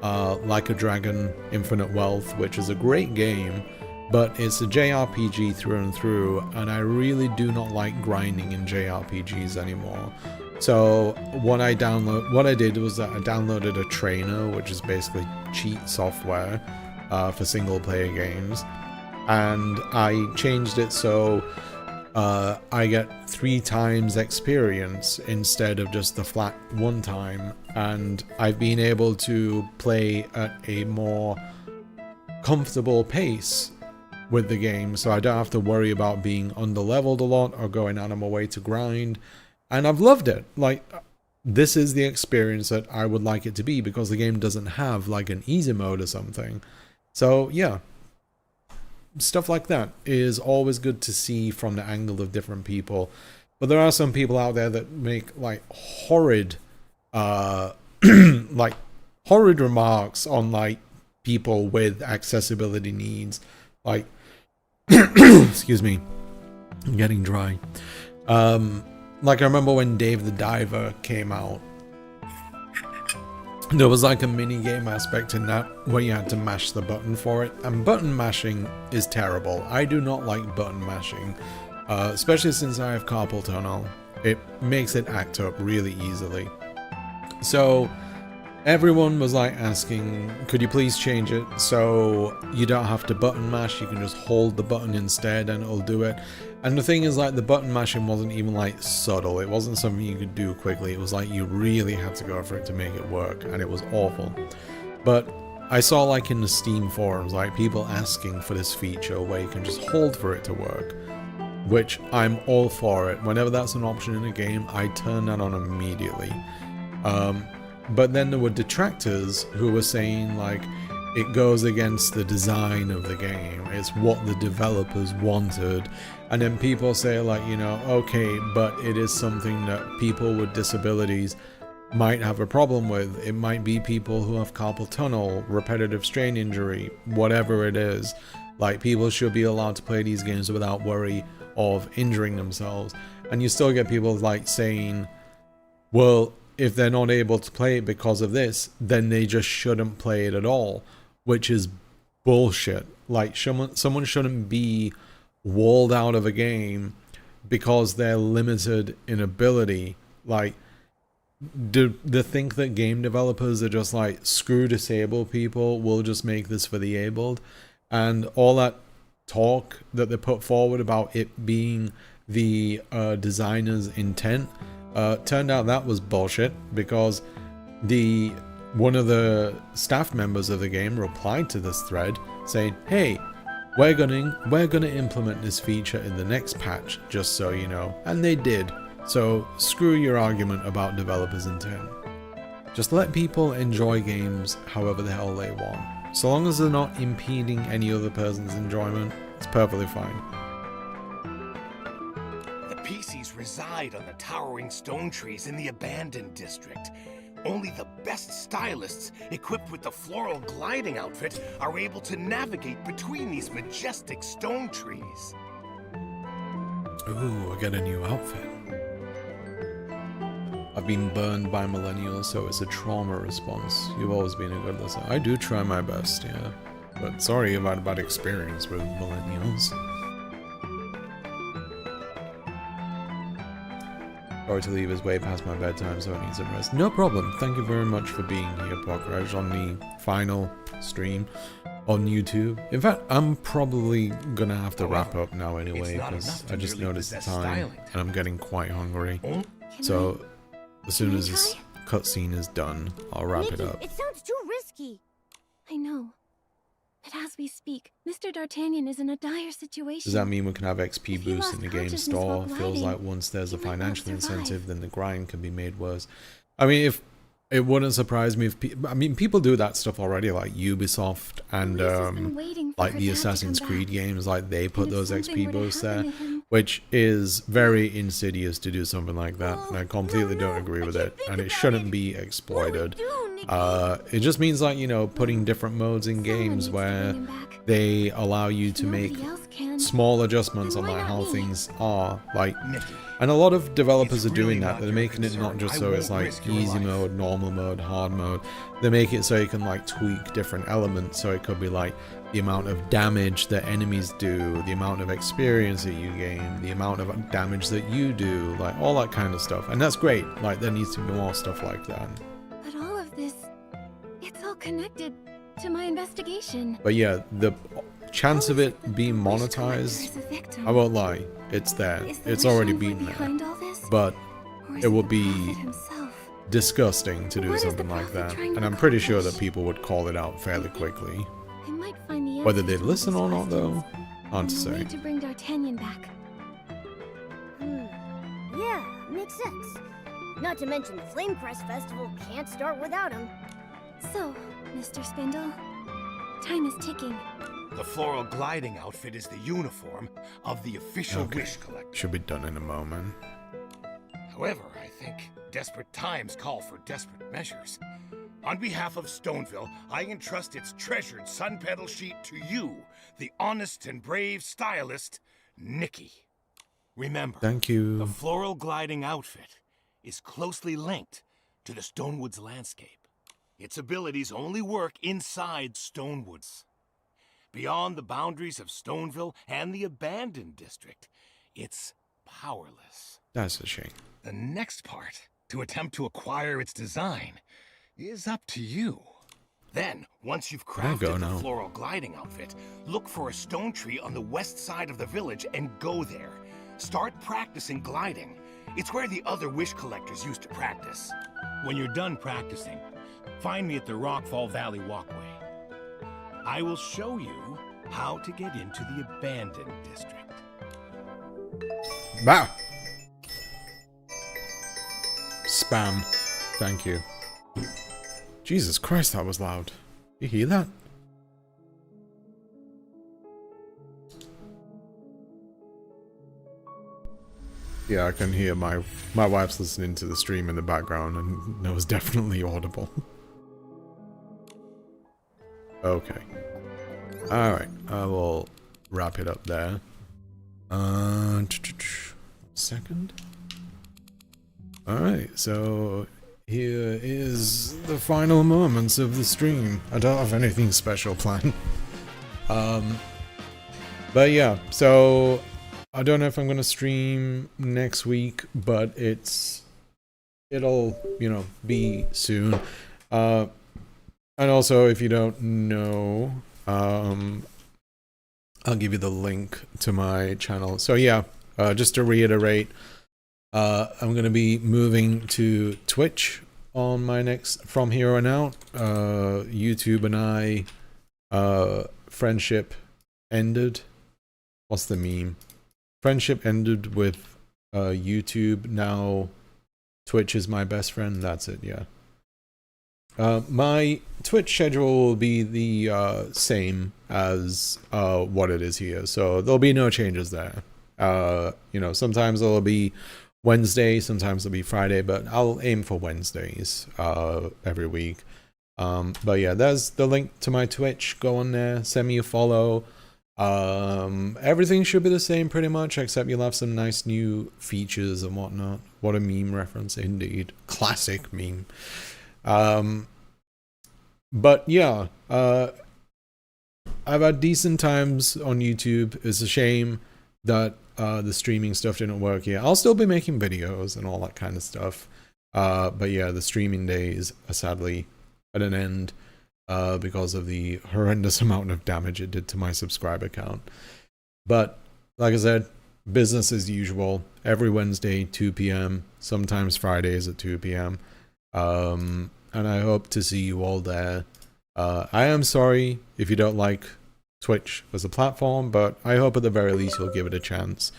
Like a Dragon Infinite Wealth, which is a great game, but it's a JRPG through and through, and I really do not like grinding in JRPGs anymore. So what I did was that I downloaded a trainer, which is basically cheat software for single player games, and I changed it so I get 3 times experience instead of just the flat 1 time, and I've been able to play at a more comfortable pace with the game, so I don't have to worry about being underleveled a lot or going out of my way to grind, and I've loved it. Like, this is the experience that I would like it to be, because the game doesn't have like an easy mode or something. So yeah, stuff like that is always good to see from the angle of different people. But there are some people out there that make like horrid like horrid remarks on like people with accessibility needs. Like excuse me, I'm getting dry. Like I remember when Dave the Diver came out, there was like a mini game aspect in that where you had to mash the button for it, and button mashing is terrible. I do not like button mashing, especially since I have carpal tunnel. It makes it act up really easily. So everyone was like asking, could you please change it so you don't have to button mash, you can just hold the button instead and it'll do it. And the thing is, like, the button mashing wasn't even like subtle, it wasn't something you could do quickly, it was like you really had to go for it to make it work, and it was awful. But I saw like in the Steam forums like people asking for this feature where you can just hold for it to work, which I'm all for it. Whenever that's an option in a game, I turn that on immediately. But then there were detractors who were saying like it goes against the design of the game, it's what the developers wanted. And then people say like, you know, okay, but it is something that people with disabilities might have a problem with. It might be people who have carpal tunnel, repetitive strain injury, whatever it is. Like, people should be allowed to play these games without worry of injuring themselves. And you still get people like saying, well, if they're not able to play it because of this, then they just shouldn't play it at all, which is bullshit. Like, someone shouldn't be walled out of a game because they're limited in ability. Like, do they think that game developers are just like, screw disabled people, we'll just make this for the abled? And all that talk that they put forward about it being the designer's intent, turned out that was bullshit, because one of the staff members of the game replied to this thread saying, hey, we're gonna implement this feature in the next patch, just so you know. And they did. So screw your argument about developers' intent. Just let people enjoy games however the hell they want. So long as they're not impeding any other person's enjoyment, it's perfectly fine. The PCs reside on the towering stone trees in the abandoned district. Only the best stylists, equipped with the floral gliding outfit, are able to navigate between these majestic stone trees. Ooh, I got a new outfit. I've been burned by millennials, so it's a trauma response. You've always been a good listener. I do try my best, yeah. But sorry about a bad experience with millennials. Sorry to leave us way past my bedtime, so I need some rest. No problem. Thank you very much for being here, Pokraj, on the final stream on YouTube. In fact, I'm probably gonna have to wrap up now anyway, because I just noticed the time and I'm getting quite hungry. So as soon as this cutscene is done, I'll wrap it up. It sounds too risky. I know. But as we speak, Mr. D'Artagnan is in a dire situation. Does that mean we can have XP boosts in the game store? while Feels gliding, like once there's a he might not financial survive. incentive, then the grind can be made worse. I mean, if it wouldn't surprise me if people do that stuff already, like Ubisoft and Louise has been waiting for like her the dad to Assassin's come Creed back. games, like they put And if those something XP were to boosts there, happen to him- which is very insidious to do something like that, and I completely don't agree with it, and it shouldn't be exploited. It just means, like, you know, putting different modes in Someone games needs to where bring him back. they allow you to Nobody make else can. small adjustments Then on why like not how me? things are, like, Mickey, and a lot of developers It's are doing really that. not They're your making it not concern. just I so it's won't like risk your easy life. mode, normal mode, hard mode. They make it so you can like tweak different elements, so it could be like the amount of damage that enemies do, the amount of experience that you gain, the amount of damage that you do, like all that kind of stuff. And that's great. Like, there needs to be more stuff like that. But all of this, it's all connected to my investigation. But yeah, the chance of How is it that being the wish collector monetized, is a victim? I won't lie, it's there. Is the It's wish already envoy been there. behind all this? But Or is it will the be prophet himself? disgusting to do What is something the like prophet that, trying to and I'm pretty sure accomplish? that people would call it out fairly quickly. I might find the Whether answers they'd to all listen these or not, though, questions hard to on the way say. to bring D'Artagnan back. Yeah, makes sense. Not to mention the Flame Crest Festival can't start without him. So, Mr. Spindle, Time is ticking. The floral gliding outfit is the uniform of the official wish collector. Should be done in a moment. However, I think desperate times call for desperate measures. On behalf of Stoneville, I entrust its treasured sun petal sheet to you, the honest and brave stylist, Nikki. Remember, Thank you. the floral gliding outfit is closely linked to the Stonewood's landscape. Its abilities only work inside Stonewoods. Beyond the boundaries of Stoneville and the abandoned district, it's powerless. That's a shame. The next part, to attempt to acquire its design, is up to you. Then, once you've crafted the floral gliding outfit, look for a stone tree on the west side of the village and go there. Start practicing gliding. It's where the other wish collectors used to practice. When you're done practicing, find me at the Rockfall Valley Walkway. I will show you how to get into the abandoned district. Bah! Spam. Thank you. Jesus Christ, that was loud. You hear that? Yeah, I can hear my wife's listening to the stream in the background, and it was definitely audible. Okay. Alright, I will wrap it up there. Second. Alright, so here is the final moments of the stream. I don't have anything special planned. But yeah, so I don't know if I'm gonna stream next week, but it'll, you know, be soon. And also, if you don't know, I'll give you the link to my channel. So yeah, just to reiterate, I'm going to be moving to Twitch on my from here on out. YouTube and I, friendship ended. What's the meme? Friendship ended with YouTube. Now Twitch is my best friend. That's it, yeah. My Twitch schedule will be the same as what it is here, so there'll be no changes there. You know, sometimes it'll be Wednesday, sometimes it'll be Friday, but I'll aim for Wednesdays every week. But yeah, there's the link to my Twitch. Go on there, send me a follow. Everything should be the same pretty much, except you'll have some nice new features and whatnot. What a meme reference indeed. Classic meme. But yeah, I've had decent times on YouTube. It's a shame that the streaming stuff didn't work here. I'll still be making videos and all that kind of stuff. But yeah, the streaming days are sadly at an end because of the horrendous amount of damage it did to my subscriber count. But like I said, business as usual. Every Wednesday, 2 p.m. Sometimes Fridays at 2 p.m. And I hope to see you all there. I am sorry if you don't like Twitch as a platform, but I hope at the very least you'll give it a chance.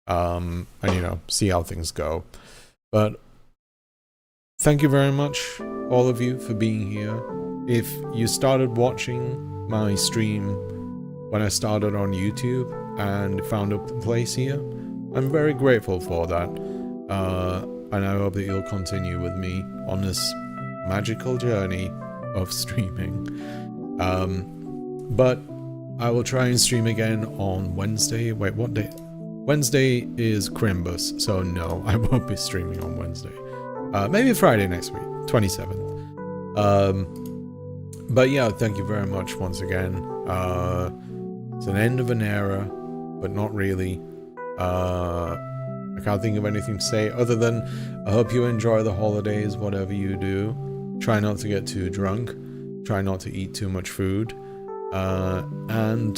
And, you know, see how things go. But thank you very much, all of you, for being here. If you started watching my stream when I started on YouTube and found a place here, I'm very grateful for that. And I hope that you'll continue with me on this magical journey of streaming. But I will try and stream again on Wednesday. Wait, what day? Wednesday is Crimbus, so no, I won't be streaming on Wednesday. Maybe Friday next week, 27th. But yeah, thank you very much once again. It's an end of an era, but not really. I can't think of anything to say other than I hope you enjoy the holidays, whatever you do. Try not to get too drunk. Try not to eat too much food. And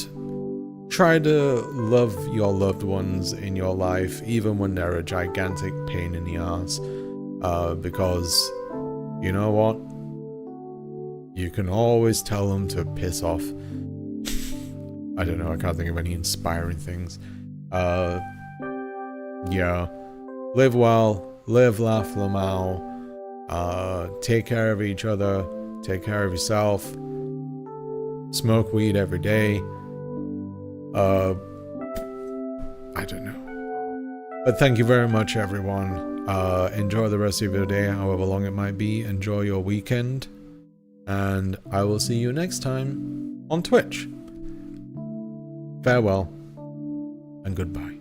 try to love your loved ones in your life, even when they're a gigantic pain in the ass. Because, you know what? You can always tell them to piss off. I don't know, I can't think of any inspiring things. Yeah. Live well, live, laugh, lamau. Take care of each other, take care of yourself. smoke weed every day. I don't know. But thank you very much, everyone. Enjoy the rest of your day, however long it might be. Enjoy your weekend. And I will see you next time on Twitch. Farewell and goodbye.